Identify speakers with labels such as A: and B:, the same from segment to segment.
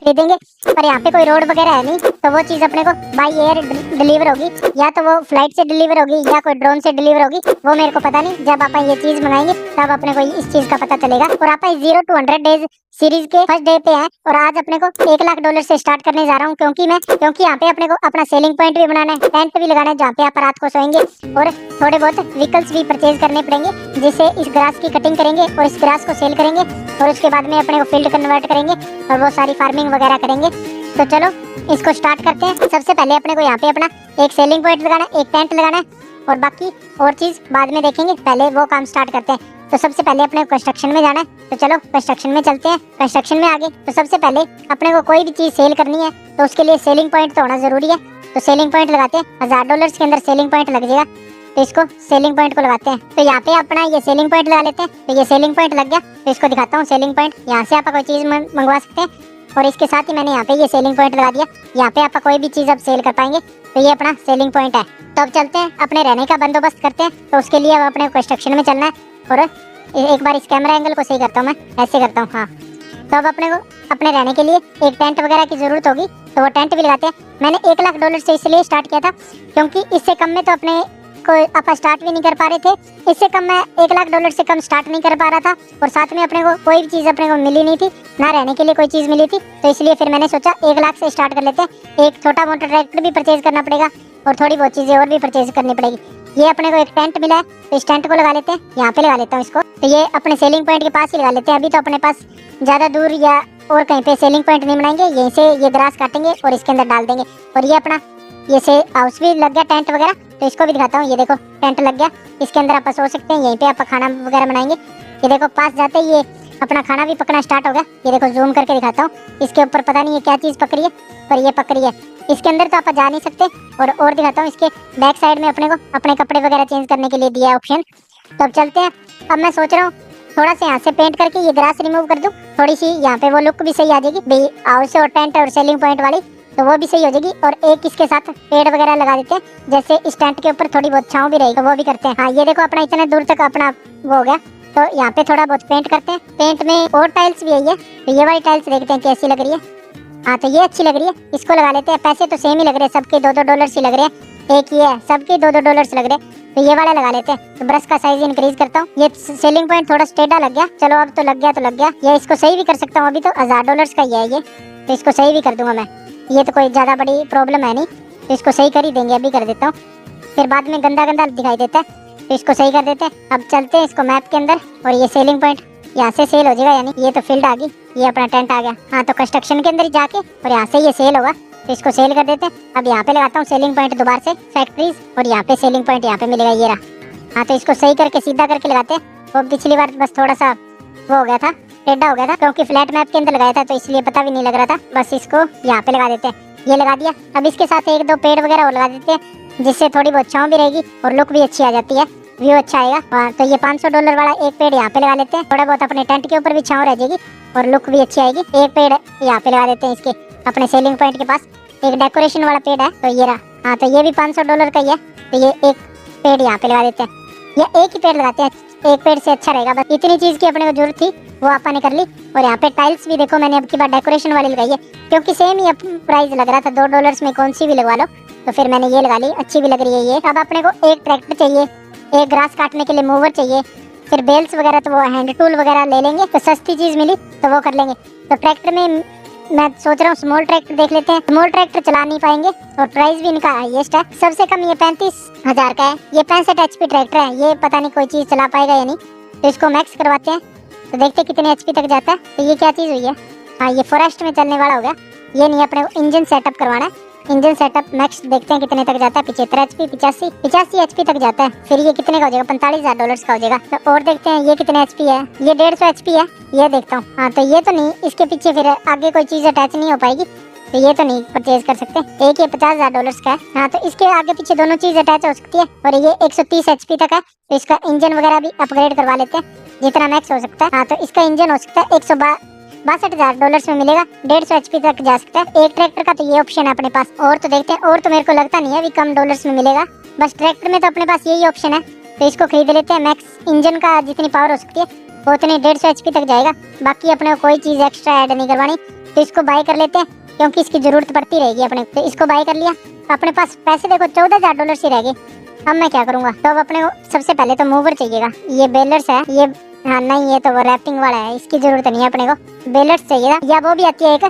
A: खरीदेंगे, पर यहाँ पे कोई रोड वगैरह है नहीं, तो वो चीज अपने को बाई एयर डिलीवर होगी, या तो वो फ्लाइट से डिलीवर होगी या कोई ड्रोन से डिलीवर होगी, वो मेरे को पता नहीं। जब आप ये चीज मंगाएंगे तब अपने को इस चीज का पता चलेगा। और आप 0 to 100 डेज सीरीज के फर्स्ट डे पे है, और आज अपने को $1,00,000 से स्टार्ट करने जा रहा हूँ, क्योंकि यहाँ पे अपने को अपना सेलिंग पॉइंट भी बनाना है, टेंट भी लगाना है जहाँ पे आप रात को सोएंगे, और थोड़े बहुत व्हीकल्स भी परचेज करने पड़ेंगे, जिससे इस ग्रास की कटिंग करेंगे और इस ग्रास को सेल करेंगे, और उसके बाद में अपने को फील्ड कन्वर्ट करेंगे और वो सारी फार्मिंग वगैरह करेंगे। तो चलो इसको स्टार्ट करते हैं। सबसे पहले अपने को यहाँ पे अपना एक सेलिंग पॉइंट लगाना है, एक टेंट लगाना है, और बाकी और चीज बाद में देखेंगे, पहले वो काम स्टार्ट करते हैं। तो सबसे पहले अपने को कंस्ट्रक्शन में जाना है, तो चलो कंस्ट्रक्शन में चलते हैं। कंस्ट्रक्शन में आगे तो सबसे पहले अपने को कोई भी चीज सेल करनी है तो उसके लिए सेलिंग पॉइंट तो होना जरूरी है। तो सेलिंग पॉइंट लगाते हैं, $1,000 के अंदर सेलिंग पॉइंट लग जाएगा, तो इसको सेलिंग पॉइंट को लगाते हैं। तो यहाँ पे अपना ये सेलिंग पॉइंट लगा लेते हैं। तो ये सेलिंग पॉइंट लग गया, तो इसको दिखाता हूँ सेलिंग पॉइंट। यहाँ से आप कोई चीज मंगवा सकते हैं, और इसके साथ ही मैंने यहाँ पे ये सेलिंग पॉइंट लगा दिया। यहाँ पे आप कोई भी चीज अब सेल कर पाएंगे, तो ये अपना सेलिंग पॉइंट है। तो अब चलते हैं अपने रहने का बंदोबस्त करते हैं। तो उसके लिए अब अपने कंस्ट्रक्शन में चलना है, और एक बार इस कैमरा एंगल को सही करता हूँ, मैं ऐसे करता हूँ, हाँ। तो अब अपने को अपने रहने के लिए एक टेंट वगैरह की जरूरत होगी, तो वो टेंट भी लगाते हैं। मैंने $1,00,000 से इसलिए स्टार्ट किया था क्योंकि इससे कम में तो अपने को आप स्टार्ट भी नहीं कर पा रहे थे। इससे कम मैं $1,00,000 से कम स्टार्ट नहीं कर पा रहा था, और साथ में अपने को कोई भी चीज अपने को मिली नहीं थी, ना रहने के लिए कोई चीज मिली थी। तो इसलिए फिर मैंने सोचा 1,00,000 से स्टार्ट कर लेते हैं। एक छोटा मोटा ट्रैक्टर भी परचेज करना पड़ेगा, और थोड़ी बहुत चीजें और भी परचेज करनी पड़ेगी। ये अपने को एक टेंट मिला है, तो इस टेंट को लगा लेते हैं। यहाँ पे लगा लेता हूँ इसको, तो ये अपने सेलिंग पॉइंट के पास ही लगा लेते हैं। अभी तो अपने पास ज्यादा दूर या और कहीं पे सेलिंग पॉइंट नहीं बनाएंगे, यहीं से ये ग्रास काटेंगे और इसके अंदर डाल देंगे। और ये अपना ये से हाउस भी लग गया टेंट वगैरह, तो इसको भी दिखाता हूँ। ये देखो टेंट लग गया, इसके अंदर आप सो सकते हैं, यहीं पे आप खाना वगैरह बनाएंगे। ये देखो पास जाते ही ये अपना खाना भी पकना स्टार्ट हो गया। ये देखो जूम करके दिखाता हूँ, इसके ऊपर पता नहीं ये क्या चीज पकड़ी है, पर ये पकड़ी है। इसके अंदर तो आप जा नहीं सकते। और दिखाता हूँ, इसके बैक साइड में अपने को अपने कपड़े वगैरह चेंज करने के लिए दिया है ऑप्शन। तो अब चलते हैं। अब मैं सोच रहा हूँ थोड़ा सा यहाँ से पेंट करके ये ग्रास रिमूव कर दूँ, थोड़ी सी यहाँ पे वो लुक भी सही आ जाएगी, हाउस और टेंट और सेलिंग पॉइंट वाली, तो वो भी सही हो जाएगी। और एक इसके साथ पेड़ वगैरह लगा देते हैं, जैसे इस टेंट के ऊपर थोड़ी बहुत छांव भी रहेगी, तो वो भी करते हैं। हाँ ये देखो अपना इतने दूर तक अपना वो हो गया। तो यहाँ पे थोड़ा बहुत पेंट करते हैं। पेंट में और टाइल्स भी आई है, तो ये वाली टाइल्स देखते हैं कैसी लग रही है। हाँ तो ये अच्छी लग रही है, इसको लगा लेते हैं। पैसे तो सेम ही लग रहे हैं, सबके $2-2 ही लग रहे हैं, एक ही है, सबके $2-2 लग रहे हैं, तो ये वाला लगा लेते हैं। तो ब्रश का साइज इंक्रीज करता हूँ। ये सेलिंग पॉइंट थोड़ा स्टेडा लग गया, चलो अब तो लग गया तो लग गया। ये इसको सही भी कर सकता हूँ, अभी तो $1,000 का ही है ये, तो इसको सही भी कर दूंगा मैं। ये तो कोई ज्यादा बड़ी प्रॉब्लम है नहीं, तो इसको सही कर ही देंगे, अभी कर देता हूँ, फिर बाद में गंदा गंदा दिखाई देता है, तो इसको सही कर देते हैं। अब चलते हैं इसको मैप के अंदर, और ये सेलिंग पॉइंट यहाँ से सेल हो जाएगा, यानी ये तो फील्ड आ गई, ये अपना टेंट आ गया। हाँ तो कंस्ट्रक्शन के अंदर ही जाके और यहाँ से ये सेल होगा, तो इसको सेल कर देते हैं। अब यहाँ पे लगाता हूँ सेलिंग पॉइंट दोबारा से फैक्ट्रीज, और यहाँ पे सेलिंग पॉइंट यहाँ पे मिलेगा, ये रहा। हाँ तो इसको सही करके सीधा करके लगाते हैं। वो पिछली बार बस थोड़ा सा वो हो गया था, टेढ़ा हो गया था, क्योंकि फ्लैट मैप के अंदर लगाया था, तो इसलिए पता भी नहीं लग रहा था। बस इसको यहाँ पे लगा देते हैं, ये लगा दिया। अब इसके साथ 1-2 पेड़ वगैरह और लगा देते हैं, जिससे थोड़ी बहुत छांव भी रहेगी और लुक भी अच्छी आ जाती है, व्यू अच्छा आएगा। तो ये $500 वाला एक पेड़ यहाँ पे लगा लेते हैं, थोड़ा बहुत अपने टेंट के ऊपर भी छांव रह जाएगी और लुक भी अच्छी आएगी। एक पेड़ यहाँ पे लगा देते हैं इसके अपने सेलिंग पॉइंट के पास। एक डेकोरेशन वाला पेड़ है, तो ये रहा। हाँ तो ये भी $500 का ही है, तो ये एक पेड़ यहाँ पे लगा देते हैं, या एक ही पेड़ लगाते हैं, एक पेड़ से अच्छा रहेगा। बस इतनी चीज की अपने को जरूरत थी, वो आपा ने कर ली। और यहाँ पे टाइल्स भी देखो मैंने अब की बार डेकोरेशन वाली लगाई है, क्योंकि सेम ही प्राइस लग रहा था, $2 में कौन सी भी लगवा लो, तो फिर मैंने ये लगा ली, अच्छी भी लग रही है ये। अब अपने को एक ट्रैक्टर चाहिए, एक ग्रास काटने के लिए मूवर चाहिए, फिर बेल्स वगैरह तो वो हैंड टूल वगैरह ले लेंगे, तो सस्ती चीज मिली तो वो कर लेंगे। तो ट्रैक्टर में मैं सोच रहा हूँ स्मॉल ट्रैक्टर देख लेते हैं। स्मॉल ट्रैक्टर चला नहीं पाएंगे, और प्राइस भी इनका हाईएस्ट है, सबसे कम ये 35,000 का है। ये 65 HP ट्रैक्टर है, ये पता नहीं कोई चीज चला पाएगा या नहीं, तो इसको मैक्स करवाते हैं, तो देखते हैं कितने HP तक जाता है। तो ये क्या चीज हुई है, हाँ ये फॉरेस्ट में चलने वाला हो गया, ये नहीं, अपने को इंजन सेटअप करवाना है। इंजन सेटअप मैक्स देखते हैं कितने तक जाता है, 75 HP 85 HP तक जाता है। फिर ये कितने का हो जाएगा, $45,000 का हो जाएगा। तो और देखते हैं ये कितने HP है, ये 150 HP है, ये देखता हूँ। हाँ तो ये तो नहीं, इसके पीछे फिर आगे कोई चीज अटैच नहीं हो पाएगी, तो ये तो नहीं परचेज कर सकते। एक ये $50,000 का है। हाँ तो इसके आगे पीछे दोनों चीज अटैच हो सकती है, और ये 130 HP तक है, तो इसका इंजन वगैरह भी अपग्रेड करवा लेते हैं जितना मैक्स हो सकता है। हाँ तो इसका इंजन हो सकता है $62,000 में मिलेगा, 150 HP तक जा सकता है। एक ट्रैक्टर का तो ये ऑप्शन है अपने पास, और तो देखते हैं, और तो मेरे को लगता नहीं है अभी कम डॉलर्स में मिलेगा, बस ट्रैक्टर में तो अपने पास यही ऑप्शन है, तो इसको खरीद लेते हैं। मैक्स इंजन का जितनी पावर हो सकती है वो उतनी 150 HP तक जाएगा, बाकी अपने को कोई चीज एक्स्ट्रा ऐड नहीं करवानी, तो इसको बाय कर लेते हैं क्योंकि इसकी जरूरत पड़ती रहेगी अपने। तो इसको बाय कर लिया, अपने पास पैसे देखो $14,000 ही रह गए। अब मैं क्या करूंगा, तो अब अपने को सबसे पहले तो मूवर चाहिएगा। ये बेलर्स है, ये हाँ नहीं ये तो वो रैपिंग वाला है, इसकी जरूरत नहीं है अपने को। बेलर्स चाहिए, या वो भी आती है एक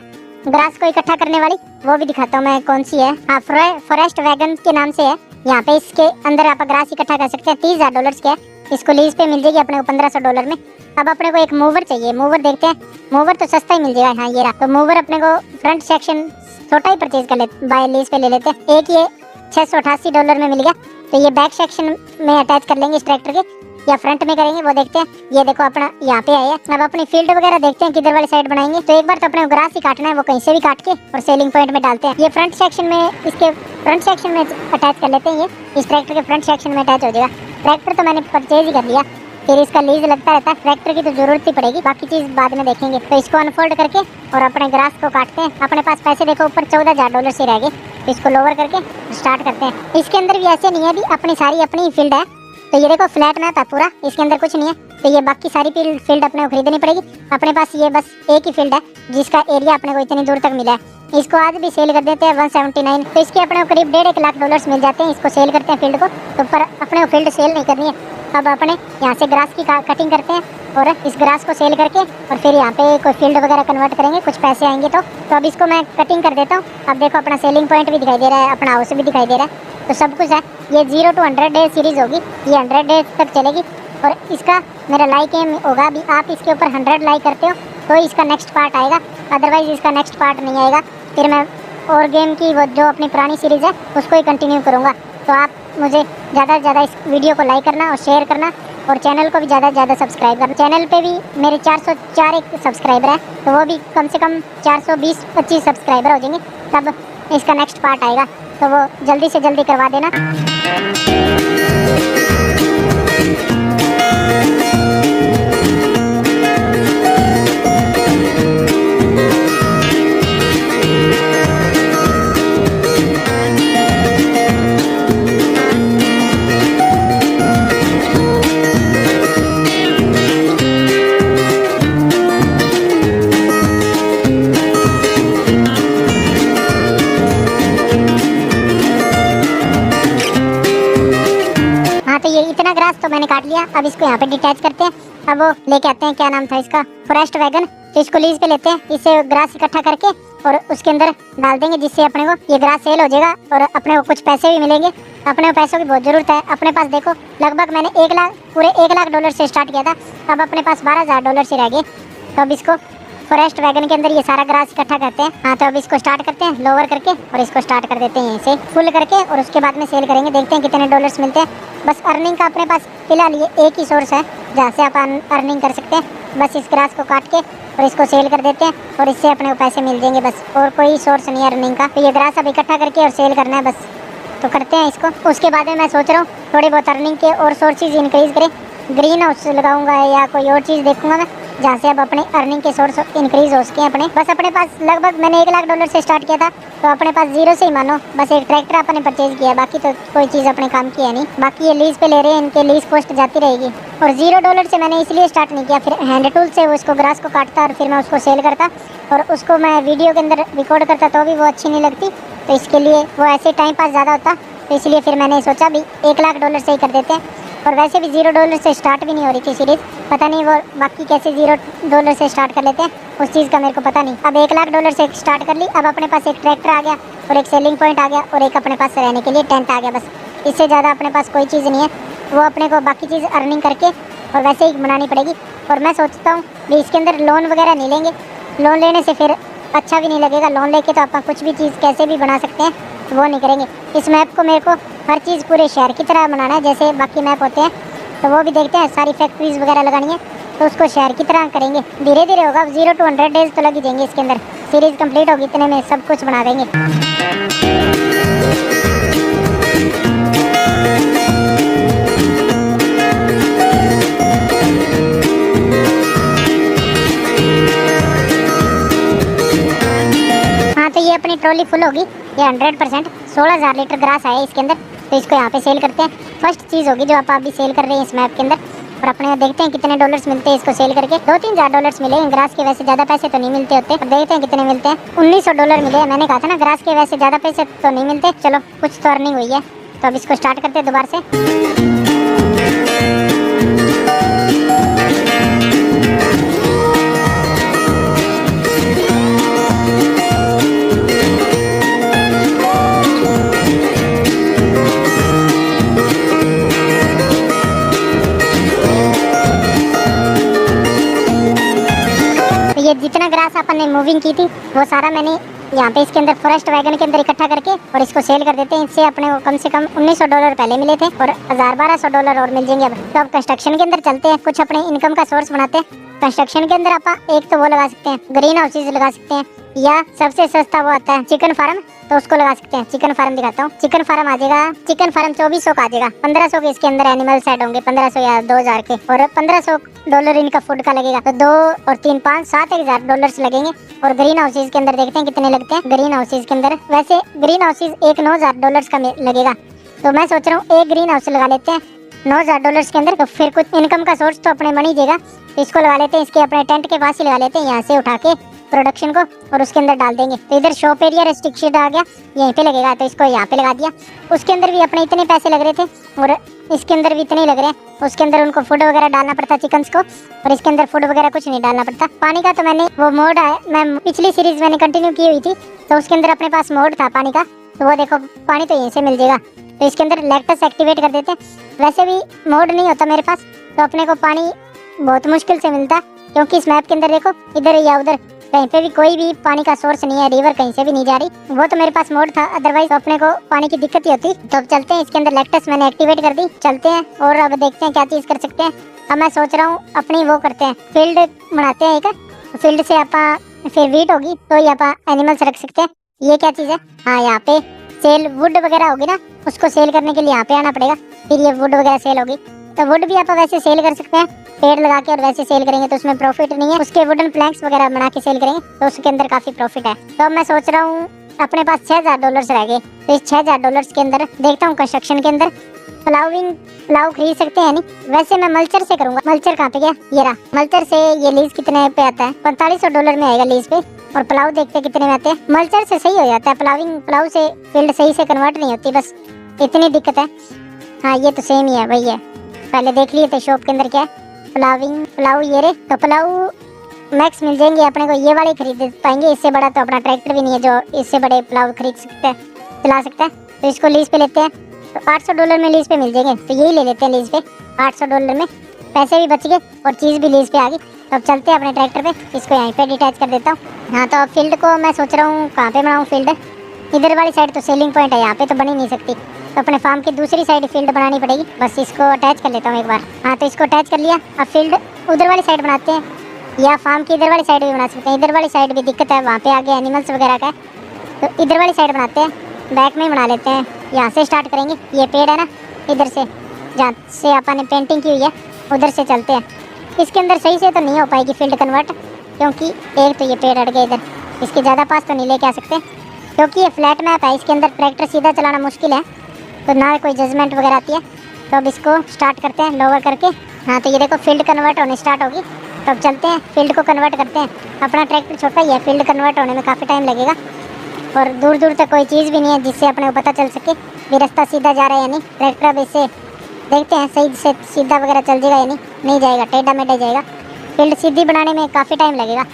A: ग्रास को इकट्ठा करने वाली, वो भी दिखाता हूँ मैं कौन सी है। हाँ फॉरेस्ट वैगन के नाम से है। यहाँ पे इसके अंदर आप ग्रास इकट्ठा कर सकते हैं। $30,000 के है, इसको लीज पे मिल जाएगी अपने को $1,500 में। अब अपने को एक मूवर चाहिए, मूवर देखते हैं। मूवर तो सस्ता ही मिल जाएगा, हाँ ये रहा। तो मूवर अपने को फ्रंट सेक्शन छोटा ही परचेज कर लेते, बाय लीज पे ले लेते हैं। एक ये $688 में मिल गया। तो ये बैक सेक्शन में अटैच कर लेंगे इस ट्रैक्टर के, या फ्रंट में करेंगे वो देखते हैं। ये देखो अपना यहाँ पे आया। अब अपनी फील्ड वगैरह देखते हैं किधर वाली साइड बनाएंगे। तो एक बार तो अपने ग्रास ही काटना है, वो कहीं से भी काट के और सेलिंग पॉइंट में डालते हैं। ये फ्रंट सेक्शन में, इसके फ्रंट सेक्शन में अटैच कर लेते हैं। ये इस ट्रैक्टर के फ्रंट सेक्शन में अटैच हो जाएगा। ट्रैक्टर तो मैंने परचेज ही कर लिया, फिर इसका लीज लगता रहता है। ट्रैक्टर की तो जरूरत ही पड़ेगी, बाकी चीज बाद में देखेंगे। तो इसको अनफोल्ड करके और अपने ग्रास को काटते हैं। अपने पास पैसे देखो ऊपर $14,000 ही रह गए। तो इसको लोअर करके स्टार्ट करते हैं। इसके अंदर भी ऐसे नहीं है, भी अपनी सारी अपनी फील्ड है। तो ये देखो फ्लैट मैप है पूरा, इसके अंदर कुछ नहीं है। तो ये बाकी सारी फील्ड अपने को खरीदनी पड़ेगी। अपने पास ये बस एक ही फील्ड है जिसका एरिया अपने को इतनी दूर तक मिला है। इसको आज भी सेल कर देते हैं 179। तो इसके अपने को करीब $1.5 लाख मिल जाते हैं। इसको सेल करते हैं फील्ड को, तो पर अपने को फील्ड सेल नहीं करनी है। अब अपने यहाँ से ग्रास की कटिंग करते हैं और इस ग्रास को सेल करके और फिर यहाँ पे कोई फील्ड वगैरह कन्वर्ट करेंगे, कुछ पैसे आएंगे। तो अब इसको मैं कटिंग कर देता हूँ। अब देखो अपना सेलिंग पॉइंट भी दिखाई दे रहा है, अपना हाउस भी दिखाई दे रहा है, तो सब कुछ है। ये 0 to 100 डेज सीरीज होगी, ये 100 डेज तक चलेगी। और इसका मेरा लाइक एम होगा भी, आप इसके ऊपर 100 लाइक करते हो तो इसका नेक्स्ट पार्ट आएगा, अदरवाइज इसका नेक्स्ट पार्ट नहीं आएगा। फिर मैं और गेम की वो जो अपनी पुरानी सीरीज़ है उसको ही कंटिन्यू करूँगा। तो आप मुझे ज़्यादा से ज़्यादा इस वीडियो को लाइक करना और शेयर करना, और चैनल को भी ज़्यादा से ज़्यादा सब्सक्राइब करना। चैनल पे भी मेरे 404 एक सब्सक्राइबर है, तो वो भी कम से कम 420-25 सब्सक्राइबर हो जाएंगे, तब इसका नेक्स्ट पार्ट आएगा। तो वो जल्दी से जल्दी करवा देना। तो ये इतना ग्रास तो मैंने काट लिया। अब इसको यहाँ पे डिटैच करते हैं। अब वो लेके आते हैं, क्या नाम था इसका, फॉरेस्ट वैगन। तो इसको लीज पे लेते हैं, इससे ग्रास इकट्ठा करके और उसके अंदर डाल देंगे, जिससे अपने को ये ग्रास सेल हो जाएगा और अपने को कुछ पैसे भी मिलेंगे। अपने को पैसों की बहुत ज़रूरत है। अपने पास देखो लगभग मैंने पूरे $1 लाख से स्टार्ट किया था, अब अपने पास $12,000 ही रह गए। तो अब इसको फॉरेस्ट वैगन के अंदर ये सारा ग्रास इकट्ठा करते हैं। हाँ तो अब इसको स्टार्ट करते हैं लोअर करके और इसको स्टार्ट कर देते हैं यहीं से फुल करके, और उसके बाद में सेल करेंगे, देखते हैं कितने डॉलर्स मिलते हैं। बस अर्निंग का अपने पास फिलहाल ये एक ही सोर्स है जहाँ से आप अर्निंग कर सकते हैं। बस इस ग्रास को काट के और इसको सेल कर देते हैं और इससे अपने को पैसे मिल जाएंगे, बस और कोई सोर्स नहीं है अर्निंग का। तो ये ग्रास अब इकट्ठा करके और सेल करना है बस, तो करते हैं इसको। उसके बाद में मैं सोच रहा हूँ थोड़ी बहुत अर्निंग के और सोर्सेज इंक्रीज़ करें, ग्रीन हाउस लगाऊंगा या कोई और चीज़ देखूंगा मैं जहाँ से अब अपने अर्निंग के सोर्स इंक्रीज हो सके अपने। बस अपने पास लगभग मैंने $1 लाख से स्टार्ट किया था, तो अपने पास जीरो से ही मानो बस एक ट्रैक्टर अपने परचेज किया, बाकी तो कोई चीज़ अपने काम की है नहीं। बाकी ये लीज पे ले रहे हैं, इनके लीज कॉस्ट जाती रहेगी। और $0 से मैंने इसलिए स्टार्ट नहीं किया, फिर हैंड टूल से वो इसको ग्रास को काटता और फिर मैं उसको सेल करता और उसको मैं वीडियो के अंदर रिकॉर्ड करता, तो भी वो अच्छी नहीं लगती। तो इसके लिए वो ऐसे टाइम पास ज़्यादा होता, तो इसलिए फिर मैंने सोचा भी $1 लाख से ही कर देते हैं। और वैसे भी $0 से स्टार्ट भी नहीं हो रही थी सीरीज़, पता नहीं वो बाकी कैसे $0 से स्टार्ट कर लेते हैं, उस चीज़ का मेरे को पता नहीं। अब $1 लाख से स्टार्ट कर ली। अब अपने पास एक ट्रैक्टर आ गया और एक सेलिंग पॉइंट आ गया और एक अपने पास रहने के लिए टेंट आ गया, बस इससे ज़्यादा अपने पास कोई चीज़ नहीं है। वो अपने को बाकी चीज़ अर्निंग करके और वैसे ही बनानी पड़ेगी। और मैं सोचता हूँ भी इसके अंदर लोन वगैरह नहीं लेंगे, लोन लेने से फिर अच्छा भी नहीं लगेगा। लोन लेके तो आप कुछ भी चीज़ कैसे भी बना सकते हैं, तो वो नहीं करेंगे। इस मैप को मेरे को हर चीज़ पूरे शहर की तरह बनाना है, जैसे बाकी मैप होते हैं, तो वो भी देखते हैं। सारी फैक्ट्रीज वगैरह लगानी है तो उसको शहर की तरह करेंगे, धीरे धीरे होगा। 0 to 100 डेज तो लग ही देंगे इसके अंदर, सीरीज़ कंप्लीट होगी इतने में सब कुछ बना देंगे। हाँ तो ये अपनी ट्रॉली फुल होगी, ये 100% 16,000 लीटर ग्रास आया इसके अंदर। तो इसको यहाँ पे सेल करते हैं। फर्स्ट चीज़ होगी जो आप अभी सेल कर रहे हैं इस मैप के अंदर, और अपने देखते हैं कितने डॉलर्स मिलते हैं इसको सेल करके। 2-3 हजार डॉलर्स मिले हैं ग्रास के, वैसे ज्यादा पैसे तो नहीं मिलते होते। अब देखते हैं कितने मिलते हैं। 1900 डॉलर मिले हैं, मैंने कहा था ना ग्रास के वैसे ज्यादा पैसे तो नहीं मिलते। चलो कुछ तो अर्निंग हुई है, तो अब इसको स्टार्ट करते हैं दोबारा से। ये जितना ग्रास अपन ने मूविंग की थी वो सारा मैंने यहाँ पे इसके अंदर फॉरेस्ट वैगन के अंदर इकट्ठा करके और इसको सेल कर देते हैं। इससे अपने को कम से कम 1900 डॉलर पहले मिले थे और 1200 डॉलर और मिल जाएंगे अब। तो अब कंस्ट्रक्शन के अंदर चलते हैं, कुछ अपने इनकम का सोर्स बनाते हैं। कंस्ट्रक्शन के अंदर आप एक तो वो लगा सकते हैं, ग्रीन हाउसेज लगा सकते हैं, या सबसे सस्ता वो आता है चिकन फार्म, तो उसको लगा सकते हैं। चिकन फार्म दिखाता हूँ। चिकन फार्म आ जाएगा, चिकन फार्म 2400 का आ जाएगा। 1500 के इसके अंदर एनिमल्स ऐड होंगे, 1500 या 2000 के, और 1500 डॉलर इनका फूड का लगेगा। तो 2 और 3 5 7,000 डॉलर्स लगेंगे। और ग्रीन हाउसेज के अंदर देखते हैं कितने लगते हैं। ग्रीन हाउसेज के अंदर वैसे ग्रीन हाउसेज एक 9,000 डॉलर्स का लगेगा, तो मैं सोच रहा हूँ एक ग्रीन हाउस लगा लेते हैं 9,000 डॉलर्स के अंदर। तो फिर कुछ इनकम का सोर्स तो अपने बन ही जाएगा। तो इसको लगा लेते हैं, इसके अपने टेंट के पास ही लगा लेते हैं, यहाँ से उठा के प्रोडक्शन को और उसके अंदर डाल देंगे। तो इधर शॉप एरिया रेस्ट्रिक्शन आ गया, यहीं पे लगेगा, तो इसको यहाँ पे लगा दिया। उसके अंदर भी अपने इतने पैसे लग रहे थे और इसके अंदर भी इतने ही लग रहे हैं। उसके अंदर उनको फूड वगैरह डालना पड़ता चिकन्स को, और इसके अंदर फूड वगैरह कुछ नहीं डालना पड़ता। पानी का तो मैंने वो मोड है, मैं पिछली सीरीज मैंने कंटिन्यू की हुई थी, तो उसके अंदर अपने पास मोड था पानी का, तो वो देखो पानी तो यहीं से मिल जाएगा। तो इसके अंदर लैक्टस एक्टिवेट कर देते हैं। वैसे भी मोड नहीं होता मेरे पास, तो अपने को पानी बहुत मुश्किल से मिलता, क्योंकि इस मैप के अंदर देखो इधर या उधर कहीं पे भी कोई भी पानी का सोर्स नहीं है, रिवर कहीं से भी नहीं जा रही। वो तो मेरे पास मोड था, अदरवाइज तो अपने को पानी की दिक्कत ही होती। तो अब चलते हैं, इसके अंदर लैक्टस मैंने एक्टिवेट कर दी, चलते हैं और अब देखते हैं क्या चीज कर सकते हैं। अब मैं सोच रहा हूँ अपनी वो करते हैं, फील्ड बनाते हैं एक। फील्ड से आप फिर वीट होगी तो ये आप एनिमल्स रख सकते हैं। ये क्या चीज है, हाँ यहाँ पे सेल वुड वगैरह होगी ना, उसको सेल करने के लिए यहाँ पे आना पड़ेगा, फिर ये वुड वगैरह सेल होगी। तो वुड भी आप वैसे सेल कर सकते हैं, पेड़ लगा के, और वैसे सेल करेंगे तो उसमें प्रॉफिट नहीं है। उसके वुडन प्लैंक्स वगैरह बना के सेल करेंगे तो उसके अंदर काफी प्रॉफिट है। तो अब मैं सोच रहा हूँ अपने पास 6,000 डॉलर्स रह गए, तो इस 6,000 डॉलर्स के अंदर देखता हूँ कंस्ट्रक्शन के अंदर प्लाव खरीद सकते हैं नहीं। वैसे मैं मल्चर से करूंगा। मल्चर कहाँ पे गया, ये रहा। मल्चर से ये लीज कितने पे आता है, 4500 डॉलर में आएगा लीज पे। और प्लाव देखते कितने में आते हैं। मल्चर से सही हो जाता है, प्लाव से फील्ड सही से कन्वर्ट नहीं होती, बस इतनी दिक्कत है। हाँ ये तो सेम ही है, वही है, पहले देख लिए थे शॉप के अंदर क्या है। प्लाव ये रे, तो प्लाव मैक्स मिल जाएंगे अपने को, ये वाले खरीद पाएंगे। इससे बड़ा तो अपना ट्रैक्टर भी नहीं है जो इससे बड़े प्लाव खरीद सकते हैं, चला सकता है। तो इसको लीज पे लेते हैं, तो 800 डॉलर में लीज पे मिल जाएंगे, तो यही ले लेते हैं लीज पे। 800 डॉलर में पैसे भी बच गए और चीज़ भी लीज पे आ गई। तो अब चलते हैं अपने ट्रैक्टर पे, इसको यहीं पे डिटैच कर देता हूँ। हाँ तो अब फील्ड को मैं सोच रहा हूँ कहाँ पे बनाऊँ फील्ड। इधर वाली साइड तो सेलिंग पॉइंट है, यहाँ पे तो बन ही नहीं सकती, तो अपने फार्म की दूसरी साइड फील्ड बनानी पड़ेगी। बस इसको अटैच कर लेता हूँ एक बार। हाँ तो इसको अटैच कर लिया। अब फील्ड उधर वाली साइड बनाते हैं, या फार्म की इधर वाली साइड भी बना सकते हैं। इधर वाली साइड भी दिक्कत है, वहाँ पे आगे एनिमल्स वगैरह का है, तो इधर वाली साइड बनाते हैं। बैक में ही बना लेते हैं, यहाँ से स्टार्ट करेंगे। ये पेड़ है ना, इधर से जहाँ से आपने पेंटिंग की हुई है उधर से चलते हैं। इसके अंदर सही से तो नहीं हो पाएगी फील्ड कन्वर्ट, क्योंकि एक तो ये पेड़ अड़ गए इधर, इसके ज़्यादा पास तो नहीं लेके आ सकते, क्योंकि ये फ्लैट मैप है। इसके अंदर ट्रैक्टर सीधा चलाना मुश्किल है, तो ना कोई जजमेंट वगैरह आती है। तो अब इसको स्टार्ट करते हैं लोवर करके। हाँ तो ये देखो फील्ड कन्वर्ट होने स्टार्ट होगी। तो अब चलते हैं फील्ड को कन्वर्ट करते हैं। अपना ट्रैक्टर छोटा ही है, फील्ड कन्वर्ट होने में काफ़ी टाइम लगेगा, और दूर दूर तक कोई चीज़ भी नहीं है जिससे अपने को पता चल सके भी रास्ता सीधा जा रहा है या नहीं। ट्रैक्टर अब इससे देखते हैं सही से सीधा वगैरह चल जाएगा या नहीं जाएगा, टेढ़ा मेढ़ा जाएगा। फील्ड सीधी बनाने में काफ़ी टाइम लगेगा।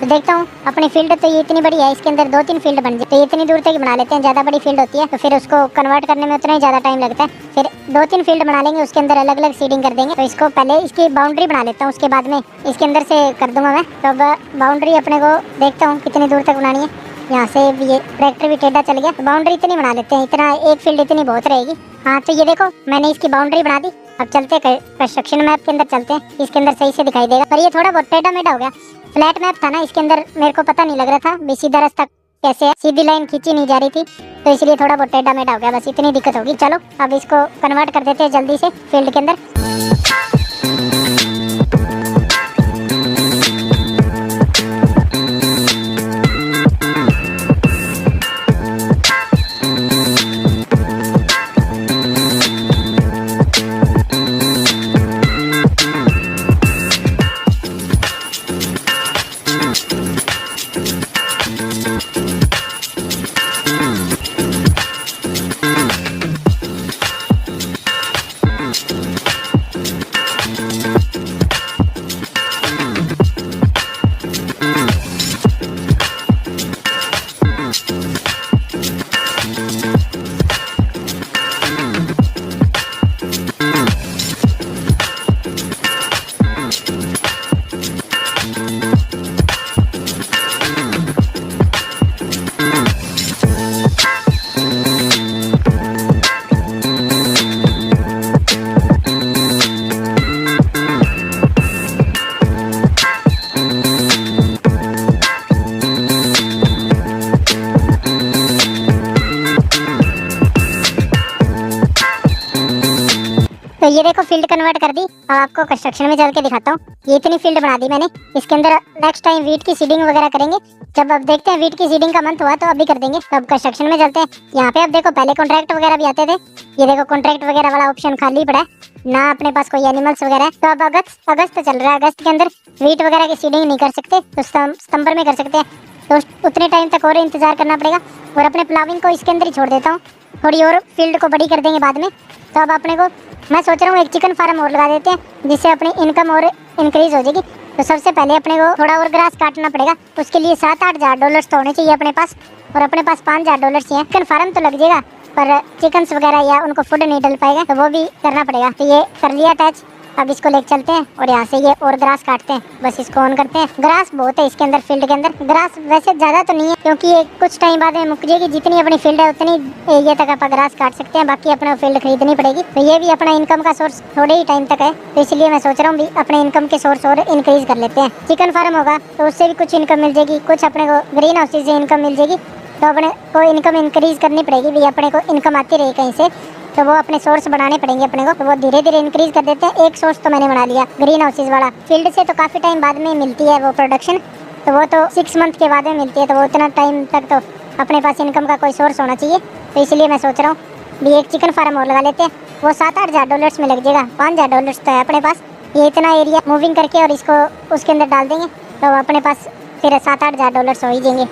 A: तो देखता हूँ अपनी फील्ड तो ये इतनी बड़ी है, इसके अंदर 2-3 फील्ड बन जाए, तो इतनी दूर तक बना लेते हैं। ज़्यादा बड़ी फील्ड होती है तो फिर उसको कन्वर्ट करने में उतना ही ज़्यादा टाइम लगता है। फिर 2-3 फील्ड बना लेंगे, उसके अंदर अलग अलग सीडिंग कर देंगे। तो इसको पहले इसकी बाउंड्री बना लेता हूँ, उसके बाद में इसके अंदर से कर दूंगा मैं। तो अब बाउंड्री अपने को देखता हूँ कितनी दूर तक बनानी है। यहाँ से ये ट्रैक्टर भी टेढ़ा चल गया, तो बाउंड्री इतनी बना लेते हैं, इतना एक फील्ड इतनी बहुत रहेगी। हाँ तो ये देखो मैंने इसकी बाउंड्री बना दी। अब चलते कंस्ट्रक्शन मैप के अंदर चलते हैं, इसके अंदर सही से दिखाई देगा। पर ये थोड़ा बहुत टेढ़ा मेढ़ा हो गया, फ्लैट मैप था ना, इसके अंदर मेरे को पता नहीं लग रहा था भी सीधा रास्ता कैसे है, सीधी लाइन खींची नहीं जा रही थी, तो इसलिए थोड़ा बहुत टेढ़ा मेढ़ा हो गया, बस इतनी दिक्कत होगी। चलो अब इसको कन्वर्ट कर देते हैं जल्दी से फील्ड के अंदर। ये देखो फील्ड कन्वर्ट कर दी। अब आपको कंस्ट्रक्शन में चल के दिखाता हूँ। ये इतनी फील्ड बना दी मैंने। इसके अंदर नेक्स्ट टाइम वीट की सीडिंग वगैरह करेंगे। जब अब देखते हैं वीट की सीडिंग का मंथ हुआ तो अभी कर देंगे। तो अब कंस्ट्रक्शन में चलते हैं। यहाँ पे अब देखो पहले कॉन्ट्रैक्ट वगैरह भी आते थे। ये देखो कॉन्ट्रैक्ट वगैरह वाला ऑप्शन खाली पड़ा है ना, अपने पास कोई एनिमल्स वगैरह है। तो अब अगस्त चल रहा है। अगस्त के अंदर वीट वगैरह की सीडिंग नहीं कर सकते तो सितंबर में कर सकते हैं। तो उतने टाइम तक और इंतजार करना पड़ेगा। और अपने प्लाविंग को इसके अंदर ही छोड़ देता हूँ। थोड़ी और फील्ड को बड़ी कर देंगे बाद में। तो अब अपने को मैं सोच रहा हूँ एक चिकन फार्म और लगा देते हैं जिससे अपनी इनकम और इंक्रीज हो जाएगी। तो सबसे पहले अपने को थोड़ा और ग्रास काटना पड़ेगा। उसके लिए 7-8 हज़ार डॉलर्स तो होने चाहिए अपने पास। और अपने पास 5 हज़ार डॉलर्स ही है। चिकन फार्म तो लग जाएगा पर चिकन्स वगैरह या उनको फूड नहीं डल पाएगा तो वो भी करना पड़ेगा। तो ये कर लिया अटैच। अब इसको लेके चलते हैं और यहाँ से ये और ग्रास काटते हैं। बस इसको ऑन करते हैं। ग्रास बहुत है इसके अंदर, फील्ड के अंदर ग्रास वैसे ज्यादा तो नहीं है क्योंकि ये कुछ टाइम बाद में मुक जाएगी। जितनी अपनी फील्ड है उतनी ये तक आप ग्रास काट सकते हैं। बाकी अपने फील्ड खरीदनी पड़ेगी। तो ये भी अपना इनकम का सोर्स थोड़े ही टाइम तक है। तो इसलिए मैं सोच रहा हूँ अपने इनकम के सोर्स और इंक्रीज कर लेते हैं। चिकन फार्म होगा तो उससे भी कुछ इनकम मिल जाएगी। कुछ अपने को ग्रीन हाउस से इनकम मिल जाएगी। तो अपने को इनकम इंक्रीज करनी पड़ेगी भी। अपने को इनकम आती रही कहीं से तो वो अपने सोर्स बढ़ाने पड़ेंगे अपने को। तो वो धीरे धीरे इंक्रीज कर देते हैं। एक सोर्स तो मैंने बना लिया ग्रीन हाउसेज वाला। फील्ड से तो काफ़ी टाइम बाद में मिलती है वो प्रोडक्शन। तो वो तो 6 मंथ के बाद में मिलती है। तो वो उतना टाइम तक तो अपने पास इनकम का कोई सोर्स होना चाहिए। तो इसलिए मैं सोच रहा हूँ भी एक चिकन फार्म और लगा लेते हैं। वो 7-8 हज़ार डॉलर्स में लग जाएगा। 5 हज़ार डॉलर्स तो है अपने पास। ये इतना एरिया मूविंग करके और इसको उसके अंदर डाल देंगे तो अपने पास फिर 7-8 हज़ार डॉलर्स हो ही जाएंगे।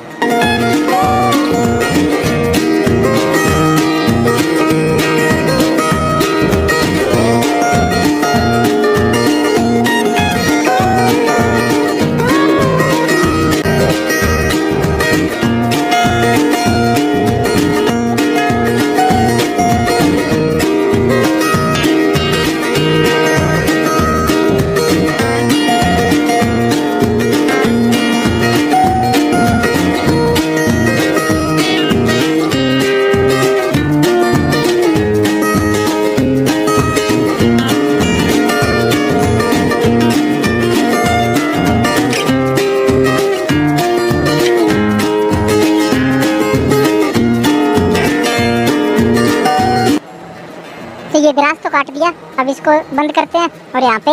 A: तो ये ग्रास तो काट दिया। अब इसको बंद करते हैं। और यहाँ पे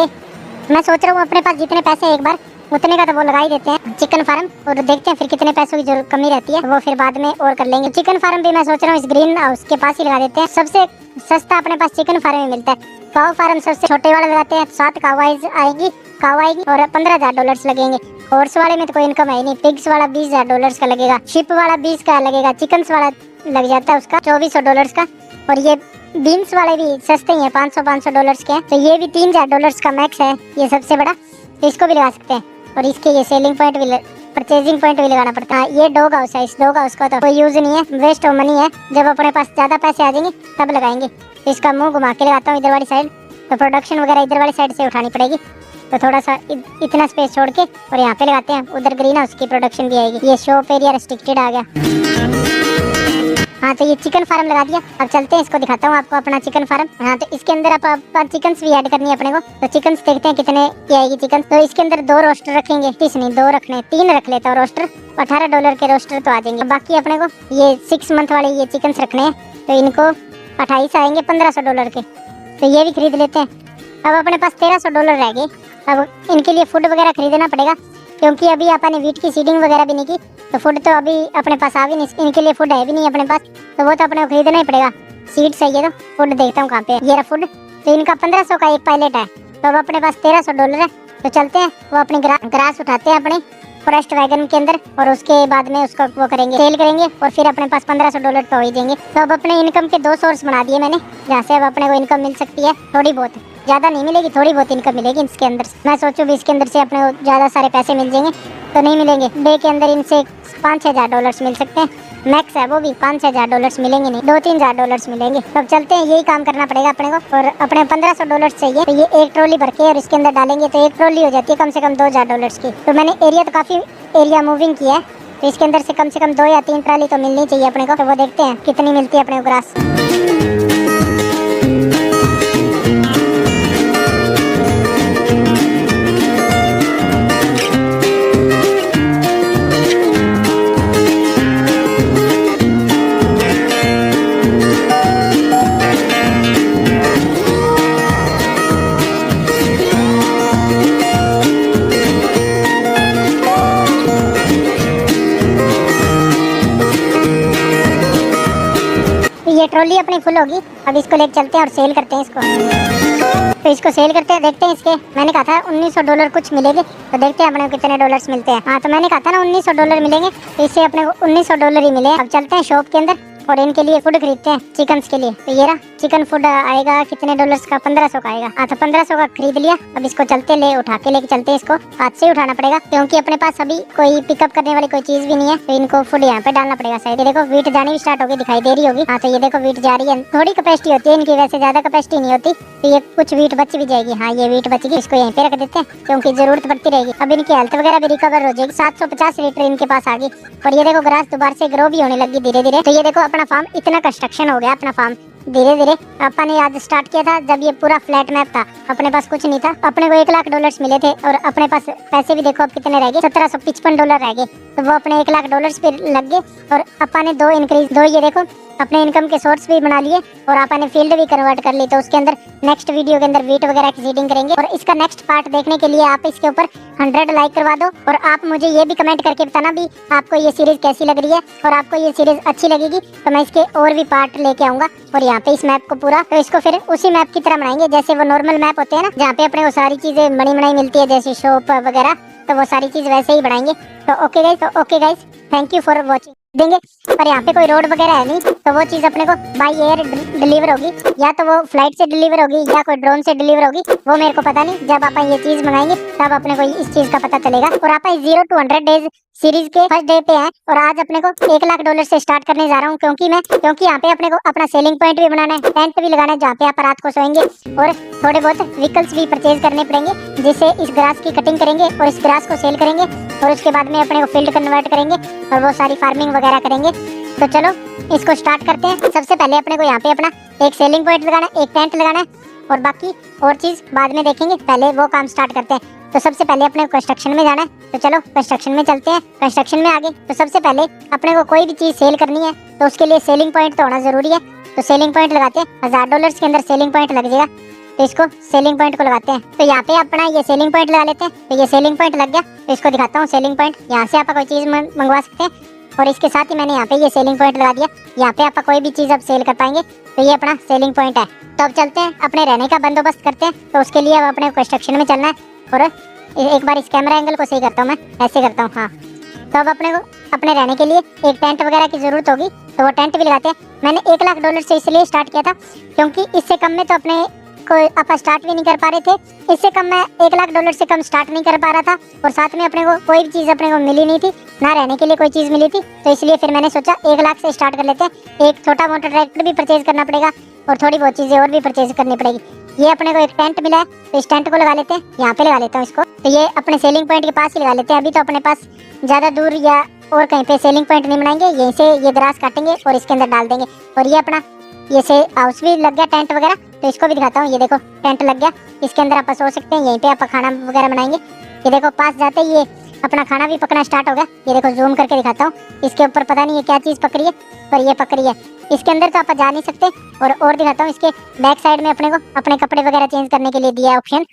A: मैं सोच रहा हूँ अपने पास जितने पैसे एक बार उतने का तो वो लगा ही देते हैं चिकन फार्म। और देखते हैं फिर कितने पैसों की जो कमी रहती है वो फिर बाद में और कर लेंगे। चिकन फार्म भी मैं सोच रहा हूँ इस ग्रीन हाउस के पास ही लगा देते हैं। सबसे सस्ता अपने पास चिकन फार्म में मिलता है। काऊ फार्म सबसे छोटे वाले लगाते हैं। 7 काऊ आएगी और 15 हज़ार डॉलर्स लगेंगे। हॉर्स वाले में तो कोई इनकम है नहीं। पिग्स वाला 20 हज़ार डॉलर्स का लगेगा। शिप वाला 20 का लगेगा। चिकन्स वाला लग जाता है उसका 2400 डॉलर्स का। और ये बीन्स वाले भी सस्ते ही हैं, 500 डॉलर्स के हैं। तो ये भी 3 हज़ार डॉलर्स का मैक्स है ये सबसे बड़ा। तो इसको भी लगा सकते हैं। और इसके ये सेलिंग पॉइंट भी परचेजिंग पॉइंट भी लगाना पड़ता है। ये डॉग हाउस है। इस डॉग हाउस का तो कोई यूज नहीं है, वेस्ट ऑफ मनी है। जब अपने पास ज्यादा पैसे आ जाएंगे तब लगाएंगे। तो इसका मुंह घुमा के लगाता हूँ इधर वाली साइड। तो प्रोडक्शन वगैरह इधर वाली साइड से उठानी पड़ेगी। तो थोड़ा सा इतना स्पेस छोड़ के और यहाँ पे लगाते हैं। उधर ग्रीन हाउस की प्रोडक्शन भी आएगी। ये शॉप एरिया रेस्ट्रिक्टेड आ गया। हाँ तो ये चिकन फार्म लगा दिया। अब चलते हैं इसको दिखाता हूँ आपको अपना चिकन फार्म। हाँ तो इसके अंदर आप चिकन्स भी ऐड करनी है अपने को। तो चिकन्स देखते हैं कितने की आएगी चिकन। तो इसके अंदर 2 रोस्टर रखेंगे। 30 नहीं 2 रखने, 3 रख लेता हूँ रोस्टर। 18 डॉलर के रोस्टर तो आ जाएंगे। बाकी अपने को ये 6 मंथ वाले ये चिकन्स रखने हैं। तो इनको 28 आएंगे 1500 डॉलर के। तो ये भी खरीद लेते हैं। अब अपने पास 1300 डॉलर रह गए। अब इनके लिए फूड वगैरह खरीदना पड़ेगा क्योंकि अभी अपने वीट की सीडिंग वगैरह भी नहीं की। तो फूड तो अभी अपने पास आ भी नहीं। इनके लिए फूड है भी नहीं अपने पास। तो वो तो अपने को खरीदना ही पड़ेगा। सीड्स है ये। तो फूड देखता हूँ कहाँ पे ये रहा फूड। तो इनका 1500 का एक पायलट है। तो अब अपने पास 1300 डॉलर है। तो चलते हैं वो अपनी ग्रास उठाते हैं अपने फॉरेस्ट वैगन के अंदर। और उसके बाद में उसको वो करेंगे, सेल करेंगे। और फिर अपने पास 1500 डॉलर तो हो ही देंगे। तो अब अपने इनकम के 2 सोर्स बना दिए मैंने जहाँ से अब अपने को इनकम मिल सकती है। थोड़ी बहुत, ज़्यादा नहीं मिलेगी, थोड़ी बहुत इनकम मिलेगी इसके अंदर। मैं सोचूँ भी इसके अंदर से अपने को ज़्यादा सारे पैसे मिल जाएंगे तो नहीं मिलेंगे। डे के अंदर इनसे 5-6 हज़ार डॉलर्स मिल सकते हैं। मैक्स है वो भी 5-6 हज़ार डॉलर्स मिलेंगे नहीं, 2-3 हज़ार डॉलर्स मिलेंगे। तो अब चलते हैं, यही काम करना पड़ेगा अपने को। और अपने 1500 डॉलर्स चाहिए। तो ये एक ट्रॉली भर के और इसके अंदर डालेंगे तो एक ट्रॉली हो जाती है कम से कम 2000 डॉलर्स की। तो मैंने एरिया तो काफ़ी एरिया मूविंग किया है। तो इसके अंदर से कम 2 या 3 ट्रॉली तो मिलनी चाहिए अपने को। तो वो देखते हैं कितनी मिलती है अपने को ग्रास। ये ट्रॉली अपनी फुल होगी, अब इसको लेके चलते हैं और सेल करते हैं इसको। तो इसको सेल करते हैं, देखते हैं इसके, मैंने कहा था $1900 कुछ मिलेंगे, तो देखते हैं अपने को कितने डॉलर्स मिलते हैं। हाँ, तो मैंने कहा था ना $1900 मिलेंगे, तो इससे अपने को $1900 ही मिले। अब चलते हैं शॉप के अंदर और इनके लिए फूड खरीदते हैं, चिकन के लिए। तो ये रहा चिकन फूड आएगा कितने डॉलर्स का, 1500 का आएगा। हाँ, तो 1500 का खरीद लिया। अब इसको चलते ले उठा के लेके चलते हैं, इसको हाथ से उठाना पड़ेगा क्योंकि अपने पास अभी कोई पिकअप करने वाली कोई चीज भी नहीं है, तो इनको फूड यहाँ पे डालना पड़ेगा। शायद ये देखो वीट जानी भी स्टार्ट होगी, दिखाई दे रही होगी। हाँ, तो ये देखो वीट जा रही है, थोड़ी कैपेसिटी होती है इनकी, वैसे ज्यादा कैपेसिटी नहीं होती, तो ये कुछ वीट बच भी जाएगी। हाँ, ये वीट बचेगी, इसको यहीं पे रख देते हैं क्योंकि जरूरत पड़ती रहेगी। अब इनकी हेल्थ वगैरह भी रिकवर हो जाएगी। 750 लीटर इनके पास आ गई। और ये देखो ग्रास दोबारा से ग्रो भी होने लगी धीरे धीरे। तो ये देखो अपना फार्म इतना कंस्ट्रक्शन हो गया, अपना फार्म धीरे धीरे। अपन ने आज स्टार्ट किया था जब ये पूरा फ्लैट मैप था, अपने पास कुछ नहीं था, अपने को $1,00,000 मिले थे और अपने पास पैसे भी देखो अब कितने रह गए, $1755 रह गए। तो वो अपने $1,00,000 पे लग गए और अपन ने दो ये देखो अपने इनकम के सोर्स भी बना लिए और अपन ने फील्ड भी कन्वर्ट कर ली। तो उसके अंदर नेक्स्ट वीडियो के अंदर वीट वगैरह की सीडिंग करेंगे और इसका नेक्स्ट पार्ट देखने के लिए आप इसके ऊपर 100 लाइक करवा दो और आप मुझे ये भी कमेंट करके बताना भी आपको ये सीरीज कैसी लग रही है और आपको ये सीरीज अच्छी लगेगी तो मैं इसके और भी पार्ट लेके आऊंगा। और यहाँ पे इस मैप को पूरा, तो इसको फिर उसी मैप की तरह बनाएंगे जैसे वो नॉर्मल मैप होते हैं ना, जहाँ पे अपने को सारी चीजें बनी बनाई मिलती है जैसे शॉप वगैरह, तो वो सारी चीज वैसे ही बनाएंगे। तो okay guys, thank you for watching देंगे। पर यहाँ पे कोई रोड वगैरह है नहीं, तो वो चीज अपने को बाय एयर डिलीवर होगी, या तो वो फ्लाइट से डिलीवर होगी या कोई ड्रोन से डिलीवर होगी, वो मेरे को पता नहीं। जब आप ये चीज मंगाएंगे तब अपने को इस चीज का पता चलेगा। और आप 0 to 100 डेज सीरीज के फर्स्ट डे पे हैं और आज अपने को $1,00,000 से स्टार्ट करने जा रहा हूँ क्योंकि यहाँ पे अपने को अपना सेलिंग पॉइंट भी बनाना है, टेंट भी लगाना है जहाँ पे आप रात को सोएंगे और थोड़े बहुत व्हीकल्स भी परचेज करने पड़ेंगे जिससे इस ग्रास की कटिंग करेंगे और इस ग्रास को सेल करेंगे और उसके बाद में अपने को फील्ड कन्वर्ट करेंगे और वो सारी फार्मिंग वगैरह करेंगे। तो चलो इसको स्टार्ट करते हैं। सबसे पहले अपने को यहाँ पे अपना एक सेलिंग पॉइंट लगाना है, एक टेंट लगाना है और बाकी और चीज बाद में देखेंगे, पहले वो काम स्टार्ट करते हैं। तो सबसे पहले अपने को कंस्ट्रक्शन में जाना है, तो चलो कंस्ट्रक्शन में चलते हैं। कंस्ट्रक्शन में आगे तो सबसे पहले अपने को कोई भी चीज सेल करनी है तो उसके लिए सेलिंग पॉइंट तो होना जरूरी है। तो सेलिंग पॉइंट लगाते हैं, $1000 के अंदर सेलिंग पॉइंट लग जाएगा, तो इसको सेलिंग पॉइंट को लगाते हैं। तो यहाँ पे अपना ये सेलिंग पॉइंट लगा लेते हैं। तो ये सेलिंग पॉइंट लग गया, तो इसको दिखाता हूँ सेलिंग पॉइंट। यहाँ से आप कोई चीज मंगवा सकते हैं और इसके साथ ही मैंने यहाँ पे ये सेलिंग पॉइंट लगा दिया। यहाँ पे आप कोई भी चीज अब सेल कर पाएंगे, तो ये अपना सेलिंग पॉइंट है। तो अब चलते हैं अपने रहने का बंदोबस्त करते हैं। तो उसके लिए अब अपने कंस्ट्रक्शन में चलना है और एक बार इस कैमरा एंगल को सही करता हूँ, मैं ऐसे करता हूँ। हाँ, तो अब अपने को अपने रहने के लिए एक टेंट वगैरह की जरूरत होगी, तो वो टेंट भी लगाते हैं। मैंने $1,00,000 से इसलिए स्टार्ट किया था क्योंकि इससे कम में तो अपने को आप स्टार्ट भी नहीं कर पा रहे थे। इससे कम मैं $1,00,000 से कम स्टार्ट नहीं कर पा रहा था और साथ में अपने को कोई भी चीज़ अपने को मिली नहीं थी, ना रहने के लिए कोई चीज़ मिली थी। तो इसलिए फिर मैंने सोचा 1,00,000 से स्टार्ट कर लेते हैं। एक छोटा मोटा ट्रैक्टर भी परचेज करना पड़ेगा और थोड़ी बहुत चीज़ें और भी परचेज करनी पड़ेगी। ये अपने को एक टेंट मिला है, तो इस टेंट को लगा लेते हैं, यहाँ पे लगा लेता हूँ इसको। तो ये अपने सेलिंग पॉइंट के पास ही लगा लेते हैं। अभी तो अपने पास ज़्यादा दूर या और कहीं पे सेलिंग पॉइंट नहीं बनाएंगे, यहीं से ये ग्रास काटेंगे और इसके अंदर डाल देंगे। और ये अपना ये से हाउस भी लग गया टेंट वगैरह, तो इसको भी दिखाता हूँ। ये देखो टेंट लग गया, इसके अंदर आप सो सकते हैं, यहीं पे आप खाना वगैरह बनाएंगे। ये देखो पास जाते ही ये अपना खाना भी पकना स्टार्ट हो गया। ये देखो जूम करके दिखाता हूँ, इसके ऊपर पता नहीं ये क्या चीज़ पकड़ी है, पर ये पकड़ी है। इसके अंदर तो आप जा नहीं सकते। और दिखाता हूँ, इसके बैक साइड में अपने को अपने कपड़े वगैरह चेंज करने के लिए दिया है ऑप्शन।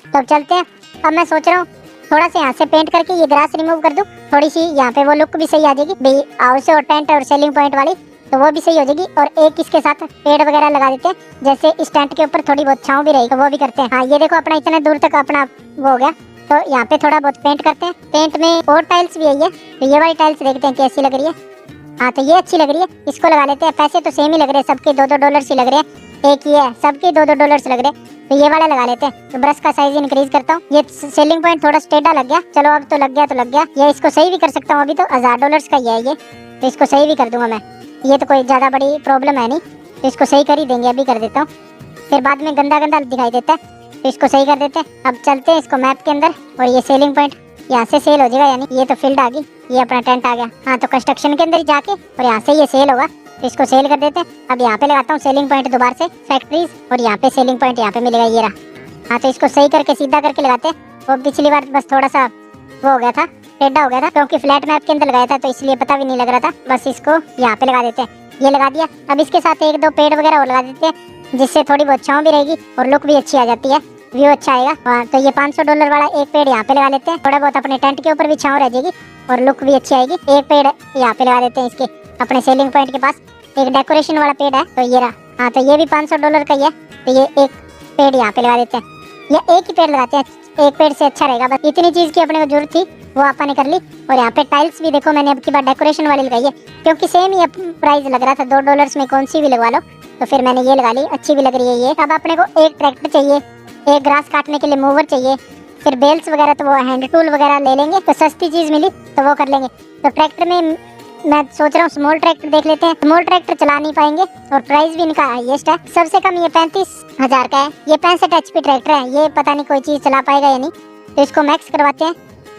A: तो अब चलते हैं। अब मैं सोच रहा हूँ थोड़ा सा यहाँ से पेंट करके ये ग्रास रिमूव कर दूँ, थोड़ी सी यहाँ पे वो लुक भी सही आ जाएगी भाई, हाउस और टेंट और सेलिंग पॉइंट वाली, तो वो भी सही हो जाएगी। और एक इसके साथ पेड़ वगैरह लगा देते हैं, जैसे इस टेंट के ऊपर थोड़ी बहुत छांव भी रहेगी, तो वो भी करते हैं। हाँ, ये देखो अपना इतने दूर तक अपना वो हो गया। तो यहाँ पे थोड़ा बहुत पेंट करते हैं। पेंट में और टाइल्स भी आई है, तो ये वाली टाइल्स देखते हैं कैसी लग रही है। हाँ, तो ये अच्छी लग रही है, इसको लगा लेते हैं। पैसे तो सेम ही लग रहे हैं, सबके $2-2 ही लग रहे हैं। एक ही है, सबके $2-2 लग रहे हैं, तो ये वाला लगा लेते हैं। तो ब्रश का साइज इंक्रीज करता हूँ। ये सेलिंग पॉइंट थोड़ा टेढ़ा लग गया, चलो अब तो लग गया तो लग गया। ये इसको सही भी कर सकता हूँ, अभी तो $1000 का ही है ये, तो इसको सही भी कर दूंगा मैं। ये तो कोई ज़्यादा बड़ी प्रॉब्लम है नहीं, तो इसको सही कर ही देंगे, अभी कर देता हूँ, फिर बाद में गंदा गंदा दिखाई देता है, तो इसको सही कर देते हैं। अब चलते हैं इसको मैप के अंदर और ये सेलिंग पॉइंट यहाँ से सेल हो जाएगा, यानी ये तो फील्ड आ गई, ये अपना टेंट आ गया। हाँ, तो कंस्ट्रक्शन के अंदर ही जाके और यहाँ से ये सेल होगा, तो इसको सेल कर देते हैं। अब यहाँ पे लगाता हूँ सेलिंग पॉइंट दोबारा से फैक्ट्रीज, और यहाँ पे सेलिंग पॉइंट यहाँ पे मिलेगा, ये रहा। हाँ, तो इसको सही करके सीधा करके लगाते हैं। वो पिछली बार बस थोड़ा सा वो हो गया था, टेढ़ा हो गया था, क्योंकि फ्लैट मैप के अंदर लगाया था, तो इसलिए पता भी नहीं लग रहा था। बस इसको यहाँ पे लगा देते हैं, ये लगा दिया। अब इसके साथ 1-2 पेड़ वगैरह और लगा देते हैं, जिससे थोड़ी बहुत छांव भी रहेगी और लुक भी अच्छी आ जाती है, व्यू अच्छा आएगा। तो ये $500 वाला एक पेड़ यहाँ पे लगा लेते हैं, थोड़ा बहुत अपने टेंट के ऊपर भी छांव रह जाएगी और लुक भी अच्छी आएगी। एक पेड़ यहाँ पे लगा देते हैं इसके अपने सेलिंग पॉइंट के पास। एक डेकोरेशन वाला पेड़ है, तो ये रहा। हाँ तो ये भी $500 का ही है। तो ये एक पेड़ यहाँ पे लगा देते हैं, या एक ही पेड़ लगाते हैं, एक पेड़ से अच्छा रहेगा। बस इतनी चीज की अपने को जरूरत थी, वो आपने कर ली। और यहाँ पे टाइल्स भी देखो मैंने अब की बार डेकोरेशन वाली लगाई है, क्योंकि सेम ही प्राइस लग रहा था, $2 में कौन सी भी लगवा लो। तो फिर मैंने ये लगा ली, अच्छी भी लग रही है ये। अब अपने को एक ट्रैक्टर चाहिए, एक ग्रास काटने के लिए मूवर चाहिए, फिर बेल्स वगैरह तो वो हैंड टूल वगैरह ले लेंगे, तो सस्ती चीज मिली तो वो कर लेंगे। तो ट्रैक्टर में मैं सोच रहा हूँ स्मॉल ट्रैक्टर देख लेते हैं। स्मॉल ट्रैक्टर चला नहीं पाएंगे और प्राइस भी इनका हाईएस्ट है, सबसे कम ये 35,000 का है। ये 65 HP ट्रैक्टर है, ये पता नहीं कोई चीज चला पाएगा या नहीं, तो इसको मैक्स करवाते हैं,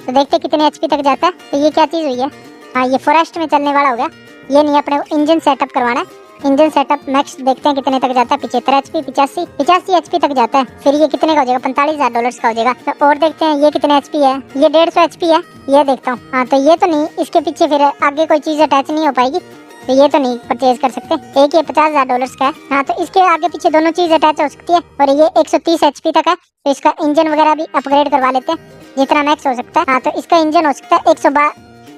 A: तो देखते हैं कितने HP तक जाता है। तो ये क्या चीज हुई है, हाँ ये फॉरेस्ट में चलने वाला हो गया। ये नहीं, अपने को इंजन सेटअप करवाना है। इंजन सेटअप मैक्स देखते हैं कितने तक जाता है, 75 HP, 85 HP तक जाता है। फिर ये कितने का हो जाएगा, $45,000 का हो जाएगा। तो और देखते हैं ये कितने HP है, ये 150 HP है, ये देखता हूँ। हाँ तो ये तो नहीं, इसके पीछे फिर आगे कोई चीज अटैच नहीं हो पाएगी, तो ये तो नहीं परचेज कर सकते। एक ये $50,000 का है। हाँ तो इसके आगे पीछे दोनों चीज अटैच हो सकती है, और ये 130 HP तक है। तो इसका इंजन वगैरह भी अपग्रेड करवा लेते हैं जितना मैक्स हो सकता है। हाँ तो इसका इंजन हो सकता है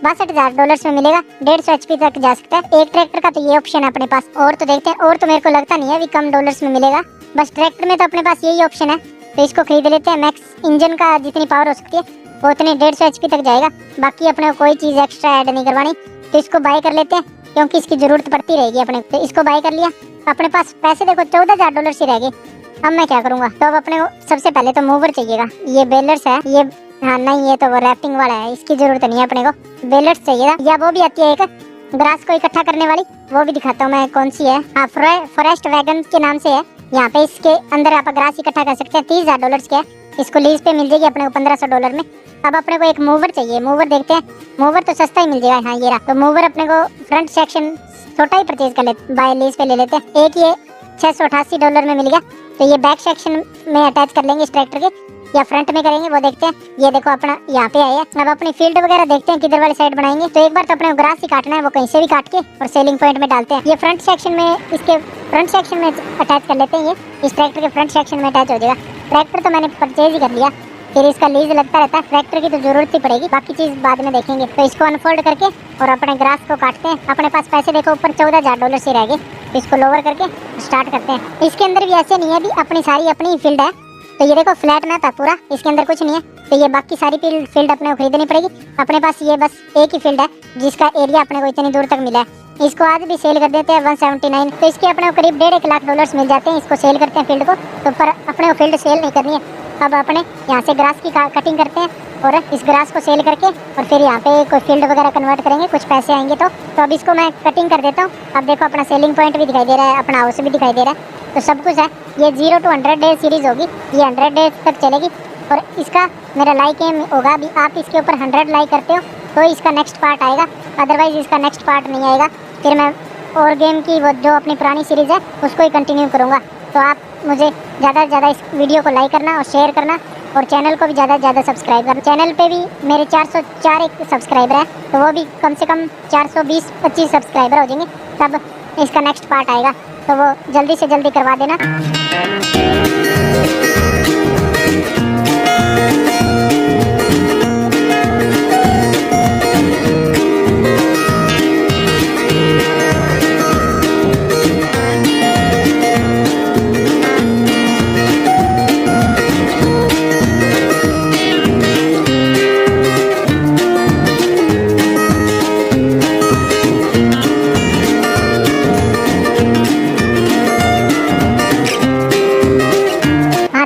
A: $62,000 में मिलेगा, 150 HP तक जा सकता है। एक ट्रैक्टर का तो ये ऑप्शन है अपने पास। और तो देखते हैं, और तो मेरे को लगता नहीं है अभी कम डॉलर्स में मिलेगा, बस ट्रैक्टर में तो अपने पास यही ऑप्शन है। तो इसको खरीद लेते हैं। मैक्स इंजन का जितनी पावर हो सकती है वो उतनी 150 HP तक जाएगा, बाकी अपने को कोई चीज एक्स्ट्रा ऐड नहीं करवानी। तो इसको बाय कर लेते हैं, क्योंकि इसकी जरूरत पड़ती रहेगी अपने। तो इसको बाय कर लिया, अपने पास पैसे देखो $14,000 ही रह गए। अब मैं क्या करूंगा, तो अब अपने को सबसे पहले तो मूवर चाहिएगा। ये बेलर्स है, ये हाँ नहीं, ये तो वो रैपिंग वाला है, इसकी जरूरत नहीं है अपने को। बेलर्स चाहिए, या वो भी आती है एक ग्रास को इकट्ठा करने वाली, वो भी दिखाता हूँ मैं कौन सी है। हाँ फॉरेस्ट वैगन के नाम से है। यहाँ पे इसके अंदर आप ग्रास इकट्ठा कर सकते हैं, $30,000 के है। इसको लीज पे मिल जाएगी अपने को $1,500 में। अब अपने को एक मूवर चाहिए, मूवर देखते हैं, मूवर तो सस्ता ही मिल जाएगा। हाँ ये रहा। तो मूवर अपने को फ्रंट सेक्शन छोटा ही परचेज कर लेते, बाय लीज पे ले लेते हैं। एक ये $688 में मिल गया। तो ये बैक सेक्शन में अटैच कर लेंगे इस ट्रैक्टर के, या फ्रंट में करेंगे, वो देखते हैं। ये देखो अपना यहाँ पे आया। अब अपनी फील्ड वगैरह देखते हैं किधर वाली साइड बनाएंगे। तो एक बार तो अपने ग्रास ही काटना है, वो कहीं से भी काट के और सेलिंग पॉइंट में डालते हैं। ये फ्रंट सेक्शन में, इसके फ्रंट सेक्शन में अटैच कर लेते हैं। ये इस ट्रैक्टर के फ्रंट सेक्शन में अटैच हो जाएगा। ट्रैक्टर तो मैंने परचेज ही कर लिया, फिर इसका लीज लगता रहता है। ट्रैक्टर की तो जरूरत ही पड़ेगी, बाकी चीज बाद में देखेंगे। तो इसको अनफोल्ड करके और अपने ग्रास को काटते हैं। अपने पास पैसे देखो ऊपर $14,000 ही रह गए। इसको लोअर करके स्टार्ट करते हैं। इसके अंदर भी ऐसे नहीं है, अभी अपनी सारी अपनी फील्ड है। तो ये देखो फ्लैट मैप है पूरा, इसके अंदर कुछ नहीं है। तो ये बाकी सारी फील्ड अपने को खरीदनी पड़ेगी। अपने पास ये बस एक ही फील्ड है जिसका एरिया अपने को इतनी दूर तक मिला है। इसको आज भी सेल कर देते हैं 179। तो इसके अपने को करीब $1.5 लाख मिल जाते हैं। इसको सेल करते हैं फील्ड को, तो पर अपने को फील्ड सेल नहीं करनी है। अब अपने यहाँ से ग्रास की कटिंग करते हैं और इस ग्रास को सेल करके और फिर यहाँ पे कोई फील्ड वगैरह कन्वर्ट करेंगे, कुछ पैसे आएंगे। तो अब इसको मैं कटिंग कर देता हूँ। अब देखो अपना सेलिंग पॉइंट भी दिखाई दे रहा है, अपना हाउस भी दिखाई दे रहा है, तो सब कुछ है। ये 0 to 100 डेज सीरीज होगी, ये 100 डेज तक चलेगी। और इसका मेरा लाइक एम होगा, अभी आप इसके ऊपर 100 लाइक करते हो तो इसका नेक्स्ट पार्ट आएगा, अदरवाइज इसका नेक्स्ट पार्ट नहीं आएगा। फिर मैं और गेम की वो जो अपनी पुरानी सीरीज़ है उसको ही कंटिन्यू करूँगा। तो आप मुझे ज़्यादा से ज़्यादा इस वीडियो को लाइक करना और शेयर करना, और चैनल को भी ज़्यादा से ज़्यादा सब्सक्राइब करना। चैनल पे भी मेरे 404 एक सब्सक्राइबर है, तो वो भी कम से कम 420-25 सब्सक्राइबर हो जाएंगे, तब इसका नेक्स्ट पार्ट आएगा। तो वो जल्दी से जल्दी करवा देना।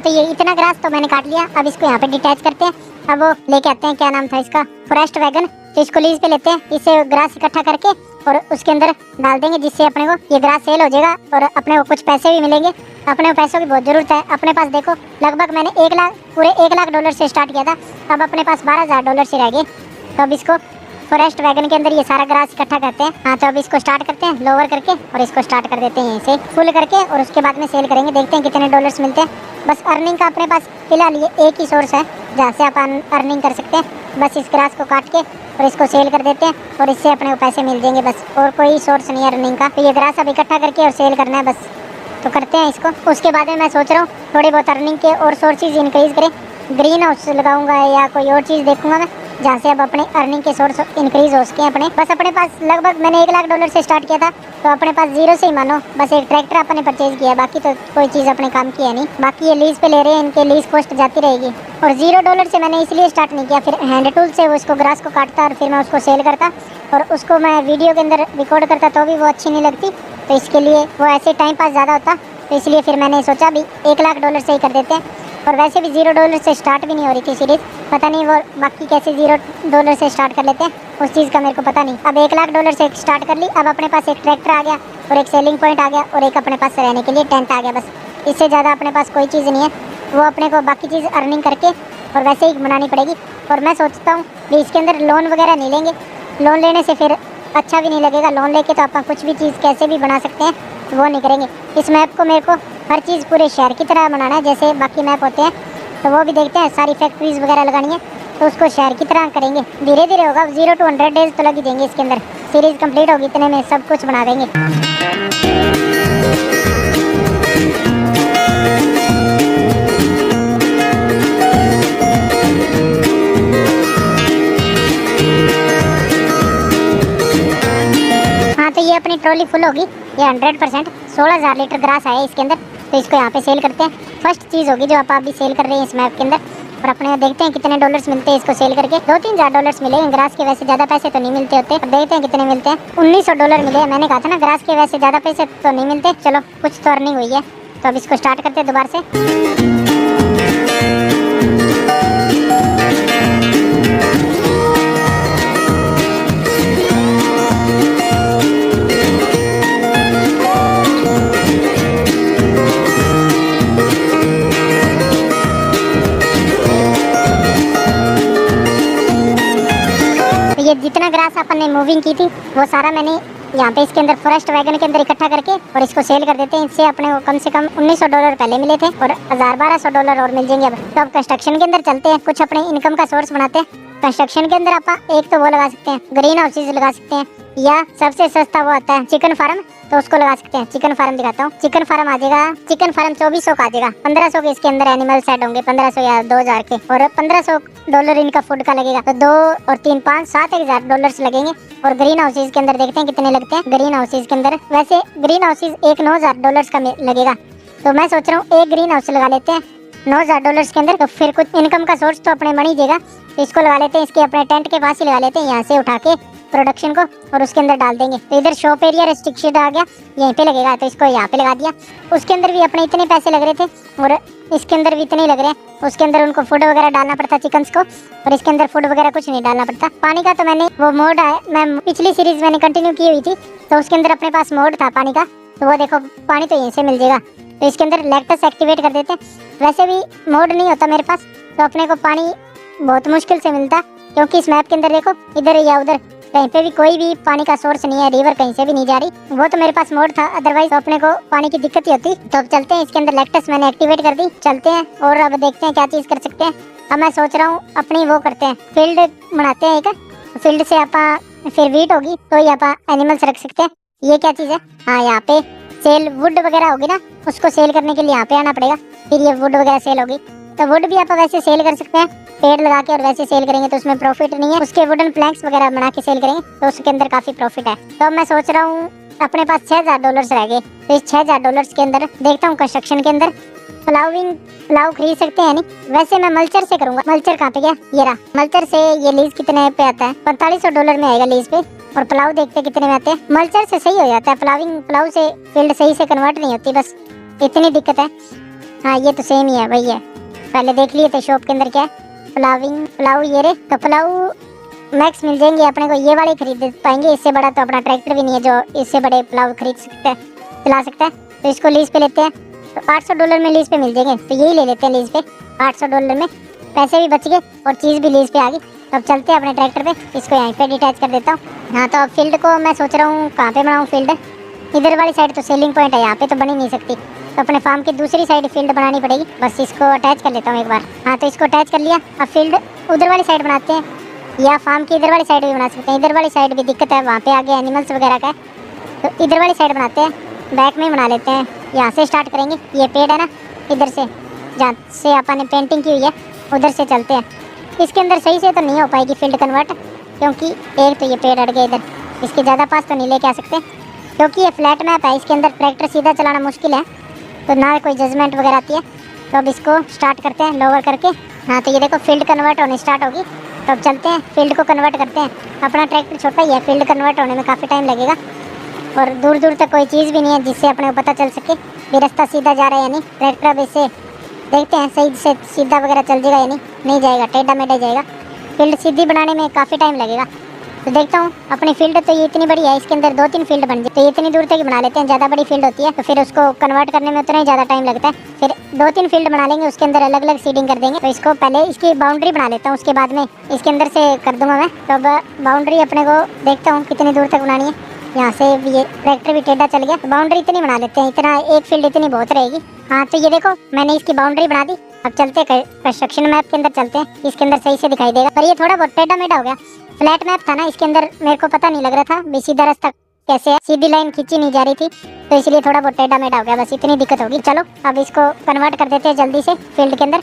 A: तो ये इतना ग्रास तो मैंने काट लिया। अब इसको यहाँ पे डिटैच करते हैं। अब वो लेके आते हैं, क्या नाम था इसका, फॉरेस्ट वैगन। तो इसको लीज पे लेते हैं, इससे ग्रास इकट्ठा करके और उसके अंदर डाल देंगे, जिससे अपने को ये ग्रास सेल हो जाएगा और अपने को कुछ पैसे भी मिलेंगे। अपने को पैसों की बहुत जरूरत है। अपने पास देखो लगभग मैंने पूरे $1 लाख से स्टार्ट किया था, अब अपने पास $12,000 से रह गए। तो अब इसको फॉरेस्ट वैगन के अंदर ये सारा ग्रास इकट्ठा करते हैं। हाँ तो अब इसको स्टार्ट करते हैं लोअर करके और इसको स्टार्ट कर देते हैं यहीं से फुल करके, और उसके बाद में सेल करेंगे, देखते हैं कितने डॉलर्स मिलते हैं। बस अर्निंग का अपने पास फिलहाल ये एक ही सोर्स है जहाँ से आप अर्निंग कर सकते हैं। बस इस ग्रास को काट के और इसको सेल कर देते हैं और इससे अपने को पैसे मिल जाएंगे, बस और कोई सोर्स नहीं है अर्निंग का। तो ये ग्रास अब इकट्ठा करके और सेल करना है बस, तो करते हैं इसको। उसके बाद में मैं सोच रहा हूँ थोड़ी बहुत अर्निंग के और सोर्सेज इंक्रीज करें, ग्रीन हाउस लगाऊंगा या कोई और चीज़ देखूंगा मैं। जहाँ से अब अपने अर्निंग के सोर्स इंक्रीज हो सके अपने। बस अपने पास लगभग मैंने $1,00,000 से स्टार्ट किया था, तो अपने पास जीरो से ही मानो बस एक ट्रैक्टर अपने परचेज किया, बाकी तो कोई चीज़ अपने काम की है नहीं। बाकी ये लीज पे ले रहे हैं, इनके लीज कॉस्ट जाती रहेगी। और $0 से मैंने इसलिए स्टार्ट नहीं किया, फिर हैंड टूल से वो इसको ग्रास को काटता और फिर मैं उसको सेल करता और उसको मैं वीडियो के अंदर रिकॉर्ड करता, तो भी वो अच्छी नहीं लगती, तो इसके लिए वो ऐसे टाइम पास ज़्यादा होता, तो इसलिए फिर मैंने सोचा भी $1,00,000 से ही कर देते हैं। और वैसे भी $0 से स्टार्ट भी नहीं हो रही थी सीरीज़, पता नहीं वो बाकी कैसे $0 से स्टार्ट कर लेते हैं, उस चीज़ का मेरे को पता नहीं। अब $1,00,000 से स्टार्ट कर ली, अब अपने पास एक ट्रैक्टर आ गया और एक सेलिंग पॉइंट आ गया और एक अपने पास रहने के लिए टेंट आ गया। बस इससे ज़्यादा अपने पास कोई चीज़ नहीं है, वो अपने को बाकी चीज़ अर्निंग करके और वैसे ही बनानी पड़ेगी। और मैं सोचता हूँ कि इसके अंदर लोन वगैरह नहीं लेंगे, लोन लेने से फिर अच्छा भी नहीं लगेगा। लोन लेके तो अपन कुछ भी चीज़ कैसे भी बना सकते हैं, वो नहीं करेंगे। इस मैप को मेरे को हर चीज़ पूरे शहर की तरह बनाना है, जैसे बाकी मैप होते हैं, तो वो भी देखते हैं। सारी फैक्ट्रीज वगैरह लगानी है तो उसको शहर की तरह करेंगे, धीरे धीरे होगा। 0 to 100 डेज तो लग ही देंगे इसके अंदर, सीरीज़ कंप्लीट होगी इतने में सब कुछ बना देंगे। हाँ, तो ये अपनी ट्रॉली फुल होगी, ये 100% 16,000 लीटर ग्रास आया इसके अंदर, तो इसको यहाँ पे सेल करते हैं। फर्स्ट चीज़ होगी जो आप अभी सेल कर रहे हैं इस मैप के अंदर, और अपने देखते हैं कितने $डॉलर्स मिलते हैं इसको सेल करके। $2-3,000 मिले ग्रास के, वैसे ज़्यादा पैसे तो नहीं मिलते होते। अब देखते हैं कितने मिलते हैं। $1,900 मिले, मैंने कहा था ना ग्रास के वैसे ज़्यादा पैसे तो नहीं मिलते। चलो कुछ तो अर्निंग हुई है, तो अब इसको स्टार्ट करते हैं दोबारा से। ये जितना ग्रास अपन ने मूविंग की थी वो सारा मैंने यहाँ पे इसके अंदर फॉरेस्ट वैगन के अंदर इकट्ठा करके और इसको सेल कर देते हैं। इससे अपने को कम से कम $1,900 पहले मिले थे और $1,000-1,200 और मिल जाएंगे अब। तो अब कंस्ट्रक्शन के अंदर चलते हैं, कुछ अपने इनकम का सोर्स बनाते हैं। कंस्ट्रक्शन के अंदर आप एक तो वो लगा सकते हैं, ग्रीन हाउसेज लगा सकते हैं, या सबसे सस्ता वो आता है चिकन फार्म, तो उसको लगा सकते हैं। चिकन फार्म दिखाता हूँ, चिकन फार्म आ जाएगा, चिकन फार्म 2400 का आ जाएगा। 1500 के इसके अंदर एनिमल सेट होंगे, 1500 या 2000 के, और $1,500 इनका फूड का लगेगा, तो 2 और 3 5 $7,000 लगेंगे। और ग्रीन हाउसेज के अंदर देखते हैं कितने लगते हैं। ग्रीन हाउसेज के अंदर वैसे ग्रीन हाउसेज एक $9,000 का लगेगा, तो मैं सोच रहा हूँ एक ग्रीन हाउस लगा लेते हैं $9,000 के अंदर, तो फिर कुछ इनकम का सोर्स तो अपने बन ही जाएगा। तो इसको लगा लेते हैं, इसके अपने टेंट के पास ही लगा लेते हैं, यहाँ से उठा के प्रोडक्शन को और उसके अंदर डाल देंगे। तो इधर शॉप एरिया रेस्ट्रिक्शन आ गया, यहीं पे लगेगा, तो इसको यहाँ पे लगा दिया। उसके अंदर भी अपने इतने पैसे लग रहे थे और इसके अंदर भी इतने लग रहे हैं। उसके अंदर उनको फूड वगैरह डालना पड़ता चिकन्स को, और इसके अंदर फूड वगैरह कुछ नहीं डालना पड़ता। पानी का तो मैंने वो मोड है, मैं पिछली सीरीज मैंने कंटिन्यू की हुई थी, तो उसके अंदर अपने पास मोड था पानी का, तो वो देखो पानी तो यहीं से मिल जाएगा। तो इसके अंदर लैक्टस एक्टिवेट कर देते हैं। वैसे भी मोड नहीं होता मेरे पास, तो अपने को पानी बहुत मुश्किल से मिलता, क्योंकि इस मैप के अंदर देखो इधर या उधर कहीं पे भी कोई भी पानी का सोर्स नहीं है, रिवर कहीं से भी नहीं जा रही। वो तो मेरे पास मोड था, अदरवाइज तो अपने को पानी की दिक्कत ही होती। तो अब चलते हैं, इसके अंदर लैक्टस मैंने एक्टिवेट कर दी, चलते हैं और अब देखते हैं क्या चीज़ कर सकते हैं। अब मैं सोच रहा हूँ अपनी वो करते हैं, फील्ड बनाते हैं एक, फील्ड से आप फिर वीट होगी तो ये आप एनिमल्स रख सकते हैं। ये क्या चीज़ है, हाँ यहाँ पे सेल वुड वगैरह होगी ना, उसको सेल करने के लिए यहाँ पे आना पड़ेगा, फिर ये वुड वगैरह सेल होगी। तो वुड भी आप वैसे सेल कर सकते हैं, पेड़ लगा के और वैसे सेल करेंगे तो उसमें प्रॉफिट नहीं है। उसके वुडन प्लैंक्स वगैरह बना के सेल करेंगे तो उसके अंदर काफी प्रॉफिट है। तो मैं सोच रहा हूँ अपने पास $6,000 रह गए, तो इस $6,000 के अंदर देखता हूँ कंस्ट्रक्शन के अंदर प्लाव खरीद सकते हैं। नहीं वैसे मैं मल्चर से करूंगा। मल्चर कहाँ पे गया, ये रहा मल्चर से। ये लीज कितने पे आता है, $4500 में आएगा लीज पे। और प्लाव देखते कितने में आते हैं। मल्चर से सही हो जाता है, प्लाव से फील्ड सही से कन्वर्ट नहीं होती, बस इतनी दिक्कत है। हाँ ये तो सेम ही है, वही है, पहले देख लिए थे शॉप के अंदर क्या है। प्लाव ये रे, तो प्लाव मैक्स मिल जाएंगे अपने को, ये वाले खरीद पाएंगे। इससे बड़ा तो अपना ट्रैक्टर भी नहीं है जो इससे बड़े प्लाव खरीद सकते हैं, चला सकता है। तो इसको लीज पे लेते हैं, तो $800 में लीज पे मिल जाएंगे, तो यही ले लेते हैं लीज पे। $800 में पैसे भी बच गए और चीज़ भी लीज पे आ गई। तो अब चलते हैं अपने ट्रैक्टर पे, इसको यहीं पे डिटैच कर देता हूँ। हाँ तो अब फील्ड को मैं सोच रहा हूँ कहाँ पे बनाऊँ फील्ड। इधर वाली साइड तो सेलिंग पॉइंट है, यहाँ पे तो बन ही नहीं सकती, तो अपने फार्म की दूसरी साइड फील्ड बनानी पड़ेगी। बस इसको अटैच कर लेता हूँ एक बार। हाँ तो इसको अटैच कर लिया। अब फील्ड उधर वाली साइड बनाते हैं, या फार्म की इधर वाली साइड भी बना सकते हैं। इधर वाली साइड भी दिक्कत है, वहाँ पे आगे एनिमल्स वगैरह का है, तो इधर वाली साइड बनाते हैं, बैक में बना लेते हैं। यहाँ से स्टार्ट करेंगे, ये पेड़ है ना, इधर से जहाँ से अपन ने पेंटिंग की हुई है उधर से चलते हैं। इसके अंदर सही से तो नहीं हो पाएगी फील्ड कन्वर्ट, क्योंकि एक तो ये पेड़ अड़ गए इधर, इसके ज़्यादा पास तो नहीं लेके आ सकते, क्योंकि ये फ्लैट मैप है, इसके अंदर ट्रैक्टर सीधा चलाना मुश्किल है, तो ना कोई जजमेंट वगैरह आती है। तो अब इसको स्टार्ट करते हैं लोवर करके। हाँ तो ये देखो फील्ड कन्वर्ट होनी स्टार्ट होगी, तो अब चलते हैं फील्ड को कन्वर्ट करते हैं। अपना ट्रैक्टर छोटा ही है, फील्ड कन्वर्ट होने में काफ़ी टाइम लगेगा, और दूर दूर तक कोई चीज़ भी नहीं है जिससे अपने को पता चल सके भी रास्ता सीधा जा रहा है या नहीं। ट्रैक्टर अब इसे देखते हैं सही से सीधा वगैरह चल जाएगा या नहीं, नहीं जाएगा, टेढ़ा मेढ़ा जाएगा। फील्ड सीधी बनाने में काफ़ी टाइम लगेगा, तो देखता हूँ। अपनी फील्ड तो ये इतनी बड़ी है, इसके अंदर 2-3 फील्ड बन जाए, तो ये इतनी दूर तक ही बना लेते हैं। ज़्यादा बड़ी फील्ड होती है तो फिर उसको कन्वर्ट करने में उतना ही ज़्यादा टाइम लगता है। फिर 2-3 फील्ड बना लेंगे, उसके अंदर अलग अलग सीडिंग कर देंगे। तो इसको पहले इसकी बाउंड्री बना लेता हूँ, उसके बाद में इसके अंदर से कर दूंगा मैं। तो अब बाउंड्री अपने को देखता हूँ कितनी दूर तक बनानी है। यहाँ से ये ट्रैक्टर भी टेढ़ा चल गया, तो बाउंड्री इतनी बना लेते हैं, इतना एक फील्ड इतनी बहुत रहेगी। हाँ तो ये देखो मैंने इसकी बाउंड्री बना दी। अब चलते कंस्ट्रक्शन मैप के अंदर चलते हैं, इसके अंदर सही से दिखाई देगा, पर ये थोड़ा बहुत टेढ़ा मेढ़ा हो गया। फ्लैट मैप था ना, इसके अंदर मेरे को पता नहीं लग रहा था भी सीधा रास्ता कैसे है, सीधी लाइन खींची नहीं जा रही थी, तो इसलिए थोड़ा बहुत टेढ़ा मेढ़ा हो गया, बस इतनी दिक्कत होगी। चलो अब इसको कन्वर्ट कर देते हैं जल्दी से फील्ड के अंदर।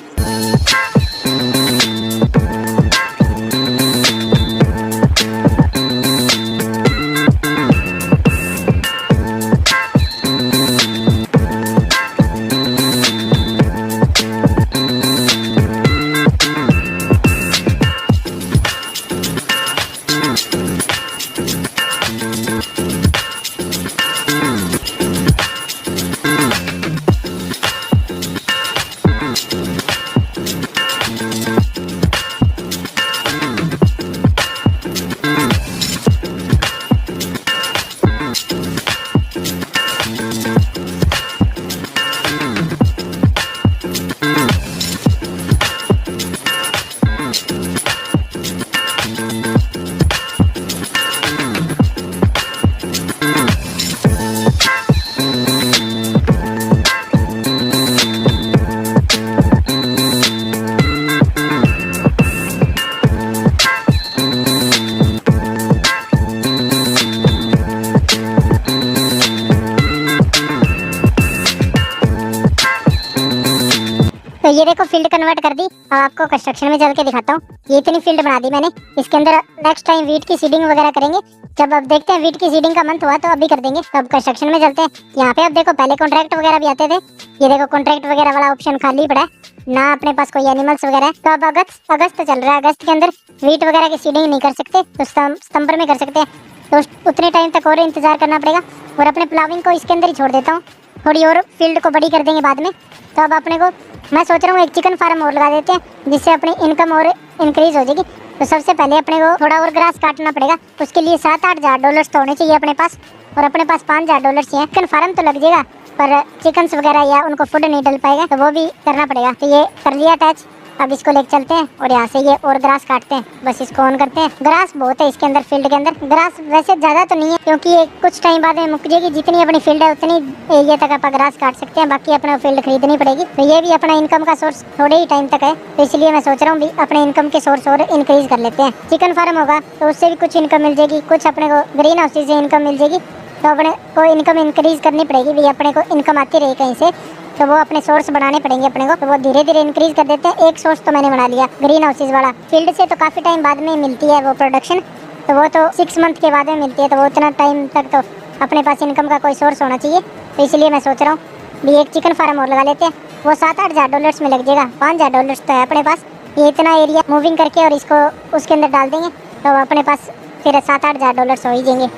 A: तो ये देखो फील्ड कन्वर्ट कर दी। अब आपको कंस्ट्रक्शन में चल के दिखाता हूँ। ये इतनी फील्ड बना दी मैंने, इसके अंदर नेक्स्ट टाइम वीट की सीडिंग वगैरह करेंगे जब। अब देखते हैं वीट की सीडिंग का मंथ हुआ तो अभी कर देंगे। तो अब कंस्ट्रक्शन में चलते हैं। यहाँ पे अब देखो पहले कॉन्ट्रैक्ट वगैरह भी आते थे, ये देखो कॉन्ट्रैक्ट वगैरह वाला ऑप्शन खाली पड़ा है ना, अपने पास कोई एनिमल्स वगैरह है। तो अब अगस्त चल रहा है, अगस्त के अंदर वीट वगैरह की सीडिंग नहीं कर सकते, तो सितंबर में कर सकते हैं। तो उतने टाइम तक और इंतजार करना पड़ेगा, और अपने प्लाविंग को इसके अंदर ही छोड़ देता हूँ, थोड़ी और फील्ड को बड़ी कर देंगे बाद में। तो अब अपने को मैं सोच रहा हूँ एक चिकन फार्म और लगा देते हैं, जिससे अपनी इनकम और इंक्रीज हो जाएगी। तो सबसे पहले अपने को थोड़ा और ग्रास काटना पड़ेगा, उसके लिए 7-8 हज़ार डॉलर्स तो होने चाहिए अपने पास, और अपने पास 5 हज़ार डॉलर्स ही है। चिकन फार्म तो लग जाएगा, पर चिकन्स वगैरह या उनको फूड नहीं डल पाएगा, तो वो भी करना पड़ेगा। तो ये कर लिया अटैच। अब इसको लेके चलते हैं और यहाँ से ये और ग्रास काटते हैं, बस इसको ऑन करते हैं। ग्रास बहुत है इसके अंदर, फील्ड के अंदर ग्रास वैसे ज़्यादा तो नहीं है, क्योंकि ये कुछ टाइम बाद में मुक जाएगी। जितनी अपनी फील्ड है उतनी एरिया तक आप ग्रास काट सकते हैं, बाकी अपने फील्ड खरीदनी पड़ेगी। तो ये भी अपना इनकम का सोर्स थोड़े ही टाइम तक है, तो इसलिए मैं सोच रहा हूँ भी अपने इनकम के सोर्स और इंक्रीज कर लेते हैं। चिकन फार्म होगा तो उससे भी कुछ इनकम मिल जाएगी, कुछ अपने को ग्रीन हाउस से इनकम मिल जाएगी। तो अपने को इनकम इंक्रीज करनी पड़ेगी भी, अपने को इनकम आती रही कहीं से, तो वो अपने सोर्स बढ़ाने पड़ेंगे अपने को। तो वो धीरे धीरे इंक्रीज कर देते हैं। एक सोर्स तो मैंने बना लिया ग्रीन हाउसेज वाला, फील्ड से तो काफ़ी टाइम बाद में मिलती है वो प्रोडक्शन, तो वो तो 6 मंथ के बाद में मिलती है, तो वो उतना टाइम तक तो अपने पास इनकम का कोई सोर्स होना चाहिए। तो इसलिए मैं सोच रहा हूँ भी एक चिकन फार्म और लगा लेते हैं, वो 7-8 हज़ार डॉलर्स में लग जाएगा। 5 हज़ार डॉलर्स तो है अपने पास, ये इतना एरिया मूविंग करके और इसको उसके अंदर डाल देंगे, तो अपने पास फिर 7-8 हज़ार डॉलर्स हो ही जाएंगे।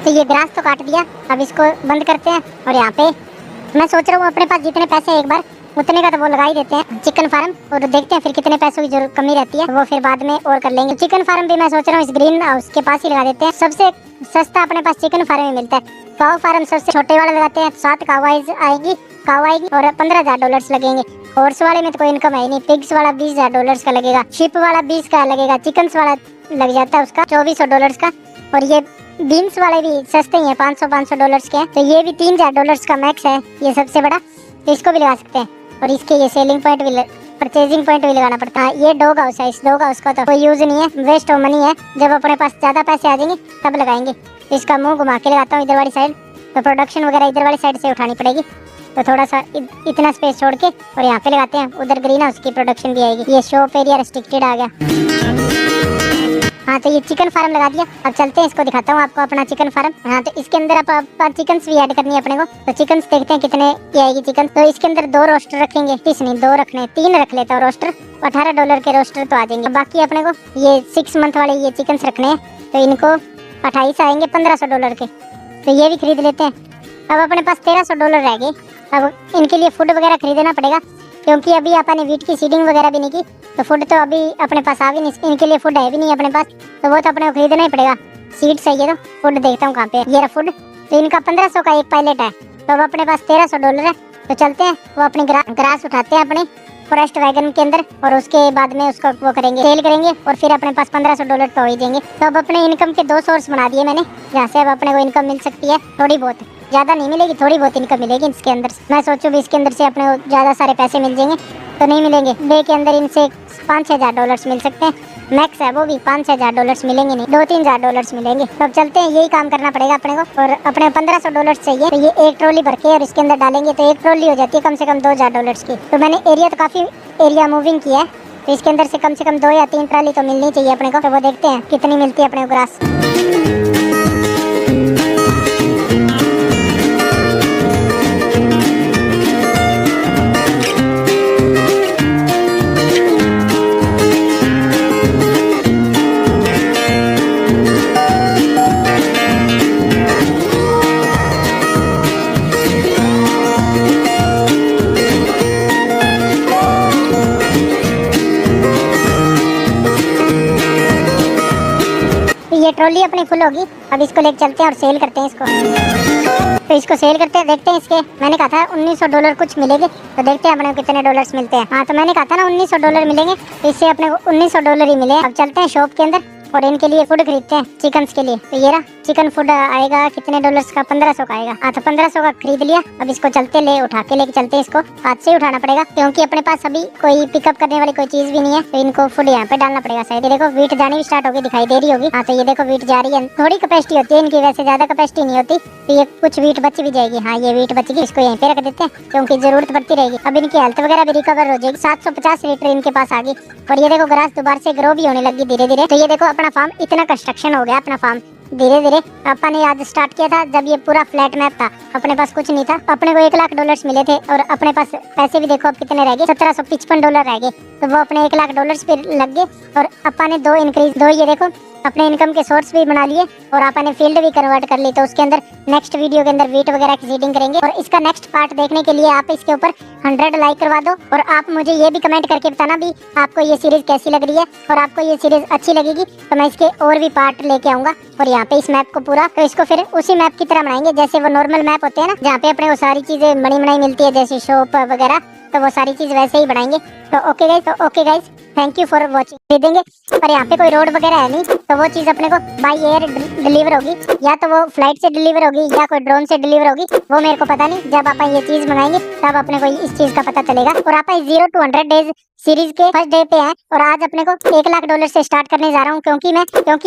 A: तो ये ग्रास तो काट दिया, अब इसको बंद करते हैं और यहाँ पे मैं सोच रहा हूँ अपने पास जितने पैसे एक बार उतने का तो वो लगा ही देते हैं चिकन फार्म, और देखते हैं फिर कितने पैसों की जरूरत कमी रहती है वो फिर बाद में और कर लेंगे। चिकन फार्म भी मैं सोच रहा हूँ इस ग्रीन हाउस के पास ही लगा देते हैं। सबसे सस्ता अपने पास चिकन फार्म में मिलता है। काऊ फार्म सबसे छोटे वाले लगाते हैं, 7 काऊ आएगी और $15,000 लगेंगे। हॉर्स वाले में तो कोई इनकम है नहीं। पिग्स वाला $20,000 का लगेगा, शिप वाला 20 का लगेगा, चिकन्स वाला लग जाता है उसका $2400 का। और ये बीन्स वाले भी सस्ते ही हैं, $500 के हैं। तो ये भी $3000 का मैक्स है, ये सबसे बड़ा, तो इसको भी लगा सकते हैं। और इसके ये सेलिंग पॉइंट भी परचेजिंग पॉइंट भी लगाना पड़ता है। ये डॉग हाउस है, इस डॉग हाउस का तो कोई यूज नहीं है, वेस्ट ऑफ मनी है। जब अपने पास ज्यादा पैसे आ जाएंगे तब लगाएंगे। इसका मुंह घुमा के लगाता हूँ इधर वाली साइड, तो प्रोडक्शन वगैरह इधर वाली साइड से उठानी पड़ेगी। तो थोड़ा सा इतना स्पेस छोड़ के और यहाँ पे लगाते हैं, उधर ग्रीन हाउस की प्रोडक्शन भी आएगी। ये शॉप एरिया रिस्ट्रिक्टेड आ गया। हाँ तो ये चिकन फार्म लगा दिया। अब चलते हैं, इसको दिखाता हूँ आपको अपना चिकन फार्म। हाँ तो इसके अंदर आप चिकन्स भी ऐड करनी है अपने को। तो चिकन्स देखते हैं कितने की आएगी चिकन। तो इसके अंदर 2 रोस्टर रखेंगे, 30 नहीं 2 रखने, 3 रख लेता हूँ रोस्टर। $18 के रोस्टर तो आ जाएंगे। बाकी अपने को ये 6 मंथ वाले ये चिकन्स रखने हैं, तो इनको 28 आएंगे $1500 के। तो ये भी खरीद लेते हैं। अब अपने पास $1300 रह गए। अब इनके लिए फूड वगैरह खरीदना पड़ेगा, क्योंकि अभी अपने वीट की सीडिंग वगैरह भी नहीं की, तो फूड तो अभी अपने पास आ भी नहीं। इनके लिए फूड है भी नहीं अपने पास, तो वो तो अपने को खरीदना ही पड़ेगा। सीड चाहिए तो फूड देखता हूँ कहाँ पे। ये रहा फूड। तो इनका 1500 का एक पायलट है, तो अब अपने पास $1300 है। तो चलते हैं, वो अपने ग्रास उठाते हैं अपने फॉरेस्ट वैगन के अंदर, और उसके बाद में उसको वो करेंगे, सेल करेंगे, और फिर अपने पास $1500 तो हो ही देंगे। तो अब अपने इनकम के 2 सोर्स बना दिए मैंने, जहाँ से अब अपने को इनकम मिल सकती है। थोड़ी बहुत, ज़्यादा नहीं मिलेगी, थोड़ी बहुत इनकम मिलेगी इसके अंदर से। मैं सोचूं भी इसके अंदर से अपने को ज़्यादा सारे पैसे मिल जाएंगे, तो नहीं मिलेंगे। डे के अंदर इनसे $5-6 मिल सकते हैं, मैक्स है वो भी। $5-6 मिलेंगे नहीं, $2-3 मिलेंगे। तो अब चलते हैं, यही काम करना पड़ेगा अपने को। और अपने $1500 चाहिए, तो ये 1 ट्रॉली भर के और इसके अंदर डालेंगे, तो 1 ट्रॉली हो जाती है कम से कम $2000 की। तो मैंने एरिया तो काफ़ी एरिया मूविंग किया है, तो इसके अंदर से कम 2 या 3 ट्रॉली तो मिलनी चाहिए अपने को। तो वो देखते हैं कितनी मिलती है अपने को ग्रास। ये ट्रॉली अपनी फुल होगी। अब इसको लेके चलते हैं और सेल करते हैं इसको। तो इसको सेल करते हैं, देखते हैं इसके। मैंने कहा था $1900 कुछ मिलेंगे, तो देखते हैं अपने को कितने डॉलर्स मिलते हैं। हाँ तो मैंने कहा था ना $1900 मिलेंगे, तो इससे अपने को $1900 ही मिले। अब चलते हैं शॉप के अंदर और इनके लिए फूड खरीदते हैं चिकन्स के लिए। तो ये रहा चिकन फूड आएगा कितने डॉलर्स का, 1500 का आएगा। हाँ तो 1500 का खरीद लिया। अब इसको चलते उठा के लेके चलते हैं। इसको हाथ से ही उठाना पड़ेगा, क्योंकि अपने पास अभी कोई पिकअप करने वाली कोई चीज भी नहीं है। तो इनको फूड यहाँ पे डालना पड़ेगा। शायद ये देखो वीट जानी भी स्टार्ट होगी, दिखाई दे रही होगी। हाँ तो ये देखो वीट जा रही है। थोड़ी कैपेसिटी होती है इनकी, वैसे ज्यादा कैपेसिटी नहीं होती। तो ये कुछ वीट बच भी जाएगी। हाँ ये वीट बचेगी, इसको यहीं पे रख देते हैं, क्योंकि जरूरत पड़ती रहेगी। अब इनकी हेल्थ वगैरह भी रिकवर हो जाएगी। 750 लीटर इनके पास आ गई। और ये देखो ग्रास दोबारा से ग्रो भी होने लगी धीरे धीरे। तो ये देखो अपना फार्म इतना कंस्ट्रक्शन हो गया, अपना फार्म धीरे धीरे। अपन ने आज स्टार्ट किया था जब ये पूरा फ्लैट मैप था, अपने पास कुछ नहीं था। अपने को $1,00,000 मिले थे, और अपने पास पैसे भी देखो अब कितने रह गए, $1755 रह गए। तो वो अपने $1,00,000 पे लग गए। और अपन ने 2 इंक्रीज, 2 ये देखो अपने इनकम के सोर्स भी बना लिए, और अपन ने फील्ड भी कन्वर्ट कर ली। तो उसके अंदर नेक्स्ट वीडियो के अंदर वीट वगैरह की सीडिंग करेंगे। और इसका नेक्स्ट पार्ट देखने के लिए आप इसके ऊपर 100 लाइक करवा दो, और आप मुझे ये भी कमेंट करके बताना भी आपको ये सीरीज कैसी लग रही है। और आपको ये सीरीज अच्छी लगेगी तो मैं इसके और भी पार्ट लेके आऊंगा। और यहाँ पे इस मैप को पूरा, तो इसको फिर उसी मैप की तरह बनाएंगे जैसे वो नॉर्मल मैप होते हैं ना, जहाँ पे अपने वो सारी चीजें बनी बनाई मिलती है, जैसे शॉप वगैरह। तो वो सारी चीज वैसे ही बनाएंगे। तो okay guys, thank you for watching. दे देंगे, पर यहाँ पे कोई रोड वगैरह है नहीं, तो वो चीज अपने को बाय एयर डिलीवर होगी, या तो वो फ्लाइट से डिलीवर होगी, या कोई ड्रोन से डिलीवर होगी, वो मेरे को पता नहीं। जब आप ये चीज मंगाएंगे तब अपने को इस चीज का पता चलेगा। और आप 0 to 100 डेज सीरीज के फर्स्ट डे पे हैं, और आज अपने को $1,00,000 से स्टार्ट करने जा रहा हूँ, क्योंकि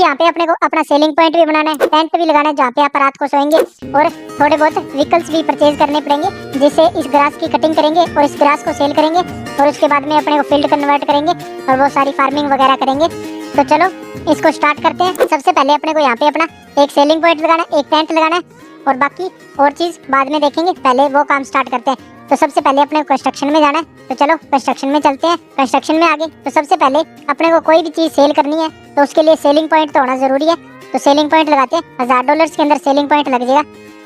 A: यहाँ पे अपने को अपना सेलिंग पॉइंट भी बनाना है, टेंट भी लगाना है जहाँ पे आप रात को सोएंगे, और थोड़े बहुत व्हीकल्स भी परचेज करने पड़ेंगे, जिससे इस ग्रास की कटिंग करेंगे और इस ग्रास को सेल करेंगे, और उसके बाद में अपने को फील्ड कन्वर्ट करेंगे और वो सारी फार्मिंग वगैरह करेंगे। तो चलो इसको स्टार्ट करते हैं। सबसे पहले अपने को यहाँ पे अपना एक सेलिंग पॉइंट लगाना है, एक टेंट लगाना है, और बाकी और चीज बाद में देखेंगे, पहले वो काम स्टार्ट करते हैं। तो सबसे पहले अपने कंस्ट्रक्शन में जाना है, तो चलो कंस्ट्रक्शन में चलते हैं। कंस्ट्रक्शन में आगे तो सबसे पहले अपने को कोई भी चीज सेल करनी है, तो उसके लिए सेलिंग पॉइंट तो होना जरूरी है। तो सेलिंग पॉइंट लगाते हैं, $1000 के अंदर सेलिंग पॉइंट लग जाएगा।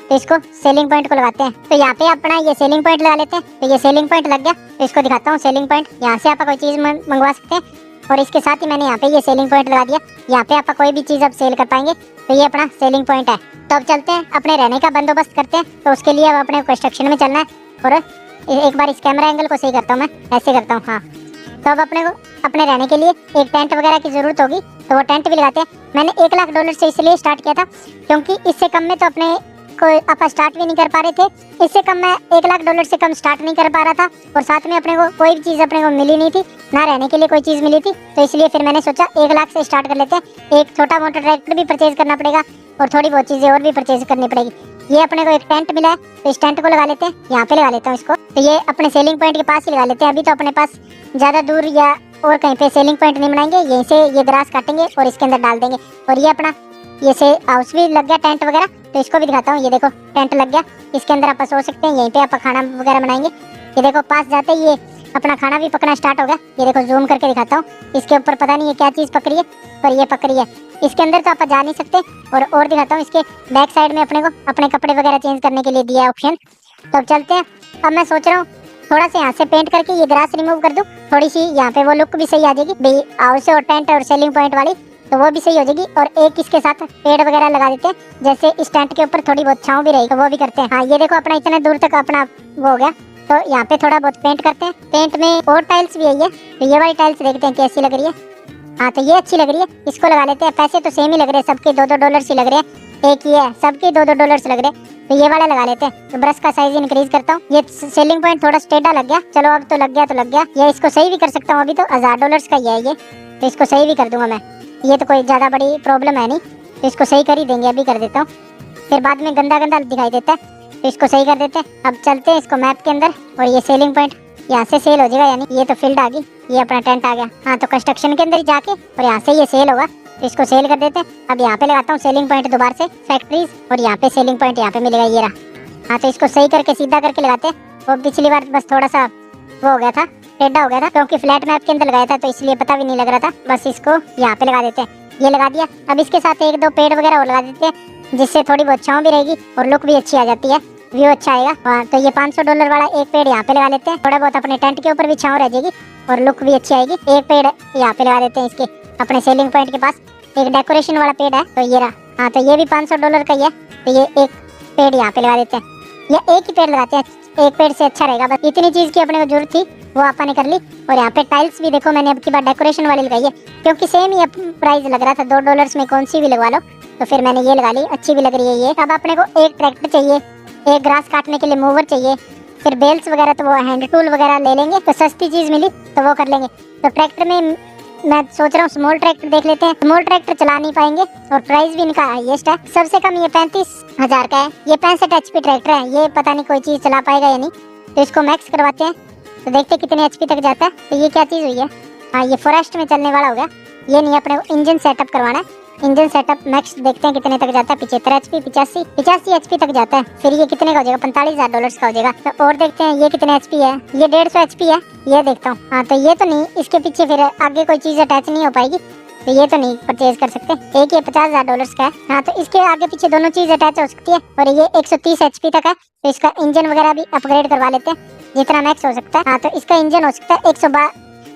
A: तो इसको सेलिंग पॉइंट को लगाते हैं। तो यहाँ पे अपना ये सेलिंग पॉइंट लगा लेते हैं। तो ये सेलिंग पॉइंट लग गया। तो इसको दिखाता हूँ सेलिंग पॉइंट। यहाँ से आप कोई चीज़ मंगवा सकते हैं और इसके साथ ही मैंने यहाँ पे ये सेलिंग पॉइंट लगा दिया। यहाँ पे आप कोई भी चीज़ आप सेल कर पाएंगे। तो ये अपना सेलिंग पॉइंट है। तो अब चलते हैं अपने रहने का बंदोबस्त करते हैं। तो उसके लिए अब अपने कंस्ट्रक्शन में चलना है और एक बार इस कैमरा एंगल को सही करता हूँ, मैं ऐसे करता हूँ। हाँ, तो अब अपने को अपने रहने के लिए एक टेंट वगैरह की ज़रूरत होगी। तो वो टेंट भी लगाते हैं। मैंने $1,00,000 से इसलिए स्टार्ट किया था क्योंकि इससे कम में तो अपने को आप स्टार्ट भी नहीं कर पा रहे थे। इससे कम मैं $1,00,000 से कम स्टार्ट नहीं कर पा रहा था और साथ में अपने को कोई भी चीज़ अपने को मिली नहीं थी, ना रहने के लिए कोई चीज़ मिली थी। तो इसलिए फिर मैंने सोचा 1,00,000 से स्टार्ट कर लेते हैं। एक छोटा मोटा ट्रैक्टर भी परचेज करना पड़ेगा और थोड़ी बहुत चीज़ें और भी परचेज करनी पड़ेगी। ये अपने को एक टेंट मिला है, तो इस टेंट को लगा लेते हैं। यहाँ पे लगा लेता हूँ इसको। तो ये अपने सेलिंग पॉइंट के पास ही लगा लेते हैं। अभी तो अपने पास ज़्यादा दूर या और कहीं पे सेलिंग पॉइंट नहीं बनाएंगे। यहीं से ये ग्रास काटेंगे और इसके अंदर डाल देंगे। और ये अपना ये से हाउस भी लग गया टेंट वगैरह। तो इसको भी दिखाता हूँ। ये देखो टेंट लग गया। इसके अंदर आप सो सकते हैं। यहीं पे आप खाना वगैरह बनाएंगे। ये देखो पास जाते ही ये अपना खाना भी पकना स्टार्ट हो गया। ये देखो जूम करके दिखाता हूँ। इसके ऊपर पता नहीं ये क्या चीज़ पकड़ी है, पर ये पकड़ी है। इसके अंदर तो आप जा नहीं सकते। और दिखाता हूँ इसके बैक साइड में अपने को अपने कपड़े वगैरह चेंज करने के लिए दिया है ऑप्शन। तो अब चलते हैं। अब मैं सोच रहा हूँ थोड़ा सा यहाँ से पेंट करके ये ग्रास रिमूव कर दूँ। थोड़ी सी यहाँ पे वो लुक भी सही आ जाएगी हाउस और टेंट और सेलिंग पॉइंट वाली, तो वो भी सही हो जाएगी। और एक इसके साथ पेड़ वगैरह लगा देते हैं, जैसे इस टेंट के ऊपर थोड़ी बहुत छांव भी रहेगी, तो वो भी करते हैं। हाँ, ये देखो अपना इतने दूर तक अपना वो हो गया। तो यहाँ पे थोड़ा बहुत पेंट करते हैं। पेंट में और टाइल्स भी है ये। तो ये वाली टाइल्स देखते हैं कैसी लग रही है। हाँ, तो ये अच्छी लग रही है, इसको लगा लेते हैं। पैसे तो सेम ही लग रहे हैं, सबके $2-2 ही लग रहे हैं। एक ही है, सबके $2-2 लग रहे हैं। तो ये वाला लगा लेते हैं। तो ब्रश का साइज इंक्रीज करता हूँ। ये सेलिंग पॉइंट थोड़ा स्टेडा लग गया। चलो अब तो लग गया तो लग गया। ये इसको सही भी कर सकता हूँ। अभी तो $1,000 का ही है ये, तो इसको सही भी कर दूंगा मैं। ये तो कोई ज़्यादा बड़ी प्रॉब्लम है नहीं, तो इसको सही कर ही देंगे। अभी कर देता हूँ, फिर बाद में गंदा गंदा दिखाई देता है, तो इसको सही कर देते हैं। अब चलते हैं इसको मैप के अंदर। और ये सेलिंग पॉइंट यहाँ से सेल हो जाएगा, यानी ये तो फील्ड आ गई, ये अपना टेंट आ गया। हाँ, तो कंस्ट्रक्शन के अंदर ही जाके और यहाँ से ये सेल होगा, तो इसको सेल कर देते हैं। अब यहाँ पे लगाता हूँ सेलिंग पॉइंट दोबारा से फैक्ट्रीज, और यहाँ पे सेलिंग पॉइंट यहाँ पे मिलेगा, ये रहा। हाँ, तो इसको सही करके सीधा करके लगाते हैं। वो पिछली बार बस थोड़ा सा वो हो गया था, टेढ़ा हो गया था, क्योंकि फ्लैट मैप के अंदर लगाया था, तो इसलिए पता भी नहीं लग रहा था। बस इसको यहाँ पे लगा देते हैं। ये लगा दिया। अब इसके साथ 1-2 पेड़ वगैरह और लगा देते हैं, जिससे थोड़ी बहुत छांव भी रहेगी और लुक भी अच्छी आ जाती है, व्यू अच्छा आएगा। हाँ, तो ये $500 वाला एक पेड़ यहाँ पे लगा लेते हैं। थोड़ा बहुत अपने टेंट के ऊपर भी छांव रह जाएगी और लुक भी अच्छी आएगी। एक पेड़ यहाँ पे लगा देते हैं इसके अपने सेलिंग पॉइंट के पास। एक डेकोरेशन वाला पेड़ है, तो ये रहा। हाँ, तो ये भी $500 का ही है, तो ये एक पेड़ यहाँ पे लगा देते हैं। या एक ही पेड़ लगाते हैं, एक पेड़ से अच्छा रहेगा। बस इतनी चीज़ की अपने को जरूरत थी, वो आपने कर ली। और यहाँ पे टाइल्स भी देखो मैंने अब की बार डेकोरेशन वाली लगाई है, क्योंकि सेम ही प्राइस लग रहा था $2 में, कौन सी भी लगवा लो। तो फिर मैंने ये लगा ली, अच्छी भी लग रही है ये। अब अपने को एक ट्रैक्टर चाहिए, एक ग्रास काटने के लिए मूवर चाहिए, फिर बेल्स वगैरह तो वो हैंड टूल वगैरह ले लेंगे, तो सस्ती चीज़ मिली तो वो कर लेंगे। तो ट्रैक्टर में मैं सोच रहा हूँ स्मॉल ट्रैक्टर देख लेते हैं। स्मॉल ट्रैक्टर चला नहीं पाएंगे और प्राइस भी इनका हाईएस्ट है, सबसे कम ये 35,000 का है। ये 65 HP ट्रैक्टर है, ये पता नहीं कोई चीज़ चला पाएगा या नहीं, तो इसको मैक्स करवाते हैं। तो देखते हैं कितने HP तक जाता है। तो ये क्या चीज़ हुई है? हाँ, ये फॉरेस्ट में चलने वाला हो गया। ये नहीं, अपने को इंजन सेटअप करवाना है। इंजन सेटअप मैक्स देखते हैं कितने तक जाता है। 75 HP, 85 HP तक जाता है। फिर ये कितने का हो जाएगा? $45,000 का हो जाएगा। तो और देखते हैं ये कितने HP है। ये 150 HP है, ये देखता हूँ। हाँ, तो ये तो नहीं, इसके पीछे फिर आगे कोई चीज़ अटैच नहीं हो पाएगी, तो ये तो नहीं परचेज कर सकते। एक ये $50,000 का है। हाँ, तो इसके आगे पीछे दोनों चीज़ अटैच हो सकती है। और ये 130 HP तक है, तो इसका इंजन वगैरह भी अपग्रेड करवा लेते हैं जितना मैक्स हो सकता है। हाँ, तो इसका इंजन हो सकता है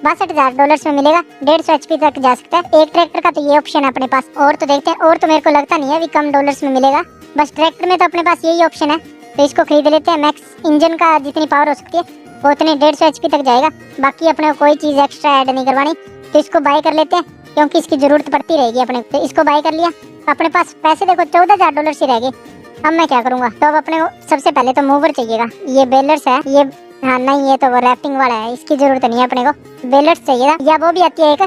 A: $62,000 में मिलेगा, 150 HP तक जा सकता है। एक ट्रैक्टर का तो ये ऑप्शन है अपने पास। और तो देखते हैं, और तो मेरे को लगता नहीं है अभी कम डॉलर्स में मिलेगा। बस ट्रैक्टर में तो अपने पास यही ऑप्शन है, तो इसको खरीद लेते हैं। मैक्स इंजन का जितनी पावर हो सकती है वो उतनी 150 HP तक जाएगा। बाकी अपने को कोई चीज़ एक्स्ट्रा ऐड नहीं करवानी, तो इसको बाय कर लेते हैं, क्योंकि इसकी जरूरत पड़ती रहेगी अपने। तो इसको बाय कर लिया। अपने पास पैसे देखो $14,000 ही रह गए। अब मैं क्या करूँगा? तो अब अपने को सबसे पहले तो मूवर चाहिएगा। ये बेलर्स है, ये हाँ नहीं, ये तो वो रैपिंग वाला है, इसकी जरूरत नहीं है अपने को। बेलर्स चाहिए था, या वो भी आती है एक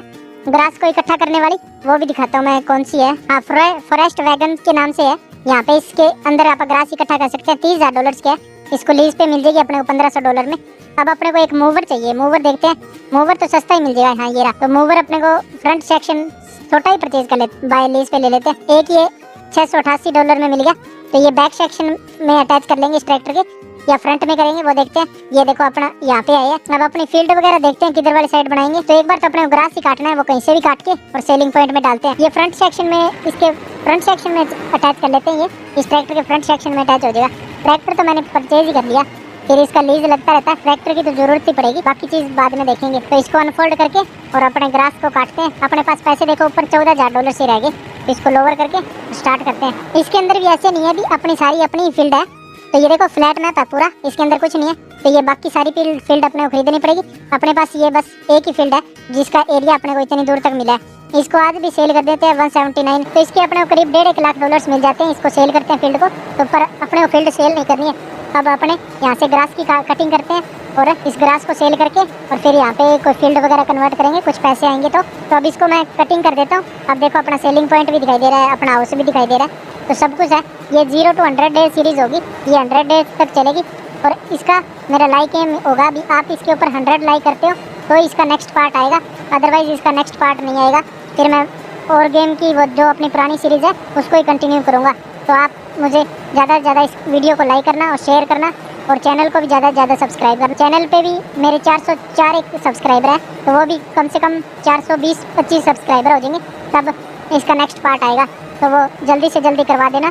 A: ग्रास को इकट्ठा करने वाली, वो भी दिखाता हूँ मैं कौन सी है। हाँ, फॉरेस्ट वैगन के नाम से है। यहाँ पे इसके अंदर आप ग्रास इकट्ठा कर सकते हैं। $30,000 के है, इसको लीज पे मिल जाएगी अपने को $1,500 में। अब अपने को एक मूवर चाहिए। मूवर देखते हैं, मूवर तो सस्ता ही मिल जाएगा। हाँ, ये रहा। तो मूवर अपने को फ्रंट सेक्शन छोटा ही परचेज कर लेते, बाय लीज पे ले लेते हैं। एक ये $688 में मिल गया, तो ये बैक सेक्शन में अटैच कर लेंगे इस ट्रैक्टर के। या फ्रंट में करेंगे वो देखते हैं। ये देखो अपना यहाँ पे आया। अब अपनी फील्ड वगैरह देखते हैं किधर वाली साइड बनाएंगे। तो एक बार तो अपने ग्रास ही काटना है, वो कहीं से भी काट के और सेलिंग पॉइंट में डालते हैं। ये फ्रंट सेक्शन में, इसके फ्रंट सेक्शन में अटैच कर लेते हैं। ये इस ट्रैक्टर के फ्रंट सेक्शन में अटैच हो जाएगा। ट्रैक्टर तो मैंने परचेज ही कर लिया, फिर इसका लीज लगता रहता है। ट्रैक्टर की तो जरूरत ही पड़ेगी, बाकी चीज बाद में देखेंगे। तो इसको अनफोल्ड करके और अपने ग्रास को काटते हैं। अपने पास पैसे देखो ऊपर $14,000 से रह गए। इसको लोअर करके स्टार्ट करते हैं। इसके अंदर भी ऐसे नहीं है, भी अपनी सारी अपनी फील्ड है। तो ये देखो फ्लैट मैप है पूरा, इसके अंदर कुछ नहीं है। तो ये बाकी सारी फील्ड अपने को खरीदनी पड़ेगी। अपने पास ये बस एक ही फील्ड है जिसका एरिया अपने को इतनी दूर तक मिला है। इसको आज भी सेल कर देते हैं 179। तो इसके अपने को करीब $1.5 लाख मिल जाते हैं। इसको सेल करते हैं फील्ड को। तो पर अपने को फील्ड सेल नहीं करनी है। अब अपने यहाँ से ग्रास की कटिंग करते हैं और इस ग्रास को सेल करके और फिर यहाँ पे कोई फील्ड वगैरह कन्वर्ट करेंगे, कुछ पैसे आएंगे। तो अब इसको मैं कटिंग कर देता हूँ। अब देखो अपना सेलिंग पॉइंट भी दिखाई दे रहा है, अपना हाउस भी दिखाई दे रहा है। तो सब कुछ है। ये 0 to 100 डेज सीरीज होगी, ये 100 डेज तक चलेगी। और इसका मेरा लाइक एम होगा भी, आप इसके ऊपर 100 लाइक करते हो तो इसका नेक्स्ट पार्ट आएगा, अदरवाइज इसका नेक्स्ट पार्ट नहीं आएगा। फिर मैं और गेम की वो जो अपनी पुरानी सीरीज़ है उसको ही कंटिन्यू करूँगा। तो आप मुझे ज़्यादा से ज़्यादा इस वीडियो को लाइक करना और शेयर करना और चैनल को भी ज़्यादा से ज़्यादा सब्सक्राइब करना। चैनल पे भी मेरे 404 एक सब्सक्राइबर है, तो वो भी कम से कम 420-25 सब्सक्राइबर हो जाएंगे, तब इसका नेक्स्ट पार्ट आएगा। तो वो जल्दी से जल्दी करवा देना।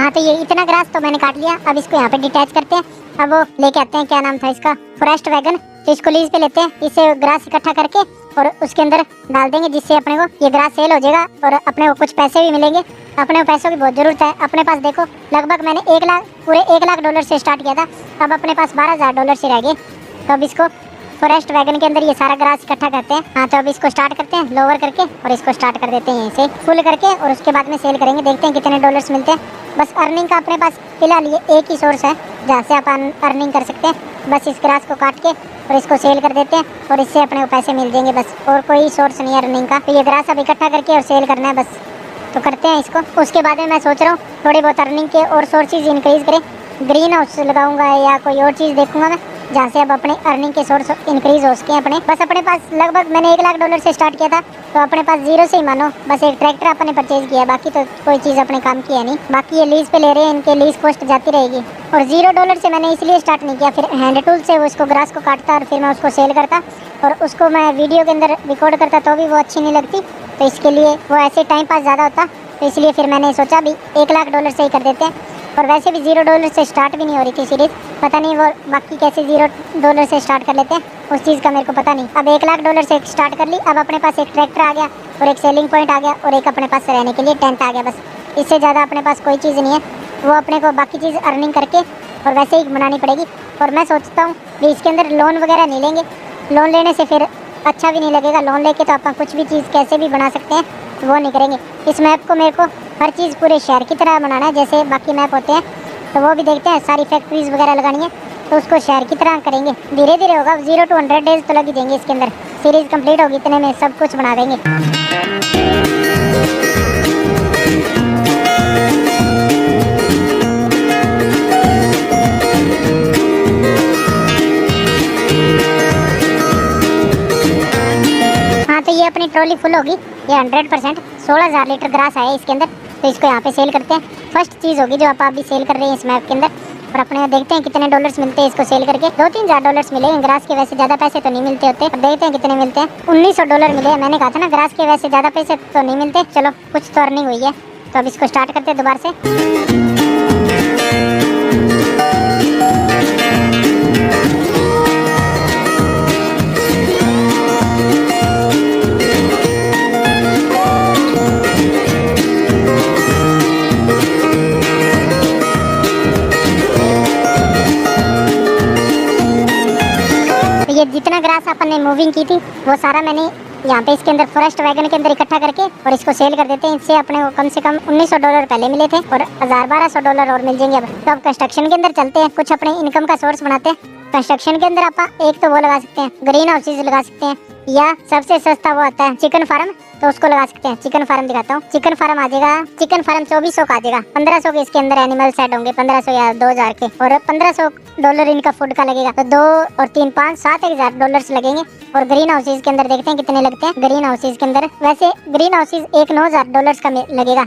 A: तो ये इतना ग्रास तो मैंने काट लिया। अब इसको यहाँ पे डिटैच करते हैं। अब वो लेके आते हैं, क्या नाम था इसका, फॉरेस्ट वैगन। तो इसको लीज पे लेते हैं। इससे ग्रास इकट्ठा करके और उसके अंदर डाल देंगे, जिससे अपने को ये ग्रास सेल हो जाएगा और अपने को कुछ पैसे भी मिलेंगे। अपने को पैसों की बहुत ज़रूरत है। अपने पास देखो लगभग मैंने पूरे $1 लाख से स्टार्ट किया था, अब अपने पास $12,000 से रह गए। तो अब इसको फॉरेस्ट वैगन के अंदर ये सारा ग्रास इकट्ठा करते हैं। हाँ, तो अब इसको स्टार्ट करते हैं लोअर करके और इसको स्टार्ट कर देते हैं यहीं से फुल करके और उसके बाद में सेल करेंगे। देखते हैं कितने डॉलर्स मिलते हैं। बस अर्निंग का अपने पास फिलहाल ये एक ही सोर्स है जहाँ से अपन अर्निंग कर सकते हैं। बस इस ग्रास को काट के और इसको सेल कर देते हैं और इससे अपने को पैसे मिल जाएंगे, बस और कोई सोर्स नहीं है अर्निंग का। तो ये ग्रास अब इकट्ठा करके और सेल करना है बस। तो करते हैं इसको। उसके बाद में मैं सोच रहा हूँ थोड़ी बहुत अर्निंग के और सोर्सेज इंक्रीज़ करें। ग्रीन हाउस लगाऊंगा या कोई और चीज़ देखूंगा मैं, जहाँ से अब अपने अर्निंग के सोर्स इंक्रीज हो सके अपने। बस अपने पास लगभग मैंने $1 लाख से स्टार्ट किया था, तो अपने पास जीरो से ही मानो बस एक ट्रैक्टर अपने परचेज किया, बाकी तो कोई चीज़ अपने काम की है नहीं। बाकी ये लीज पे ले रहे हैं, इनके लीज कॉस्ट जाती रहेगी। और $0 से मैंने इसलिए स्टार्ट नहीं किया, फिर हैंड टूल से वो इसको ग्रास को काटता और फिर मैं उसको सेल करता और उसको मैं वीडियो के अंदर रिकॉर्ड करता, तो भी वो अच्छी नहीं लगती। तो इसके लिए वो ऐसे टाइम पास ज़्यादा होता, तो इसलिए फिर मैंने सोचा भी $1 लाख से ही कर देते हैं। और वैसे भी $0 से स्टार्ट भी नहीं हो रही थी सीरीज़, पता नहीं वो बाकी कैसे $0 से स्टार्ट कर लेते हैं, उस चीज़ का मेरे को पता नहीं। अब $1 लाख से स्टार्ट कर ली। अब अपने पास एक ट्रैक्टर आ गया और एक सेलिंग पॉइंट आ गया और एक अपने पास रहने के लिए टेंट आ गया। बस इससे ज़्यादा अपने पास कोई चीज़ नहीं है। वो अपने को बाकी चीज़ अर्निंग करके और वैसे ही बनानी पड़ेगी। और मैं सोचता हूँ कि इसके अंदर लोन वगैरह नहीं लेंगे, लोन लेने से फिर अच्छा भी नहीं लगेगा। लोन लेके तो अपन कुछ भी चीज़ कैसे भी बना सकते हैं, वो नहीं करेंगे। इस मैप को मेरे को हर चीज़ पूरे शहर की तरह बनाना है, जैसे बाकी मैप होते हैं, तो वो भी देखते हैं। सारी फैक्ट्रीज वगैरह लगानी है तो उसको शहर की तरह करेंगे, धीरे धीरे होगा। 0 to 100 डेज तो लग ही देंगे इसके अंदर। सीरीज़ कंप्लीट होगी, इतने में सब कुछ बना देंगे। हाँ, तो ये अपनी ट्रॉली फुल होगी। ये 100% 16,000 लीटर ग्रास आया इसके अंदर। तो इसको यहाँ पे सेल करते हैं। फर्स्ट चीज़ होगी जो आप अभी सेल कर रहे हैं इस मैप के अंदर। और अपने देखते हैं कितने डॉलर्स मिलते हैं इसको सेल करके। $2-3 हज़ार मिलेंगे। ग्रास के वैसे ज़्यादा पैसे तो नहीं मिलते होते। अब देखते हैं कितने मिलते हैं। $1900 मिले। मैंने कहा था ना ग्रास के वैसे ज़्यादा पैसे तो नहीं मिलते। चलो कुछ तो अर्निंग हुई है। तो अब इसको स्टार्ट करते हैं दोबारा से। ये जितना ग्रास अपन ने मूविंग की थी वो सारा मैंने यहाँ पे इसके अंदर फॉरेस्ट वैगन के अंदर इकट्ठा करके और इसको सेल कर देते हैं। इससे अपने को कम से कम $1900 पहले मिले थे और $1200 और मिल जाएंगे अब। तो अब कंस्ट्रक्शन के अंदर चलते हैं, कुछ अपने इनकम का सोर्स बनाते हैं। कंस्ट्रक्शन के अंदर आप एक तो वो लगा सकते हैं, ग्रीन हाउसेज लगा सकते हैं, या सबसे सस्ता वो आता है चिकन फार्म, तो उसको लगा सकते हैं। चिकन फार्म दिखाता हूँ। चिकन फार्म आ जाएगा, चिकन फार्म 2400 का आ जाएगा। 1500 के इसके अंदर एनिमल सेट होंगे, 1500 या 2000 के, और $1500 इनका फूड का लगेगा। तो 2 और 3 5 $7000 लगेंगे। और ग्रीन हाउसेज के अंदर देखते हैं कितने लगते हैं। ग्रीन हाउसेज के अंदर वैसे ग्रीन हाउसेज एक $9000 का लगेगा।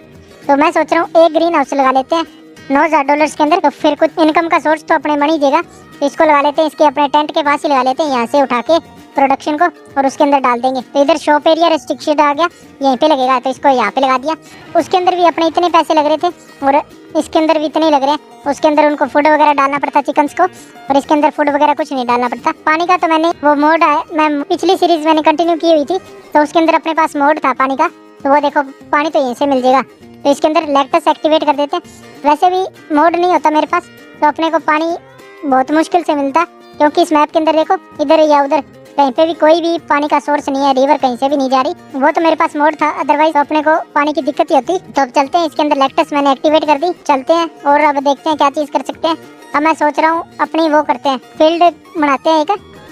A: तो मैं सोच रहा हूँ एक ग्रीन हाउस लगा लेते हैं $9000 के अंदर, तो फिर कुछ इनकम का सोर्स तो अपने बन ही जाएगा। तो इसको लगा लेते हैं, इसके अपने टेंट के पास ही लगा लेते हैं, यहाँ से उठा के प्रोडक्शन को और उसके अंदर डाल देंगे। तो इधर शॉप एरिया रेस्ट्रिक्शन आ गया, यहीं पे लगेगा, तो इसको यहाँ पे लगा दिया। उसके अंदर भी अपने इतने पैसे लग रहे थे और इसके अंदर भी इतने लग रहे हैं। उसके अंदर उनको फूड वगैरह डालना पड़ता चिकन्स को, और इसके अंदर फूड वगैरह कुछ नहीं डालना पड़ता। पानी का तो मैंने वो मोड है, मैं पिछली सीरीज मैंने कंटिन्यू की हुई थी, तो उसके अंदर अपने पास मोड था पानी का, तो वो देखो पानी तो यहीं से मिल जाएगा। तो इसके अंदर लैक्टस एक्टिवेट कर देते हैं। वैसे भी मोड नहीं होता मेरे पास, तो अपने को पानी बहुत मुश्किल से मिलता, क्योंकि इस मैप के अंदर देखो इधर या उधर कहीं पे भी कोई भी पानी का सोर्स नहीं है, रिवर कहीं से भी नहीं जा रही। वो तो मेरे पास मोड था, अदरवाइज तो अपने को पानी की दिक्कत ही होती। तो अब चलते हैं, इसके अंदर लैक्टस मैंने एक्टिवेट कर दी, चलते हैं और अब देखते हैं क्या चीज कर सकते हैं। अब मैं सोच रहा हूँ अपनी वो करते हैं, फील्ड बनाते हैं एक।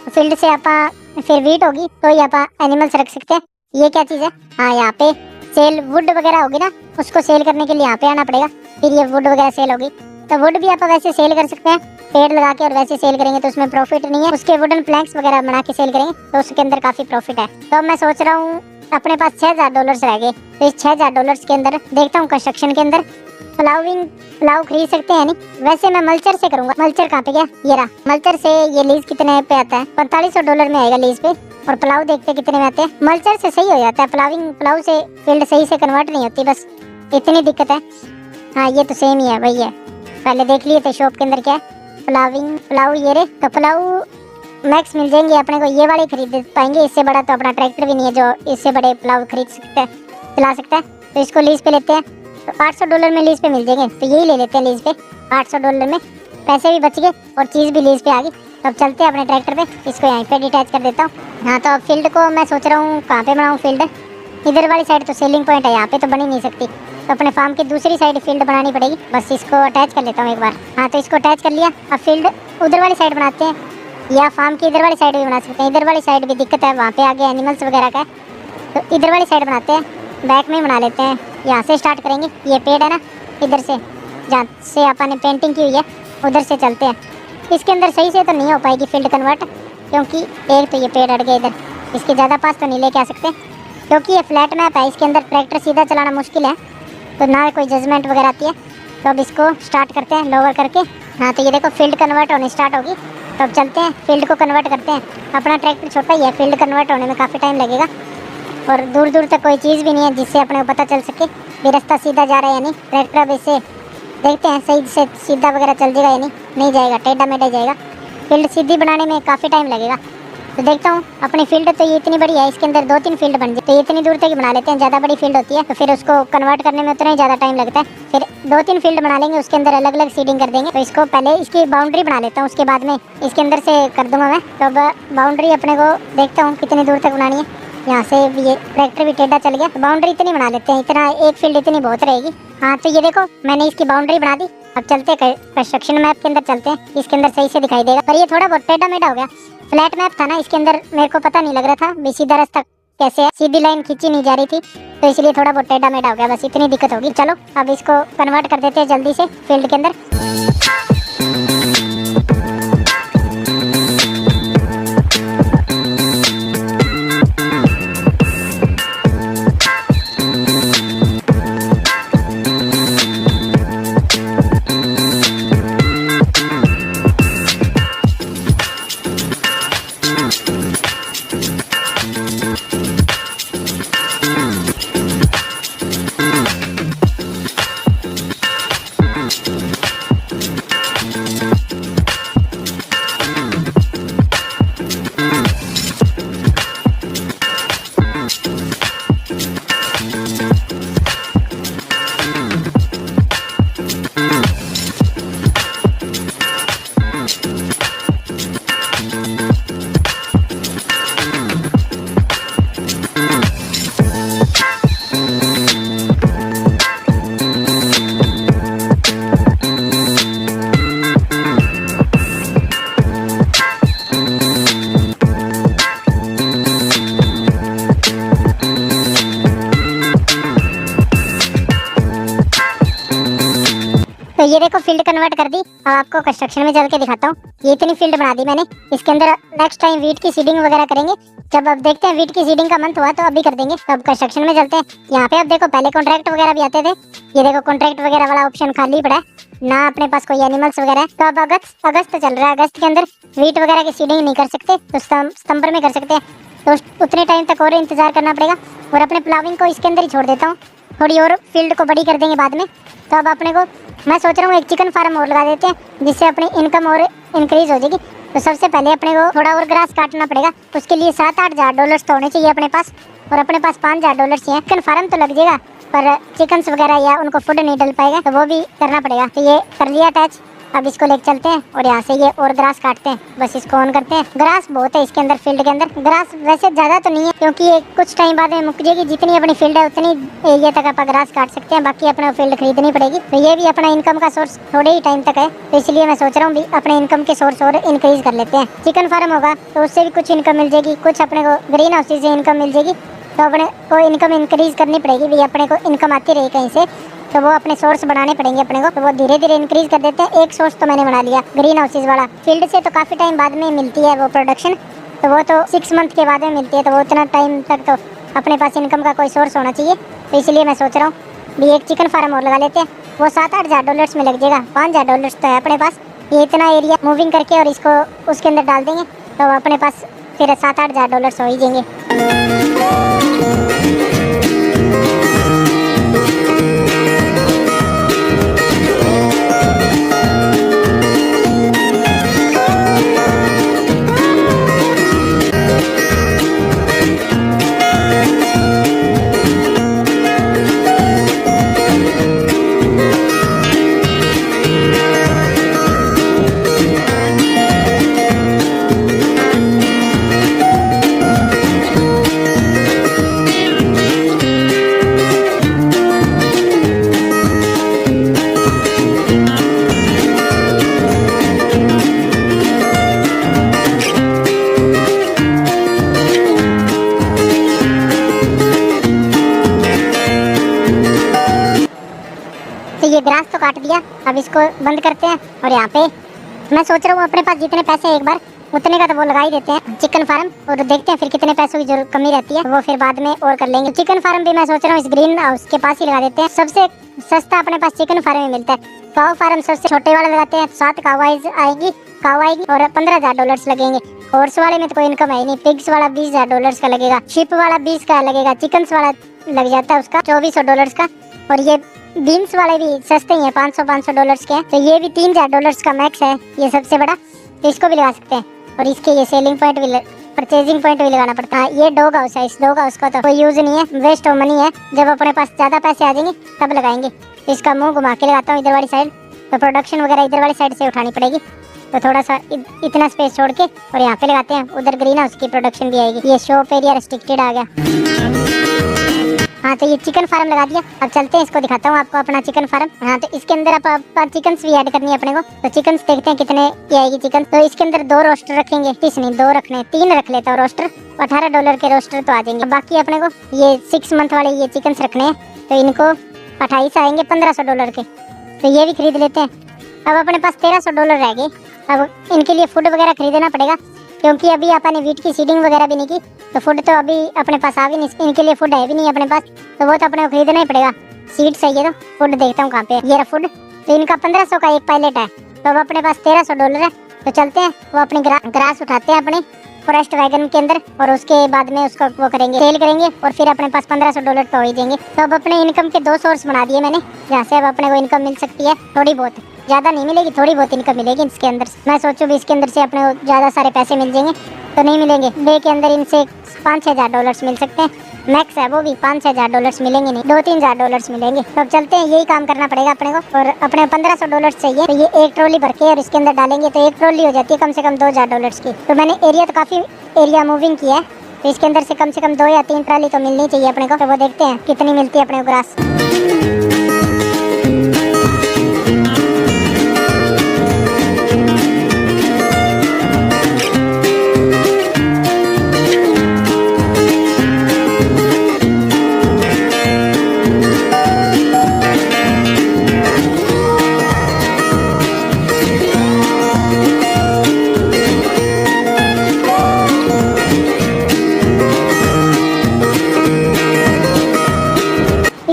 A: फील्ड से आप फिर वीट होगी तो ये आप एनिमल्स रख सकते हैं। ये क्या चीज है, हाँ यहाँ पे सेल वुड वगैरह होगी ना, उसको सेल करने के लिए यहाँ पे आना पड़ेगा, फिर ये वुड वगैरह सेल होगी। तो वुड भी आप वैसे सेल कर सकते हैं, पेड़ लगा के और वैसे सेल करेंगे तो उसमें प्रॉफिट नहीं है। उसके वुडन प्लैंक्स वगैरह बना के सेल करेंगे तो उसके अंदर काफी प्रॉफिट है। तो अब मैं सोच रहा हूँ अपने पास $6000 रह गए, तो इस $6000 के अंदर देखता हूँ कंस्ट्रक्शन के अंदर प्लाव खरीद सकते हैं। नहीं वैसे मैं मल्चर से करूंगा। मल्चर कहाँ पे गया, ये रहा। मल्चर से ये लीज कितने पे आता है, $4500 में आएगा लीज पे। और प्लाव देखते कितने में आते हैं। मल्चर से सही हो जाता है, प्लाव से फील्ड सही से कन्वर्ट नहीं होती, बस इतनी दिक्कत है। हाँ ये तो सेम ही है, वही है, पहले देख लिए थे शॉप के अंदर क्या है। प्लाव ये रे, तो प्लाव मैक्स मिल जाएंगे अपने को, ये वाले खरीद पाएंगे। इससे बड़ा तो अपना ट्रैक्टर भी नहीं है जो इससे बड़े प्लाव खरीद सकता है, चला सकता है। तो इसको लीज पे लेते हैं, तो $800 में लीज पे मिल जाएंगे, तो यही ले लेते हैं लीज पे। $800 में पैसे भी बच गए और चीज़ भी लीज पे आ गई। तो अब चलते हैं अपने ट्रैक्टर पे, इसको यहीं पे डिटैच कर देता हूँ। हाँ तो अब फील्ड को मैं सोच रहा हूँ कहाँ पे बनाऊँ फील्ड। इधर वाली साइड तो सेलिंग पॉइंट है, यहाँ पे तो बन ही नहीं सकती, तो अपने फार्म की दूसरी साइड फील्ड बनानी पड़ेगी। बस इसको अटैच कर लेता हूँ एक बार। हाँ तो इसको अटैच कर लिया। अब फील्ड उधर वाली साइड बनाते हैं, या फार्म की इधर वाली साइड भी बना सकते हैं। इधर वाली साइड भी दिक्कत है, वहाँ पे आगे एनिमल्स वगैरह का है, तो इधर वाली साइड बनाते हैं। बैक में बना लेते हैं, यहाँ से स्टार्ट करेंगे। ये पेड़ है ना, इधर से जहाँ से अपन ने पेंटिंग की हुई है उधर से चलते हैं। इसके अंदर सही से तो नहीं हो पाएगी फील्ड कन्वर्ट, क्योंकि एक तो ये पेड़ अड़ गए इधर, इसके ज़्यादा पास तो नहीं लेके आ सकते, क्योंकि ये फ्लैट मैप है। इसके अंदर ट्रैक्टर सीधा चलाना मुश्किल है, तो ना कोई जजमेंट वगैरह आती है। तो अब इसको स्टार्ट करते हैं लोवर करके। हाँ तो ये देखो फील्ड कन्वर्ट होने स्टार्ट होगी। तो अब चलते हैं फील्ड को कन्वर्ट करते हैं। अपना ट्रैक्टर छोटा ही है, फील्ड कन्वर्ट होने में काफ़ी टाइम लगेगा, और दूर दूर तक कोई चीज़ भी नहीं है जिससे अपने को पता चल सके भी रास्ता सीधा जा रहा है या नहीं। ट्रैक्टर अब इसे देखते हैं सही से सीधा वगैरह चल जाएगा या नहीं जाएगा, टेढ़ा मेढ़ा जाएगा। फील्ड सीधी बनाने में काफ़ी टाइम लगेगा। तो देखता हूँ अपनी फील्ड तो ये इतनी बड़ी है, इसके अंदर 2-3 फील्ड बन जाए, तो ये इतनी दूर तक ही बना लेते हैं। ज़्यादा बड़ी फील्ड होती है तो फिर उसको कन्वर्ट करने में उतना ही ज़्यादा टाइम लगता है। फिर 2-3 फील्ड बना लेंगे, उसके अंदर अलग अलग सीडिंग कर देंगे। तो इसको पहले इसकी बाउंड्री बना लेता हूँ, उसके बाद में इसके अंदर से कर दूंगा मैं। तो अब बाउंड्री अपने को देखता हूँ कितनी दूर तक बनानी है। यहाँ से ये ट्रैक्टर भी टेढ़ा चल गया, तो बाउंड्री इतनी बना लेते हैं, इतना एक फील्ड इतनी बहुत रहेगी। हाँ तो ये देखो मैंने इसकी बाउंड्री बना दी। अब चलते कंस्ट्रक्शन मैप के अंदर चलते हैं, इसके अंदर सही से दिखाई देगा। पर ये थोड़ा बहुत टेढ़ा मेढ़ा हो गया, फ्लैट मैप था ना, इसके अंदर मेरे को पता नहीं लग रहा था भी सीधा रास्ता कैसे है, सीधी लाइन खींची नहीं जा रही थी, तो इसलिए थोड़ा बहुत टेढ़ा मेढ़ा हो गया, बस इतनी दिक्कत होगी। चलो अब इसको कन्वर्ट कर देते हैं जल्दी से फील्ड के अंदर। ये देखो फील्ड कन्वर्ट कर दी। अब आपको कंस्ट्रक्शन में चल के दिखाता हूँ। ये इतनी फील्ड बना दी मैंने। इसके अंदर नेक्स्ट टाइम वीट की सीडिंग वगैरह करेंगे। जब अब देखते हैं वीट की सीडिंग का मंथ हुआ तो अभी कर देंगे। तो अब कंस्ट्रक्शन में चलते हैं। यहाँ पे अब देखो पहले कॉन्ट्रैक्ट वगैरह भी आते थे। ये देखो कॉन्ट्रैक्ट वगैरह वाला ऑप्शन खाली पड़ा है ना, अपने पास कोई एनिमल्स वगैरह है। तो अब अगस्त चल रहा है। अगस्त के अंदर वीट वगैरह की सीडिंग नहीं कर सकते तो सितंबर में कर सकते हैं। तो उतने टाइम तक और इंतजार करना पड़ेगा। और अपने प्लाविंग को इसके अंदर ही छोड़ देता हूँ। थोड़ी और फील्ड को बड़ी कर देंगे बाद में। तो अब अपने को मैं सोच रहा हूँ एक चिकन फार्म और लगा देते हैं जिससे अपनी इनकम और इंक्रीज हो जाएगी। तो सबसे पहले अपने को थोड़ा और ग्रास काटना पड़ेगा। उसके लिए 7-8 हज़ार डॉलर्स तो होने चाहिए अपने पास। और अपने पास 5 हज़ार डॉलर्स ही है। चिकन फार्म तो लग जाएगा पर चिकन्स वगैरह या उनको फूड नहीं डल पाएगा तो वो भी करना पड़ेगा। तो ये कर लिया अटैच। अब इसको लेके चलते हैं और यहाँ से ये और ग्रास काटते हैं। बस इसको ऑन करते हैं। ग्रास बहुत है इसके अंदर, फील्ड के अंदर ग्रास वैसे ज्यादा तो नहीं है क्योंकि ये कुछ टाइम बाद में मुक जाएगी। जितनी अपनी फील्ड है उतनी एरिया तक आप ग्रास काट सकते हैं। बाकी अपने फील्ड खरीदनी पड़ेगी। तो ये भी अपना इनकम का सोर्स थोड़े ही टाइम तक है। तो इसलिए मैं सोच रहा हूँ अपने इनकम के सोर्स और इंक्रीज कर लेते हैं। चिकन फार्म होगा तो उससे भी कुछ इनकम मिल जाएगी। कुछ अपने को ग्रीन हाउस से इनकम मिल जाएगी। तो अपने को इनकम इंक्रीज करनी पड़ेगी भी। अपने को इनकम आती रही कहीं से तो वो अपने सोर्स बढ़ाने पड़ेंगे अपने को। तो वो धीरे धीरे इंक्रीज कर देते हैं। एक सोर्स तो मैंने बना लिया ग्रीन हाउसेज वाला। फील्ड से तो काफी टाइम बाद में मिलती है वो प्रोडक्शन। तो वो तो 6 मंथ के बाद में मिलती है। तो वो उतना टाइम तक तो अपने पास इनकम का कोई सोर्स होना चाहिए। तो इसलिए मैं सोच रहा हूँ भी एक चिकन फार्म और लगा लेते हैं। वो 7-8 हज़ार डॉलर्स में लग जाएगा। 5 हज़ार डॉलर्स तो है अपने पास। ये इतना एरिया मूविंग करके और इसको उसके अंदर डाल देंगे तो अपने पास फिर 7-8 हज़ार डॉलर्स हो ही जाएंगे। तो ये ग्रास तो काट दिया। अब इसको बंद करते हैं। और यहाँ पे मैं सोच रहा हूँ अपने पास जितने पैसे एक बार उतने का तो वो लगा ही देते हैं चिकन फार्म। और देखते हैं फिर कितने पैसों की जरूरत कमी रहती है वो फिर बाद में और कर लेंगे। चिकन फार्म भी मैं सोच रहा हूँ इस ग्रीन हाउस के पास ही लगा देते हैं। सबसे सस्ता अपने पास चिकन फार्म में मिलता है। काऊ फार्म सबसे छोटे वाले लगाते हैं। 7 काऊ आएगी और 15 हज़ार डॉलर्स लगेंगे। हॉर्स वाले में तो कोई इनकम है नहीं। पिग्स वाला 20 हज़ार डॉलर्स का लगेगा। शिप वाला 20 का लगेगा। चिकन्स वाला लग जाता है उसका 2400 डॉलर्स का। और ये बीन्स वाले भी सस्ते ही हैं, 500 डॉलर्स के हैं। तो ये भी 3 हज़ार डॉलर्स का मैक्स है ये सबसे बड़ा। तो इसको भी लगा सकते हैं। और इसके ये सेलिंग पॉइंट भी परचेजिंग पॉइंट भी लगाना पड़ता है। ये डॉग हाउस है। इस डॉग हाउस का तो कोई यूज नहीं है, वेस्ट ऑफ मनी है। जब अपने पास ज्यादा पैसे आ जाएंगे तब लगाएंगे। तो इसका मुंह घुमा के लगाता हूँ इधर वाली साइड। तो प्रोडक्शन वगैरह इधर वाली साइड से उठानी पड़ेगी। तो थोड़ा सा इतना स्पेस छोड़ के और यहाँ पे लगाते हैं। उधर ग्रीन हाउस की प्रोडक्शन भी आएगी। ये शॉप एरिया रिस्ट्रिक्टेड आ गया। हाँ तो ये चिकन फार्म लगा दिया। अब चलते हैं इसको दिखाता हूँ आपको अपना चिकन फार्म। हाँ तो इसके अंदर आप चिकन्स भी ऐड करनी है अपने को। तो चिकन्स देखते हैं कितने की आएगी चिकन। तो इसके अंदर 2 रोस्टर रखेंगे। 30 नहीं 2 रखने, 3 रख लेता हूँ रोस्टर। 18 डॉलर के रोस्टर तो आ जाएंगे। बाकी अपने को ये 6 मंथ वाले ये चिकन्स रखने हैं। तो इनको 28 आएंगे 1500 डॉलर के। तो ये भी खरीद लेते हैं। अब अपने पास 1300 डॉलर रह गए। अब इनके लिए फूड वगैरह खरीदना पड़ेगा क्योंकि अभी अपने वीट की सीडिंग वगैरह भी नहीं की। तो फूड तो अभी अपने पास आ भी नहीं। इनके लिए फूड है भी नहीं अपने पास। तो वो तो अपने को खरीदना ही पड़ेगा। सीड चाहिए तो फूड देखता हूँ कहाँ पे ये रहा फूड। तो इनका 1500 का एक पायलट है। तो अब अपने पास 1300 डॉलर है। तो चलते हैं वो अपने ग्रास उठाते हैं अपने फॉरेस्ट वैगन के अंदर। और उसके बाद में उसको वो करेंगे, सेल करेंगे। और फिर अपने पास 1500 डॉलर तो हो ही देंगे। तो अब अपने इनकम के 2 सोर्स बना दिए मैंने जहाँ से अब अपने को इनकम मिल सकती है। थोड़ी बहुत, ज़्यादा नहीं मिलेगी, थोड़ी बहुत इनकम मिलेगी इसके अंदर। मैं सोचूँ भी इसके अंदर से अपने को ज़्यादा सारे पैसे मिल जाएंगे तो नहीं मिलेंगे। डे के अंदर इनसे 5-6 हज़ार डॉलर्स मिल सकते हैं। मैक्स है वो भी 5-6 हज़ार डॉलर्स मिलेंगे नहीं, 2-3 हज़ार डॉलर्स मिलेंगे। तो अब चलते हैं, यही काम करना पड़ेगा अपने को। और अपने 1500 डॉलर्स चाहिए। तो ये एक ट्रॉली भर के और इसके अंदर डालेंगे तो एक ट्रॉली हो जाती है कम से कम 2000 डॉलर्स की। तो मैंने एरिया तो काफ़ी एरिया मूविंग किया है। तो इसके अंदर से कम 2 या 3 ट्रॉली तो मिलनी चाहिए अपने को। तो वो देखते हैं कितनी मिलती है अपने को ग्रास।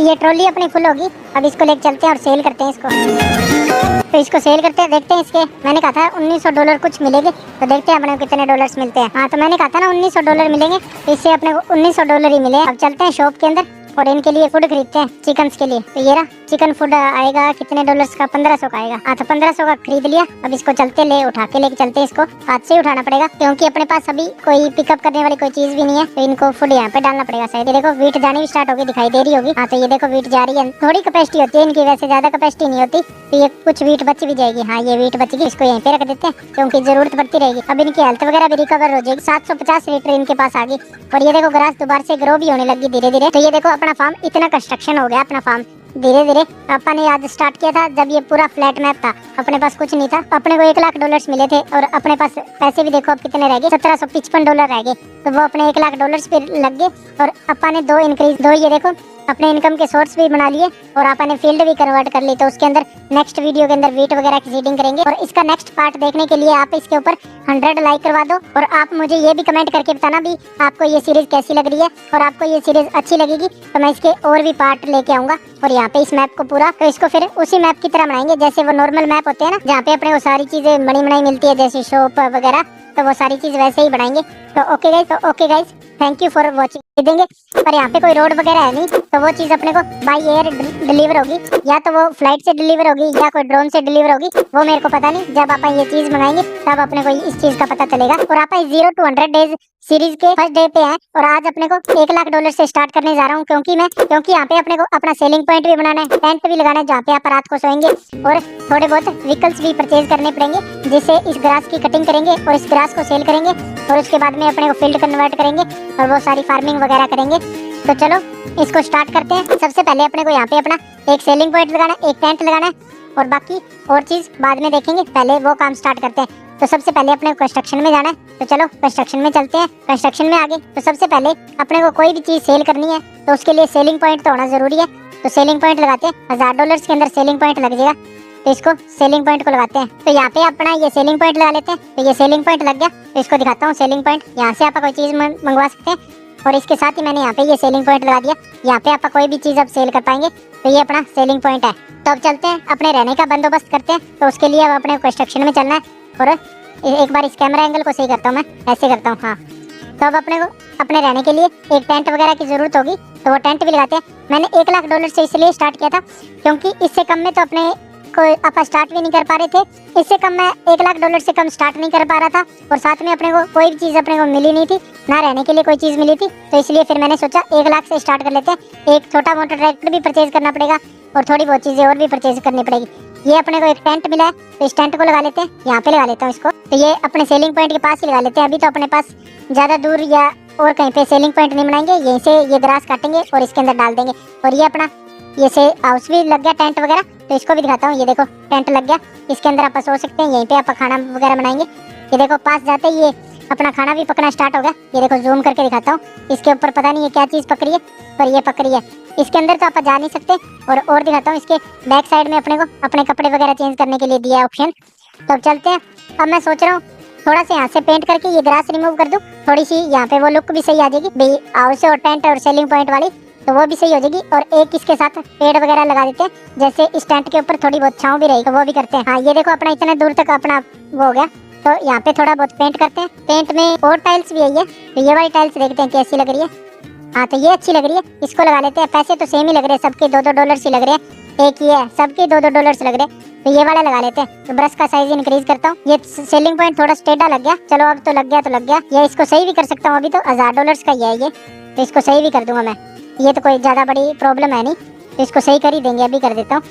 A: ये ट्रॉली अपनी फुल होगी, अब इसको लेके चलते हैं और सेल करते हैं इसको। तो इसको सेल करते हैं, देखते हैं इसके, मैंने कहा था $1900 कुछ मिलेंगे, तो देखते हैं अपने को कितने डॉलर्स मिलते हैं। हाँ, तो मैंने कहा था ना $1900 मिलेंगे, तो इससे अपने को $1900 ही मिले। अब चलते हैं शॉप के अंदर और इनके लिए फूड खरीदते हैं, चिकन के लिए। तो ये रहा चिकन फूड आएगा कितने डॉलर्स का, 1500 का आएगा। हाँ, तो 1500 का खरीद लिया। अब इसको चलते ले उठा के लेके चलते हैं, इसको हाथ से ही उठाना पड़ेगा क्योंकि अपने पास अभी कोई पिकअप करने वाली कोई चीज भी नहीं है, तो इनको फूड यहाँ पे डालना पड़ेगा। शायद ये देखो वीट जानी भी स्टार्ट होगी, दिखाई दे रही होगी। हाँ, तो ये देखो वीट जा रही है, थोड़ी कैपेसिटी होती है इनकी, वैसे ज्यादा कैपेसिटी नहीं होती, तो ये कुछ वीट बच भी जाएगी। हाँ, ये वीट बचेगी, इसको यहीं पे रख देते हैं क्योंकि जरूरत पड़ती रहेगी। अब इनकी हेल्थ वगैरह भी रिकवर हो जाएगी। 750 लीटर इनके पास आ गई। और ये देखो ग्रास दोबारा से ग्रो भी होने लगी धीरे धीरे। तो ये देखो अपना फार्म इतना कंस्ट्रक्शन हो गया, अपना फार्म धीरे धीरे। अपन ने आज स्टार्ट किया था जब ये पूरा फ्लैट मैप था, अपने पास कुछ नहीं था। अपने को $1,00,000 मिले थे और अपने पास पैसे भी देखो अब कितने रह गए, $1755 रह गए। तो वो अपने $1,00,000 पे लग गए। और अपन ने दो ये देखो अपने इनकम के सोर्स भी बना लिए और अपन ने फील्ड भी कन्वर्ट कर ली। तो उसके अंदर नेक्स्ट वीडियो के अंदर वीट वगैरह की सीडिंग करेंगे। और इसका नेक्स्ट पार्ट देखने के लिए आप इसके ऊपर 100 लाइक करवा दो और आप मुझे ये भी कमेंट करके बताना भी आपको ये सीरीज कैसी लग रही है। और आपको ये सीरीज अच्छी लगेगी तो मैं इसके और भी पार्ट लेके आऊंगा। और यहाँ पे इस मैप को पूरा, तो इसको फिर उसी मैप की तरह बनाएंगे जैसे वो नॉर्मल मैप होते हैं ना, जहाँ पे अपने वो सारी चीजें बनी बनाई मिलती है जैसे शॉप वगैरह, तो वो सारी चीज वैसे ही बनाएंगे। तो okay guys thank you for watching देंगे। पर यहाँ पे कोई रोड वगैरह है नहीं, तो वो चीज अपने को बाय एयर डिलीवर होगी, या तो वो फ्लाइट से डिलीवर होगी या कोई ड्रोन से डिलीवर होगी, वो मेरे को पता नहीं। जब आप ये चीज मंगाएंगे तब अपने को इस चीज का पता चलेगा। और आप 0 to 100 डेज सीरीज के फर्स्ट डे पे हैं और आज अपने को $1,00,000 से स्टार्ट करने जा रहा हूँ क्योंकि यहाँ पे अपने को अपना सेलिंग पॉइंट भी बनाना है, टेंट भी लगाना है जहाँ पे आप रात को सोएंगे, और थोड़े बहुत व्हीकल्स भी परचेज करने पड़ेंगे जिससे इस ग्रास की कटिंग करेंगे और इस ग्रास को सेल करेंगे और उसके बाद में अपने को फील्ड कन्वर्ट करेंगे और वो सारी फार्मिंग वगैरह करेंगे। तो चलो इसको स्टार्ट करते हैं। सबसे पहले अपने को यहाँ पे अपना एक सेलिंग पॉइंट लगाना है, एक टेंट लगाना है और बाकी और चीज बाद में देखेंगे, पहले वो काम स्टार्ट करते हैं। तो सबसे पहले अपने को कंस्ट्रक्शन में जाना है, तो चलो कंस्ट्रक्शन में चलते हैं। कंस्ट्रक्शन में आगे तो सबसे पहले अपने को कोई भी चीज सेल करनी है तो उसके लिए सेलिंग पॉइंट तो होना जरूरी है। तो सेलिंग पॉइंट लगाते हैं, $1000 के अंदर सेलिंग पॉइंट लग जाएगा। तो इसको सेलिंग पॉइंट को लगाते हैं। तो यहाँ पे अपना ये सेलिंग पॉइंट लगा लेते हैं। तो ये सेलिंग पॉइंट लग गया, तो इसको दिखाता हूँ सेलिंग पॉइंट। यहाँ से आप कोई चीज मंगवा सकते हैं और इसके साथ ही मैंने यहाँ पे ये सेलिंग पॉइंट लगा दिया। यहाँ पे आप कोई भी चीज अब सेल कर पाएंगे, तो ये अपना सेलिंग पॉइंट है। तो अब चलते हैं अपने रहने का बंदोबस्त करते हैं। तो उसके लिए अब अपने कंस्ट्रक्शन में चलना है और एक बार इस कैमरा एंगल को सही करता हूँ, मैं ऐसे करता हूँ। हाँ, तो अब अपने को अपने रहने के लिए एक टेंट वगैरह की जरूरत होगी, तो वो टेंट भी लगाते हैं। मैंने $1,00,000 से इसलिए स्टार्ट किया था क्योंकि इससे कम में तो अपने को आप स्टार्ट भी नहीं कर पा रहे थे। इससे कम मैं $1,00,000 से कम स्टार्ट नहीं कर पा रहा था और साथ में अपने को कोई भी चीज़ अपने को मिली नहीं थी, ना रहने के लिए कोई चीज़ मिली थी। तो इसलिए फिर मैंने सोचा 1,00,000 से स्टार्ट कर लेते हैं। एक छोटा मोटा ट्रैक्टर भी परचेज करना पड़ेगा और थोड़ी बहुत चीज़ें और भी परचेज करनी पड़ेगी। ये अपने को एक टेंट मिला है, तो इस टेंट को लगा लेते हैं, यहाँ पे लगा लेता हूँ इसको। तो ये अपने सेलिंग पॉइंट के पास ही लगा लेते हैं। अभी तो अपने पास ज़्यादा दूर या और कहीं पे सेलिंग पॉइंट नहीं बनाएंगे, यहीं से ये ग्रास काटेंगे और इसके अंदर डाल देंगे। और ये अपना ये से हाउस भी लग गया टेंट वगैरह, तो इसको भी दिखाता हूँ। ये देखो टेंट लग गया, इसके अंदर आप सो सकते हैं, यहीं पे आप खाना वगैरह बनाएंगे। ये देखो पास जाते ही ये अपना खाना भी पकना स्टार्ट हो गया। ये देखो जूम करके दिखाता हूँ, इसके ऊपर पता नहीं ये क्या चीज़ पकड़ी है, पर ये पकड़ी है। इसके अंदर तो आप जा नहीं सकते। और दिखाता हूँ, इसके बैक साइड में अपने को अपने कपड़े वगैरह चेंज करने के लिए दिया है ऑप्शन। तो अब चलते हैं। अब मैं सोच रहा हूँ थोड़ा सा यहाँ से पेंट करके ये ग्रास रिमूव कर दूँ, थोड़ी सी यहाँ पे वो लुक भी सही आ जाएगी हाउस और टेंट और सेलिंग पॉइंट वाली, तो वो भी सही हो जाएगी। और एक इसके साथ पेड़ वगैरह लगा देते हैं, जैसे इस टेंट के ऊपर थोड़ी बहुत छांव भी रहेगी, तो वो भी करते हैं। हाँ, ये देखो अपना इतना दूर तक अपना वो हो गया। तो यहाँ पे थोड़ा बहुत पेंट करते हैं। पेंट में और टाइल्स भी आई है, तो ये वाली टाइल्स देखते हैं कैसी लग रही है। हाँ, तो ये अच्छी लग रही है, इसको लगा लेते हैं। पैसे तो सेम ही लग रहे हैं, सबके $2-2 ही लग रहे हैं। एक ही है, सबके $2-2 लग रहे हैं, तो ये वाला लगा लेते हैं। तो ब्रश का साइज इंक्रीज करता हूँ। ये सेलिंग पॉइंट थोड़ा टेढ़ा लग गया, चलो अब तो लग गया तो लग गया। ये इसको सही भी कर सकता हूँ, अभी तो $1000 का ही है ये, तो इसको सही भी कर दूंगा मैं। ये तो कोई ज़्यादा बड़ी प्रॉब्लम है नहीं, तो इसको सही कर ही देंगे, अभी कर देता हूँ,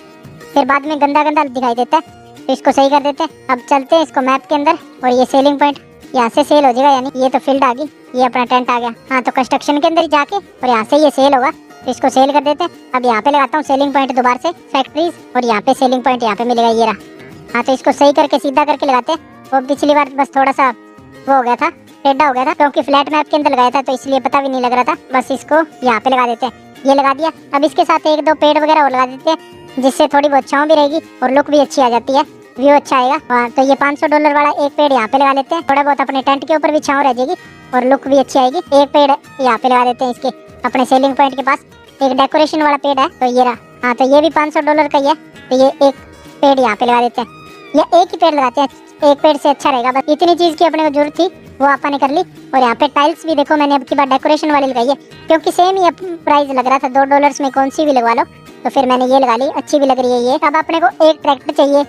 A: फिर बाद में गंदा गंदा दिखाई देता है, तो इसको सही कर देते हैं। अब चलते हैं इसको मैप के अंदर और ये सेलिंग पॉइंट यहाँ से सेल हो जाएगा, यानी ये तो फील्ड आ गई, ये अपना टेंट आ गया। हाँ, तो कंस्ट्रक्शन के अंदर ही जाके और यहाँ से ये सेल होगा, तो इसको सेल कर देते हैं। अब यहाँ पे लगाता हूँ सेलिंग पॉइंट दोबारा से फैक्ट्रीज, और यहाँ पे सेलिंग पॉइंट यहाँ पे मिलेगा, ये रहा। हाँ, तो इसको सही करके सीधा करके लगाते हैं। वो पिछली बार बस थोड़ा सा वो हो गया था, टेढ़ा हो गया था, क्योंकि फ्लैट मैप के अंदर लगाया था, तो इसलिए पता भी नहीं लग रहा था। बस इसको यहाँ पे लगा देते हैं, ये लगा दिया। अब इसके साथ 1-2 पेड़ वगैरह और लगा देते हैं, जिससे थोड़ी बहुत छांव भी रहेगी और लुक भी अच्छी आ जाती है, व्यू अच्छा आएगा। तो ये $500 वाला एक पेड़ यहाँ पे लगा लेते हैं, थोड़ा बहुत अपने टेंट के ऊपर भी छांव रह जाएगी और लुक भी अच्छी आएगी। एक पेड़ यहाँ पे लगा देते हैं इसके अपने सेलिंग पॉइंट के पास। एक डेकोरेशन वाला पेड़ है, तो ये रहा। हाँ तो ये भी $500 का ही है। तो ये एक पेड़ यहाँ पे लगा देते हैं, या एक ही पेड़ लगाते हैं, एक पेड़ से अच्छा रहेगा। बस इतनी चीज की अपने को जरूरत थी, वो आपा ने कर ली। और यहाँ पे टाइल्स भी देखो मैंने अब की बार डेकोरेशन वाली लगाई है, क्योंकि सेम ही प्राइस लग रहा था, $2 में कौन सी भी लगवा लो, तो फिर मैंने ये लगा ली, अच्छी भी लग रही है ये। अब अपने को एक ट्रैक्टर चाहिए,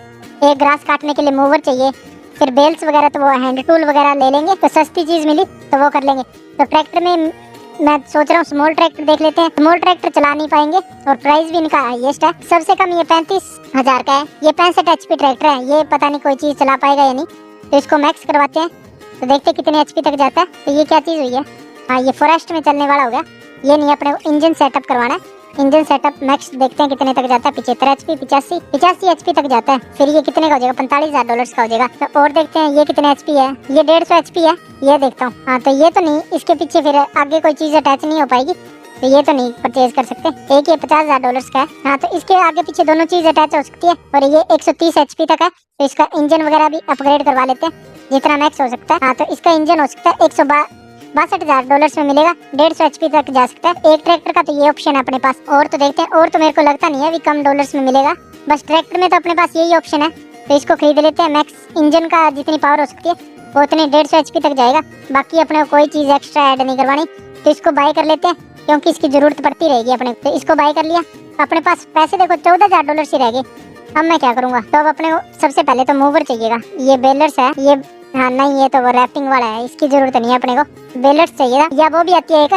A: एक ग्रास काटने के लिए मूवर चाहिए, फिर बेल्स वगैरह तो वो हैंड टूल वगैरह ले लेंगे, तो सस्ती चीज मिली तो वो कर लेंगे। तो ट्रैक्टर में मैं सोच रहा हूँ स्मॉल ट्रैक्टर देख लेते हैं। स्मॉल ट्रैक्टर चला नहीं पाएंगे और प्राइस भी इनका हाईएस्ट है, सबसे कम ये 35,000 का है। ये 65 HP ट्रैक्टर है, ये पता नहीं कोई चीज चला पाएगा या नहीं, तो इसको मैक्स करवाते हैं, तो देखते हैं कितने HP तक जाता है। तो ये क्या चीज हुई है, हाँ ये फॉरेस्ट में चलने वाला हो गया। ये नहीं, अपने को इंजन सेटअप करवाना है। इंजन सेटअप मैक्स देखते हैं कितने तक जाता है, 75 HP, 85 HP तक जाता है। फिर ये कितने का हो जाएगा, $45,000 का हो जाएगा। तो और देखते हैं ये कितने HP है, ये 150 HP है, ये देखता हूँ। हाँ तो ये तो नहीं, इसके पीछे फिर आगे कोई चीज अटैच नहीं हो पाएगी, तो ये तो नहीं परचेज कर सकते। एक ये $50,000 का है। हाँ तो इसके आगे पीछे दोनों चीज अटैच हो सकती है, और ये 130 HP तक है, तो इसका इंजन वगैरह भी अपग्रेड करवा लेते हैं जितना मैक्स हो सकता है। हाँ तो इसका इंजन हो सकता है $62,000 में मिलेगा, 150 HP तक जा सकता है। एक ट्रैक्टर का तो ये ऑप्शन है अपने पास। और तो देखते हैं, और तो मेरे को लगता नहीं है अभी कम डॉलर्स में मिलेगा, बस ट्रैक्टर में तो अपने पास यही ऑप्शन है, तो इसको खरीद लेते हैं। मैक्स इंजन का जितनी पावर हो सकती है वो उतनी 150 HP तक जाएगा, बाकी अपने को कोई चीज एक्स्ट्रा ऐड नहीं करवानी, तो इसको बाय कर लेते हैं, क्योंकि इसकी जरूरत पड़ती रहेगी अपने। तो इसको बाय कर लिया, अपने पास पैसे देखो $14,000 ही रह गए। अब मैं क्या करूंगा, तो अब अपने को सबसे पहले तो मूवर चाहिएगा। ये बेलर्स है, ये हाँ नहीं, ये तो वो रैपिंग वाला है, इसकी जरूरत नहीं है अपने को। बेलर्स चाहिए था, या वो भी आती है एक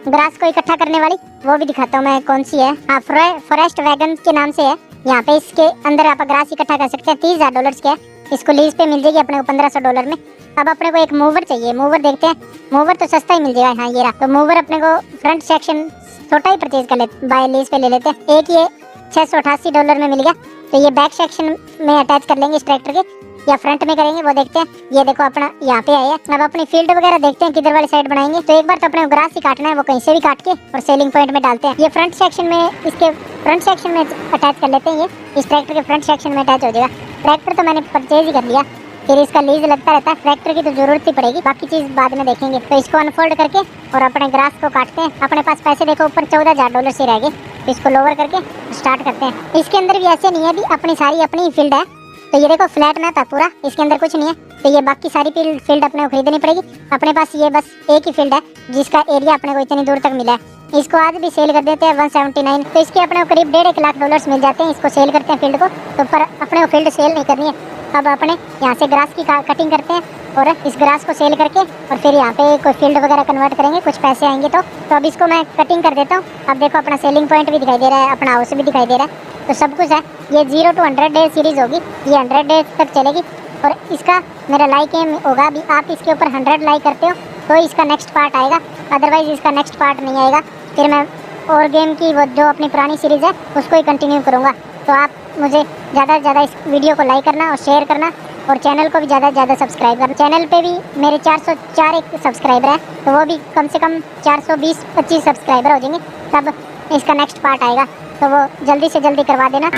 A: ग्रास को इकट्ठा करने वाली, वो भी दिखाता हूँ मैं कौन सी है। हाँ फॉरेस्ट वैगन के नाम से है। यहाँ पे इसके अंदर आप ग्रास इकट्ठा कर सकते हैं, $30,000 के है। इसको लीज पे मिल जाएगी अपने को $1,500 में। अब अपने को एक मूवर चाहिए, मूवर देखते हैं, मूवर तो सस्ता ही मिल जाएगा। हाँ ये रहा। तो मूवर अपने को फ्रंट सेक्शन छोटा ही परचेज कर लेते, बाय लीज पे ले लेते हैं। एक ये $688 में मिल गया, तो ये बैक सेक्शन में अटैच कर लेंगे इस ट्रैक्टर के, या फ्रंट में करेंगे वो देखते हैं। ये देखो अपना यहाँ पे आया। अब अपनी फील्ड वगैरह देखते हैं किधर वाली साइड बनाएंगे। तो एक बार तो अपने ग्रास ही काटना है, वो कहीं से भी काट के और सेलिंग पॉइंट में डालते हैं। ये फ्रंट सेक्शन में, इसके फ्रंट सेक्शन में अटैच कर लेते हैं। ये इस ट्रैक्टर के फ्रंट सेक्शन में अटैच हो जाएगा। ट्रैक्टर तो मैंने परचेज ही कर लिया, फिर इसका लीज लगता रहता है। ट्रैक्टर की तो जरूरत ही पड़ेगी, बाकी चीज बाद में देखेंगे। तो इसको अनफोल्ड करके और अपने ग्रास को काटते हैं। अपने पास पैसे देखो ऊपर $14,000 ही रह गए, तो इसको लोअर करके स्टार्ट करते हैं। इसके अंदर भी ऐसे नहीं है, भी अपनी सारी अपनी फील्ड है। तो ये देखो फ्लैट मैप है पूरा, इसके अंदर कुछ नहीं है। तो ये बाकी सारी फील्ड अपने को खरीदनी पड़ेगी। अपने पास ये बस एक ही फील्ड है जिसका एरिया अपने को इतनी दूर तक मिला है। इसको आज भी सेल कर देते हैं 179। तो इसके अपने को करीब $1.5 लाख मिल जाते हैं। इसको सेल करते हैं फील्ड को, तो पर अपने को फील्ड सेल नहीं करनी है। अब अपने यहाँ से ग्रास की कटिंग करते हैं और इस ग्रास को सेल करके और फिर यहाँ पे कोई फील्ड वगैरह कन्वर्ट करेंगे, कुछ पैसे आएंगे। तो अब इसको मैं कटिंग कर देता हूँ। अब देखो अपना सेलिंग पॉइंट भी दिखाई दे रहा है, अपना हाउस भी दिखाई दे रहा है, तो सब कुछ है। ये 0 to 100 डे सीरीज होगी, ये 100 डेज तक चलेगी। और इसका मेरा लाइक एम होगा, अभी आप इसके ऊपर 100 लाइक करते हो तो इसका नेक्स्ट पार्ट आएगा, अदरवाइज इसका नेक्स्ट पार्ट नहीं आएगा। फिर मैं और गेम की वो जो अपनी पुरानी सीरीज़ है उसको ही कंटिन्यू करूँगा। तो आप मुझे ज़्यादा से ज़्यादा इस वीडियो को लाइक करना और शेयर करना, और चैनल को भी ज़्यादा से ज़्यादा सब्सक्राइब करना। चैनल पे भी मेरे 404 एक सब्सक्राइबर है, तो वो भी कम से कम 420-25 सब्सक्राइबर हो जाएंगे, तब इसका नेक्स्ट पार्ट आएगा। तो वो जल्दी से जल्दी करवा देना।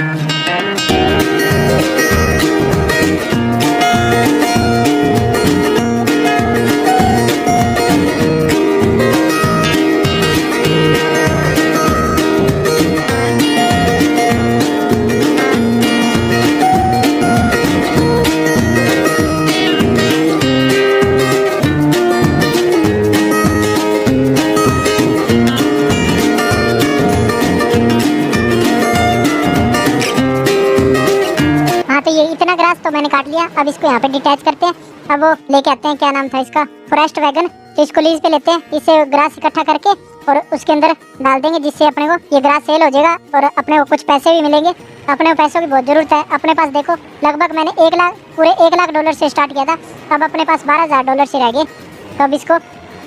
A: तो ये इतना ग्रास तो मैंने काट लिया। अब इसको यहाँ पे डिटैच करते हैं। अब वो लेके आते हैं, क्या नाम था इसका, फॉरेस्ट वैगन। तो इसको लीज पे लेते हैं, इससे ग्रास इकट्ठा करके और उसके अंदर डाल देंगे, जिससे अपने को ये ग्रास सेल हो जाएगा और अपने को कुछ पैसे भी मिलेंगे। अपने को पैसों की बहुत जरूरत है। अपने पास देखो लगभग मैंने पूरे $1 लाख से स्टार्ट किया था, अब अपने पास $12,000 ही रह गए। तो अब इसको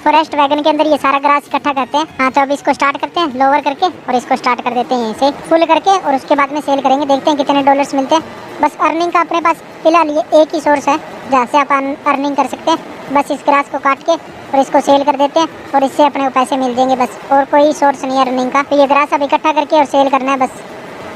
A: फॉरेस्ट वैगन के अंदर ये सारा ग्रास इकट्ठा करते हैं। हाँ तो अब इसको स्टार्ट करते हैं लोअर करके और इसको स्टार्ट कर देते हैं यहीं से फुल करके, और उसके बाद में सेल करेंगे, देखते हैं कितने डॉलर्स मिलते हैं। बस अर्निंग का अपने पास फिलहाल ये एक ही सोर्स है जहाँ से अपन अर्निंग कर सकते हैं। बस इस ग्रास को काट के और इसको सेल कर देते हैं और इससे अपने को पैसे मिल जाएंगे, बस और कोई सोर्स नहीं है अर्निंग का। तो ये ग्रास अब इकट्ठा करके और सेल करना है बस,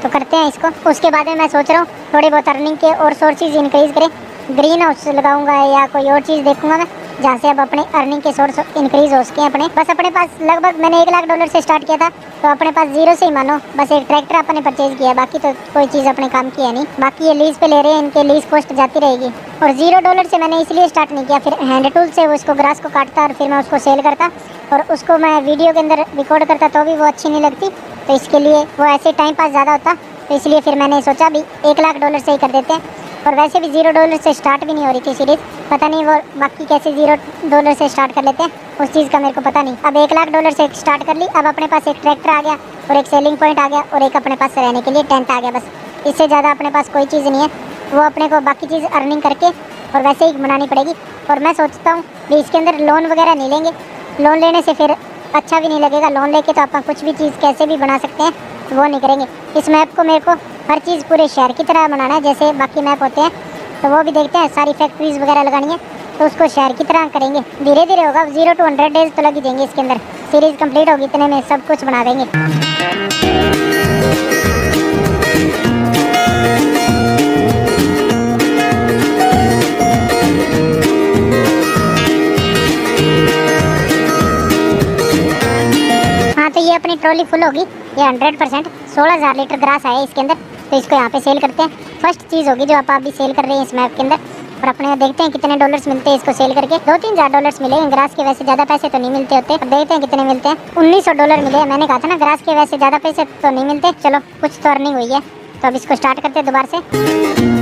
A: तो करते हैं इसको। उसके बाद में मैं सोच रहा हूँ थोड़ी बहुत अर्निंग के और सोर्सेज इंक्रीज करें, ग्रीन हाउस लगाऊंगा या कोई और चीज़ देखूंगा मैं, जहाँ से अब अपने अर्निंग के सोर्स इंक्रीज हो सके अपने। बस अपने पास लगभग मैंने $1,00,000 से स्टार्ट किया था, तो अपने पास जीरो से ही मानो बस एक ट्रैक्टर अपने परचेज किया, बाकी तो कोई चीज़ अपने काम की है नहीं। बाकी ये लीज पे ले रहे हैं, इनके लीज कॉस्ट जाती रहेगी। और $0 से मैंने इसलिए स्टार्ट नहीं किया, फिर हैंड टूल से उसको ग्रास को काटता और फिर मैं उसको सेल करता और उसको मैं वीडियो के अंदर रिकॉर्ड करता तो भी वो अच्छी नहीं लगती, तो इसके लिए वो ऐसे टाइम पास ज़्यादा होता, तो इसलिए फिर मैंने सोचा भी $1,00,000 से ही कर देते हैं। और वैसे भी $0 से स्टार्ट भी नहीं हो रही थी सीरीज़, पता नहीं वो बाकी कैसे $0 से स्टार्ट कर लेते हैं, उस चीज़ का मेरे को पता नहीं। अब $1,00,000 से स्टार्ट कर ली, अब अपने पास एक ट्रैक्टर आ गया और एक सेलिंग पॉइंट आ गया और एक अपने पास रहने के लिए टेंट आ गया। बस इससे ज़्यादा अपने पास कोई चीज़ नहीं है, वो अपने को बाकी चीज़ अर्निंग करके और वैसे ही बनानी पड़ेगी। और मैं सोचता हूँ कि इसके अंदर लोन वगैरह नहीं लेंगे, लोन लेने से फिर अच्छा भी नहीं लगेगा। लोन लेके तो अपन कुछ भी चीज़ कैसे भी बना सकते हैं, वो नहीं करेंगे। इस मैप को मेरे को हर चीज़ पूरे शहर की तरह बनाना है, जैसे बाकी मैप होते हैं, तो वो भी देखते हैं। सारी फैक्ट्रीज वगैरह लगानी है तो उसको शहर की तरह करेंगे, धीरे धीरे होगा। 0 to 100 डेज तो लग ही देंगे इसके अंदर, सीरीज़ कंप्लीट होगी इतने में सब कुछ बना देंगे। हाँ, तो ये अपनी ट्रॉली फुल होगी, ये 100% 16,000 लीटर ग्रास आया इसके अंदर, तो इसको यहाँ पे सेल करते हैं। फर्स्ट चीज़ होगी जो आप अभी सेल कर रहे हैं इस मैप के अंदर, और अपने देखते हैं कितने डॉलर्स मिलते हैं इसको सेल करके। 2-3 हज़ार डॉलर्स मिले हैं ग्रास के, वैसे ज़्यादा पैसे तो नहीं मिलते होते, अब देखते हैं कितने मिलते हैं। $1,900 मिले हैं, मैंने कहा था ना ग्रास के वैसे ज़्यादा पैसे तो नहीं मिलते। चलो कुछ तो अर्निंग हुई है, तो अब इसको स्टार्ट करते हैं दोबारा से।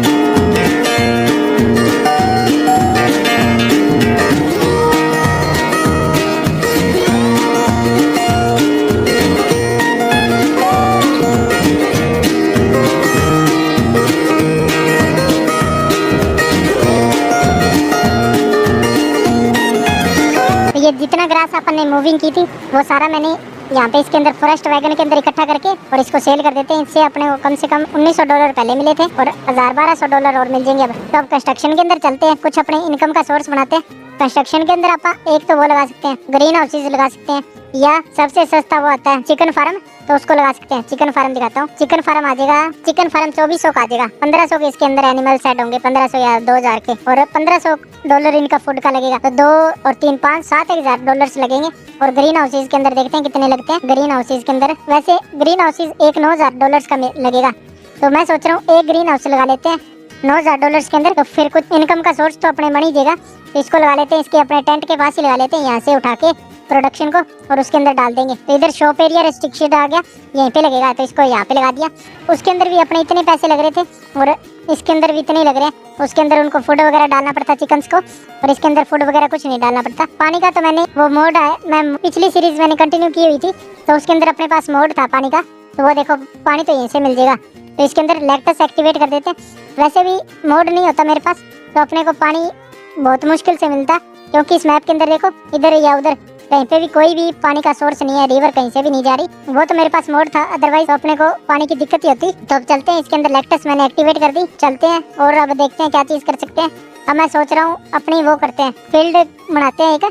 A: ये जितना ग्रास अपन ने मूविंग की थी वो सारा मैंने यहाँ पे इसके अंदर फॉरेस्ट वैगन के अंदर इकट्ठा करके और इसको सेल कर देते हैं। इससे अपने को कम से कम $1,900 पहले मिले थे और $1,000-1,200 और मिल जाएंगे अब। तो अब कंस्ट्रक्शन के अंदर चलते हैं, कुछ अपने इनकम का सोर्स बनाते हैं। कंस्ट्रक्शन के अंदर आप एक तो वो लगा सकते हैं, ग्रीन हाउसेज लगा सकते हैं, या सबसे सस्ता वो आता है चिकन फार्म, तो उसको लगा सकते हैं। चिकन फार्म दिखाता हूँ, चिकन फार्म आ जाएगा, चिकन फार्म 2400 का आ जाएगा। 1500 के इसके अंदर एनिमल सेट होंगे, 1500 या 2000 के, और $1,500 इनका फूड का लगेगा, तो 2 और 3 5 $7,000 लगेंगे। और ग्रीन हाउसेज के अंदर देखते हैं कितने लगते हैं। ग्रीन हाउसेज के अंदर वैसे ग्रीन हाउसेज एक $9,000 का लगेगा, तो मैं सोच रहा हूँ एक ग्रीन हाउस लगा लेते हैं $9,000 के अंदर, तो फिर कुछ इनकम का सोर्स तो अपने बन ही जाएगा। तो इसको लगा लेते हैं, इसके अपने टेंट के पास ही लगा लेते हैं, यहाँ से उठा के प्रोडक्शन को और उसके अंदर डाल देंगे। तो इधर शॉप एरिया रेस्ट्रिक्शन आ गया, यहीं पे लगेगा, तो इसको यहाँ पे लगा दिया। उसके अंदर भी अपने इतने पैसे लग रहे थे और इसके अंदर भी इतने ही लग रहे हैं। उसके अंदर उनको फूड वगैरह डालना पड़ता चिकन्स को, और इसके अंदर फूड वगैरह कुछ नहीं डालना पड़ता। पानी का तो मैंने वो मोड है, मैं पिछली सीरीज मैंने कंटिन्यू की हुई थी, तो उसके अंदर अपने पास मोड था पानी का, तो वो देखो पानी तो यहीं से मिल जाएगा। तो इसके अंदर लैक्टस एक्टिवेट कर देते हैं। वैसे भी मोड नहीं होता मेरे पास, तो अपने को पानी बहुत मुश्किल से मिलता, क्योंकि इस मैप के अंदर देखो इधर या उधर कहीं पे भी कोई भी पानी का सोर्स नहीं है, रिवर कहीं से भी नहीं जा रही। वो तो मेरे पास मोड था, अदरवाइज तो अपने को पानी की दिक्कत ही होती। तो अब चलते हैं, इसके अंदर लैक्टस मैंने एक्टिवेट कर दी, चलते हैं और अब देखते हैं क्या चीज़ कर सकते हैं। अब मैं सोच रहा हूँ अपनी वो करते हैं, फील्ड बनाते हैं एक,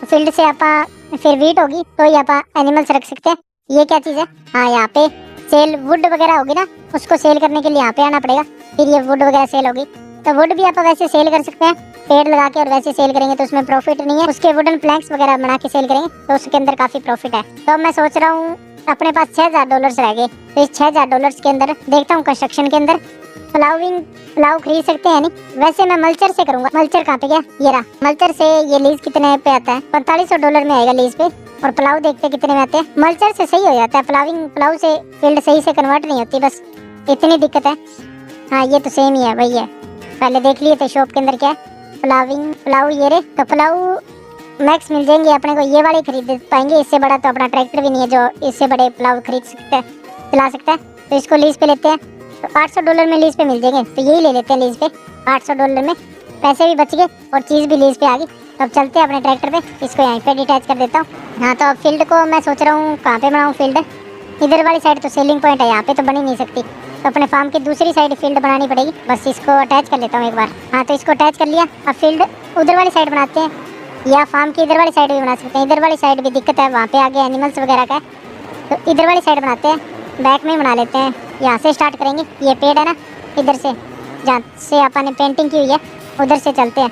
A: फील्ड से आप फिर वीट होगी तो ये आप एनिमल्स रख सकते हैं। ये क्या चीज़ है, हाँ यहाँ पे सेल वुड वगैरह होगी ना, उसको सेल करने के लिए यहाँ पे आना पड़ेगा, फिर ये वुड वगैरह सेल होगी। तो वुड भी आप वैसे सेल कर सकते हैं, पेड़ लगा के और वैसे सेल करेंगे तो उसमें प्रॉफिट नहीं है। उसके वुडन प्लैंक्स वगैरह बना के सेल करेंगे तो उसके अंदर काफी प्रॉफिट है। तो मैं सोच रहा हूँ अपने पास $6,000 रह गए, तो इस $6,000 के अंदर देखता हूँ कंस्ट्रक्शन के अंदर प्लाव खरीद सकते हैं। नहीं वैसे मैं मल्चर से करूंगा। मल्चर कहाँ पे गया, ये रहा मल्चर से। ये लीज कितने पे आता है, $4500 में आएगा लीज पे। और प्लाव देखते कितने में आते हैं। मल्चर से सही हो जाता है, प्लाव से फील्ड सही से कन्वर्ट नहीं होती, बस इतनी दिक्कत है। हाँ ये तो सेम ही है, वही है, पहले देख लिए थे शॉप के अंदर क्या है। प्लाव ये रे, तो प्लाव मैक्स मिल जाएंगे अपने को, ये वाले खरीद पाएंगे। इससे बड़ा तो अपना ट्रैक्टर भी नहीं है जो इससे बड़े प्लाव खरीद सकता है, चला सकता है। तो इसको लीज पे लेते हैं, तो $800 में लीज पे मिल जाएंगे, तो यही ले लेते हैं लीज पे। $800 में पैसे भी बच गए और चीज़ भी लीज पे आ गई। तो अब चलते हैं अपने ट्रैक्टर पे, इसको यहीं पे डिटैच कर देता हूँ। हाँ तो अब फील्ड को मैं सोच रहा हूँ कहाँ पे बनाऊँ फील्ड। इधर वाली साइड तो सेलिंग पॉइंट है, यहाँ पे तो बन ही नहीं सकती, तो अपने फार्म की दूसरी साइड फील्ड बनानी पड़ेगी। बस इसको अटैच कर लेता हूँ एक बार। हाँ तो इसको अटैच कर लिया। अब फील्ड उधर वाली साइड बनाते हैं, या फार्म की इधर वाली साइड भी बना सकते हैं। इधर वाली साइड भी दिक्कत है, वहाँ पे आगे एनिमल्स वगैरह का है, तो इधर वाली साइड बनाते हैं। बैक में बना लेते हैं, यहाँ से स्टार्ट करेंगे। ये पेड़ है ना, इधर से जहाँ से अपन ने पेंटिंग की हुई है उधर से चलते हैं।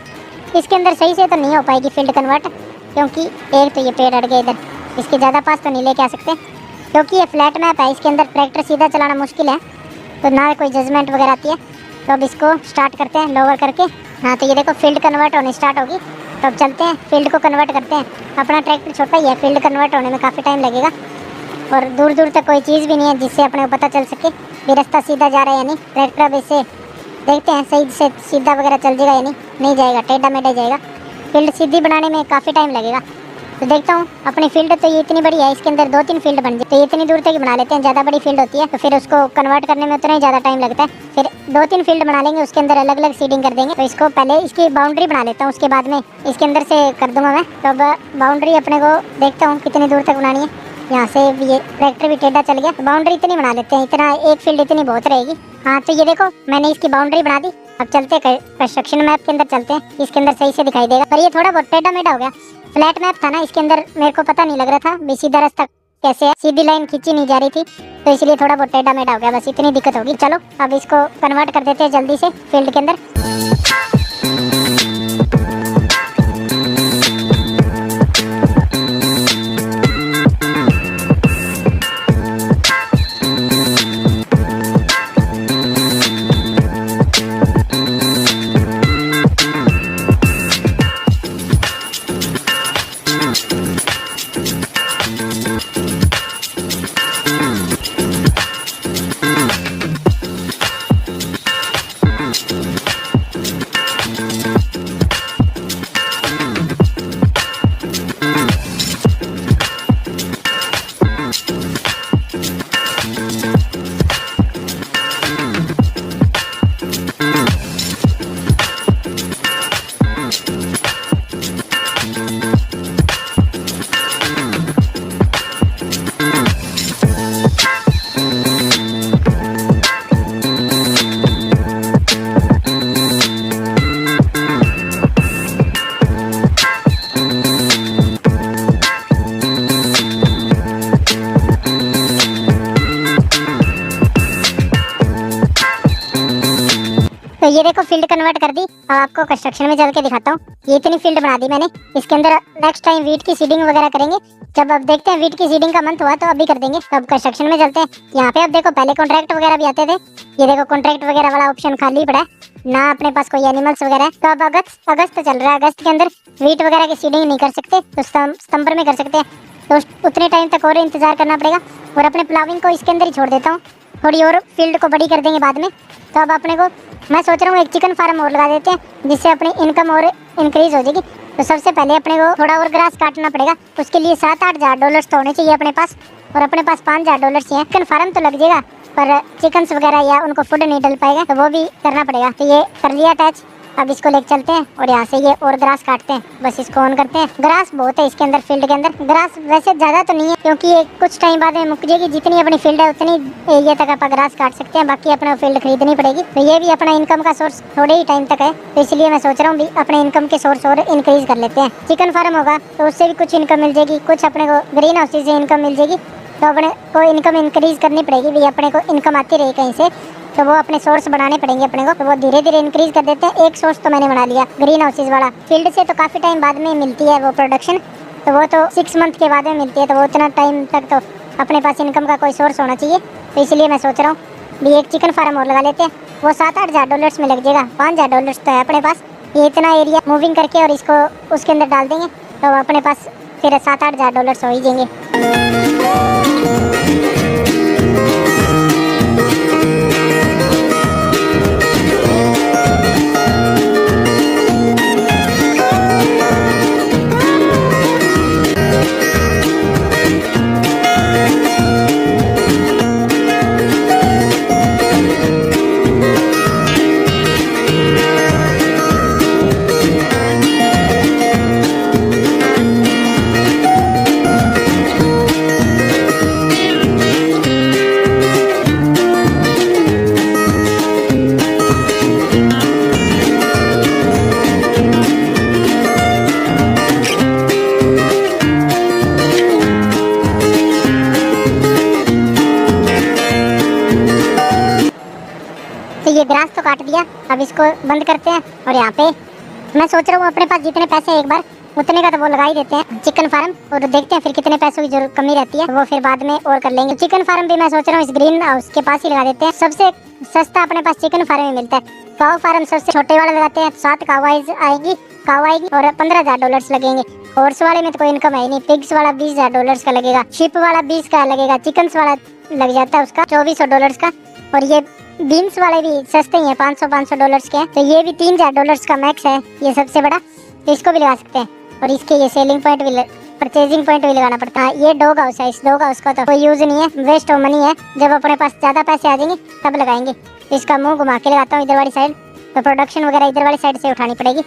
A: इसके अंदर सही से तो नहीं हो पाएगी फील्ड कन्वर्ट, क्योंकि एक तो ये पेड़ अड़ गए इधर, इसके ज़्यादा पास तो नहीं लेके आ सकते, क्योंकि ये फ्लैट मैप है। इसके अंदर ट्रैक्टर सीधा चलाना मुश्किल है, तो ना कोई जजमेंट वगैरह आती है। तो अब इसको स्टार्ट करते हैं लोवर करके। हाँ, तो ये देखो फील्ड कन्वर्ट होनी स्टार्ट होगी। तो अब चलते हैं फील्ड को कन्वर्ट करते हैं। अपना ट्रैक्टर छोटा ही है, फील्ड कन्वर्ट होने में काफ़ी टाइम लगेगा, और दूर दूर तक कोई चीज़ भी नहीं है जिससे अपने को पता चल सके भी रास्ता सीधा जा रहा है या नहीं। ट्रैक्टर अब इससे देखते हैं सही से सीधा वगैरह चल जाएगा या नहीं जाएगा, टेढ़ा मेढ़ा जाएगा। फील्ड सीधी बनाने में काफ़ी टाइम लगेगा। तो देखता हूँ अपनी फील्ड तो ये इतनी बड़ी है, इसके अंदर 2-3 फील्ड बन जाए, तो ये इतनी दूर तक ही बना लेते हैं। ज़्यादा बड़ी फील्ड होती है तो फिर उसको कन्वर्ट करने में उतना ही ज़्यादा टाइम लगता है। फिर 2-3 फील्ड बना लेंगे, उसके अंदर अलग अलग सीडिंग कर देंगे। तो इसको पहले इसकी बाउंड्री बना लेता हूँ, उसके बाद में इसके अंदर से कर दूंगा मैं। तो अब बाउंड्री अपने को देखता हूँ कितनी दूर तक बनानी है। यहाँ से ये ट्रैक्टर भी टेढ़ा चल गया, तो बाउंड्री इतनी बना लेते हैं, इतना एक फील्ड इतनी बहुत रहेगी। हाँ, तो ये देखो मैंने इसकी बाउंड्री बना दी। अब चलते कंस्ट्रक्शन मैप के अंदर चलते हैं, इसके अंदर सही से दिखाई देगा। पर ये थोड़ा बहुत टेढ़ा मेढ़ा हो गया, फ्लैट मैप था ना, इसके अंदर मेरे को पता नहीं लग रहा था भी सीधा रास्ता कैसे है, सीधी लाइन खींची नहीं जा रही थी, तो इसलिए थोड़ा बहुत टेढ़ा मेढ़ा हो गया, बस इतनी दिक्कत होगी। चलो अब इसको कन्वर्ट कर देते हैं जल्दी से फील्ड के अंदर। तो ये देखो फील्ड कन्वर्ट कर दी। अब आपको कंस्ट्रक्शन में चल के दिखाता हूँ। ये इतनी फील्ड बना दी मैंने, इसके अंदर नेक्स्ट टाइम वीट की सीडिंग वगैरह करेंगे। जब अब देखते हैं वीट की सीडिंग का मंथ हुआ तो अभी कर देंगे। तो अब कंस्ट्रक्शन में चलते हैं। यहाँ पे अब देखो पहले कॉन्ट्रैक्ट वगैरह भी आते थे, ये देखो कॉन्ट्रैक्ट वगैरह वाला ऑप्शन खाली पड़ा है ना, अपने पास कोई एनिमल्स वगैरह है। तो अब अगस्त चल रहा है, अगस्त के अंदर वीट वगैरह की सीडिंग नहीं कर सकते, तो सितंबर में कर सकते हैं। तो उतने टाइम तक और इंतजार करना पड़ेगा, और अपने प्लाविंग को इसके अंदर ही छोड़ देता हूँ, थोड़ी और फील्ड को बड़ी कर देंगे बाद में। तो अब अपने को मैं सोच रहा हूँ एक चिकन फार्म और लगा देते हैं, जिससे अपनी इनकम और इंक्रीज हो जाएगी। तो सबसे पहले अपने को थोड़ा और ग्रास काटना पड़ेगा, उसके लिए $7-8 तो होने चाहिए अपने पास, और अपने पास $5,000 ही है। चिकन फार्म तो लग जाएगा, पर चिकन्स वगैरह या उनको फूड नहीं डल पाएगा, तो वो भी करना पड़ेगा। तो ये कर लिया अटैच। अब इसको लेके चलते हैं और यहाँ से ये और ग्रास काटते हैं, बस इसको ऑन करते हैं। ग्रास बहुत है इसके अंदर, फील्ड के अंदर ग्रास वैसे ज़्यादा तो नहीं है, क्योंकि ये कुछ टाइम बाद में मुक जाएगी। जितनी अपनी फील्ड है उतनी एरिया तक आप ग्रास काट सकते हैं, बाकी अपने फील्ड खरीदनी पड़ेगी। तो ये भी अपना इनकम का सोर्स थोड़े ही टाइम तक है, तो इसलिए मैं सोच रहा हूँ अपने इनकम के सोर्स और इंक्रीज कर लेते हैं। चिकन फार्म होगा तो उससे भी कुछ इनकम मिल जाएगी, कुछ अपने को ग्रीन हाउस से इनकम मिल जाएगी। तो अपने को इनकम इंक्रीज करनी पड़ेगी भी, अपने को इनकम आती रही कहीं से, तो वो अपने सोर्स बढ़ाने पड़ेंगे अपने को। तो वो धीरे धीरे इंक्रीज कर देते हैं। एक सोर्स तो मैंने बना लिया ग्रीन हाउसेज वाला, फील्ड से तो काफ़ी टाइम बाद में मिलती है वो प्रोडक्शन, तो वो तो 6 मंथ के बाद में मिलती है, तो वो उतना टाइम तक तो अपने पास इनकम का कोई सोर्स होना चाहिए। तो इसलिए मैं सोच रहा हूँ भी एक चिकन फार्म और लगा लेते हैं, वो $7-8 में लग जाएगा। $5,000 तो है अपने पास, ये इतना एरिया मूविंग करके और इसको उसके अंदर डाल देंगे, तो अपने पास फिर $7-8 हो ही जाएंगे। तो ये ग्रास तो काट दिया, अब इसको बंद करते हैं और यहाँ पे मैं सोच रहा हूँ अपने पास जितने पैसे एक बार उतने का तो वो लगा ही देते हैं चिकन फार्म, और देखते हैं फिर कितने पैसों की जरूरत कमी रहती है वो फिर बाद में और कर लेंगे। चिकन फार्म भी मैं सोच रहा हूँ इस ग्रीन हाउस के पास ही लगा देते हैं। सबसे सस्ता अपने पास चिकन फार्म में मिलता है। काऊ फार्म सबसे छोटे वाले लगाते हैं, 7 काऊ आएगी और $15,000 लगेंगे। हॉर्स वाले में तो कोई इनकम है नहीं। पिग्स वाला $20,000 का लगेगा, शिप वाला 20 का लगेगा, चिकन्स वाला लग जाता है उसका $2400 का, और ये बीन्स वाले भी सस्ते ही हैं, $500 के हैं। तो ये भी $3000 का मैक्स है, ये सबसे बड़ा, तो इसको भी लगा सकते हैं। और इसके ये सेलिंग पॉइंट भी परचेजिंग पॉइंट भी लगाना पड़ता है। ये डॉग हाउस है, इस डॉग हाउस का तो कोई यूज नहीं है, वेस्ट ऑफ मनी है। जब अपने पास ज्यादा पैसे आ जाएंगे तब लगाएंगे। इसका मुंह घुमा के लगाता हूँ इधर वाली साइड, तो प्रोडक्शन वगैरह इधर वाली साइड से उठानी पड़ेगी।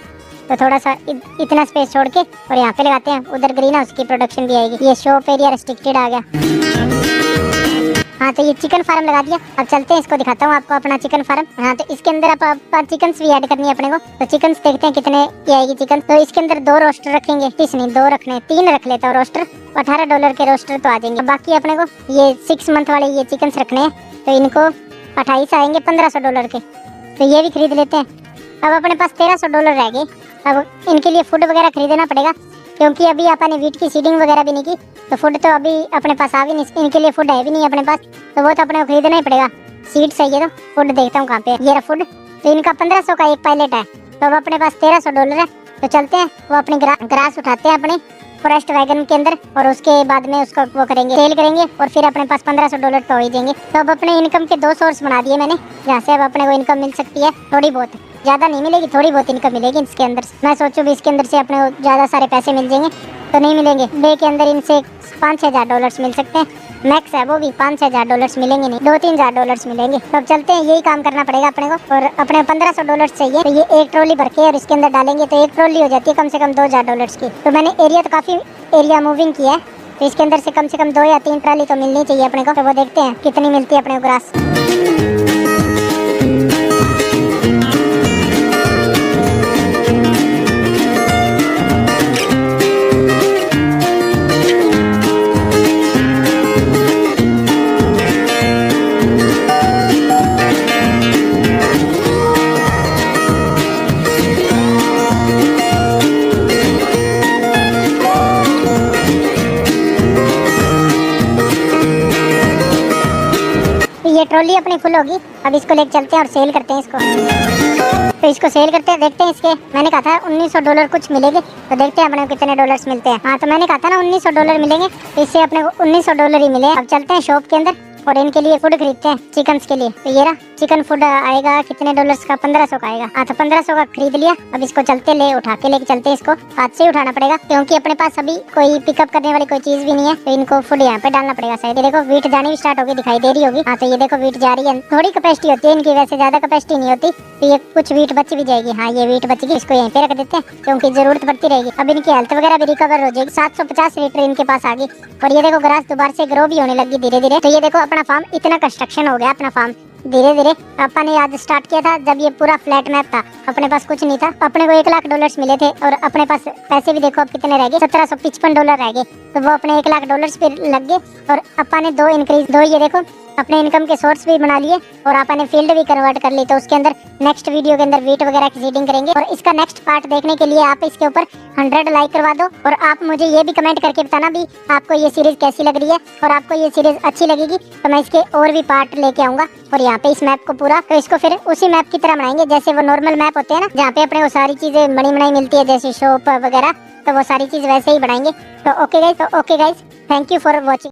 A: तो थोड़ा सा इतना स्पेस छोड़ के और यहाँ पे लगाते हैं, उधर ग्रीन हाउस की प्रोडक्शन भी आएगी। ये शॉप एरिया रेस्ट्रिक्टेड आ गया। हाँ, तो ये चिकन फार्म लगा दिया। अब चलते हैं, इसको दिखाता हूँ आपको अपना चिकन फार्म। हाँ, तो इसके अंदर आप चिकन्स भी ऐड करनी है अपने को। तो चिकन्स देखते हैं कितने की आएगी चिकन। तो इसके अंदर 2 रोस्टर रखेंगे, 30 नहीं 2 रखने, 3 रख लेता हूँ रोस्टर। $18 के रोस्टर तो आ जाएंगे। बाकी अपने को ये 6 मंथ वाले ये चिकन्स रखने हैं, तो इनको 28 आएंगे $1500 के। तो ये भी खरीद लेते हैं। अब अपने पास $1300 रह गए। अब इनके लिए फूड वगैरह खरीदना पड़ेगा, क्योंकि अभी अपने वीट की सीडिंग वगैरह भी नहीं की, तो फूड तो अभी अपने पास आ भी नहीं। इनके लिए फूड है भी नहीं अपने पास, तो वो तो अपने को खरीदना ही पड़ेगा। सीड्स है ये, तो फूड देखता हूँ कहाँ पे ये रहा फूड। तो इनका 1500 का एक पायलट है, तो अब अपने पास $1300 है। तो चलते हैं, वो अपने ग्रास उठाते हैं अपने फॉरेस्ट वैगन के अंदर, और उसके बाद में उसको वो करेंगे, सेल करेंगे, और फिर अपने पास $1500 तो ही देंगे। तो अब अपने इनकम के 2 सोर्स बना दिए मैंने, जहाँ से अब अपने को इनकम मिल सकती है। थोड़ी बहुत, ज़्यादा नहीं मिलेगी, थोड़ी बहुत इनकम मिलेगी इसके अंदर। मैं सोचूँ भी इसके अंदर से अपने को ज़्यादा सारे पैसे मिल जाएंगे, तो नहीं मिलेंगे। डे के अंदर इनसे $5-6 मिल सकते हैं, मैक्स है वो भी। $5-6 मिलेंगे नहीं, $2-3 मिलेंगे। तो अब चलते हैं, यही काम करना पड़ेगा अपने को। और अपने $1500 चाहिए, तो ये 1 ट्रॉली भर के और इसके अंदर डालेंगे, तो 1 ट्रॉली हो जाती है कम से कम $2000 की। तो मैंने एरिया तो काफ़ी एरिया मूविंग किया है, तो इसके अंदर से कम 2 या 3 ट्रॉली तो मिलनी चाहिए अपने को। तो वो देखते हैं कितनी मिलती है अपने को ग्रास। ये ट्रॉली अपनी फुल होगी। अब इसको लेके चलते हैं और सेल करते हैं इसको। तो इसको सेल करते हैं, देखते हैं इसके। मैंने कहा था $1900 कुछ मिलेंगे, तो देखते हैं अपने को कितने डॉलर्स मिलते हैं। हाँ, तो मैंने कहा था ना $1900 मिलेंगे, तो इससे अपने को $1900 ही मिले। अब चलते हैं शॉप के अंदर और इनके लिए फूड खरीदते हैं, चिकन्स के लिए। तो ये रहा चिकन फूड आएगा कितने डॉलर्स का, 1500 का आएगा। हाँ, तो 1500 का खरीद लिया। अब इसको चलते उठा के लेके चलते हैं। इसको हाथ से ही उठाना पड़ेगा, क्योंकि अपने पास अभी कोई पिकअप करने वाली कोई चीज भी नहीं है। तो इनको फूड यहाँ पे डालना पड़ेगा। शायद ये देखो वीट जानी भी स्टार्ट होगी, दिखाई दे रही होगी। हाँ, तो ये देखो वीट जा रही है। थोड़ी कैपेसिटी होती है इनकी, वैसे ज्यादा कैपेसिटी नहीं होती। तो ये कुछ वीट बच भी जाएगी। हाँ, ये वीट बचेगी, इसको यहीं पे रख देते हैं, क्योंकि जरूरत पड़ती रहेगी। अब इनकी हेल्थ वगैरह भी रिकवर हो जाएगी। 750 लीटर इनके पास आ गई। और ये देखो ग्रास दोबारा से ग्रो भी होने लगी धीरे धीरे। तो ये देखो अपना फार्म इतना कंस्ट्रक्शन हो गया, अपना फार्म धीरे धीरे। अपन ने आज स्टार्ट किया था जब ये पूरा फ्लैट मैप था, अपने पास कुछ नहीं था। अपने को $1,00,000 मिले थे, और अपने पास पैसे भी देखो अब कितने रह गए, $1755 रह गए। तो वो अपने $1,00,000 पे लग गए। और अपन ने 2 ये देखो अपने इनकम के सोर्स भी बना लिए, और अपन ने फील्ड भी कन्वर्ट कर ली। तो उसके अंदर नेक्स्ट वीडियो के अंदर वीट वगैरह की सीडिंग करेंगे। और इसका नेक्स्ट पार्ट देखने के लिए आप इसके ऊपर 100 लाइक करवा दो, और आप मुझे ये भी कमेंट करके बताना भी आपको ये सीरीज कैसी लग रही है। और आपको ये सीरीज अच्छी लगेगी तो मैं इसके और भी पार्ट लेके आऊंगा। और यहाँ पे इस मैप को पूरा, तो इसको फिर उसी मैप की तरह बनाएंगे जैसे वो नॉर्मल मैप होते हैं ना, जहाँ पे अपने वो सारी चीजें बनी बनाई मिलती है, जैसे शॉप वगैरह। तो वो सारी चीज वैसे ही बनाएंगे। तो okay guys, thank you for watching.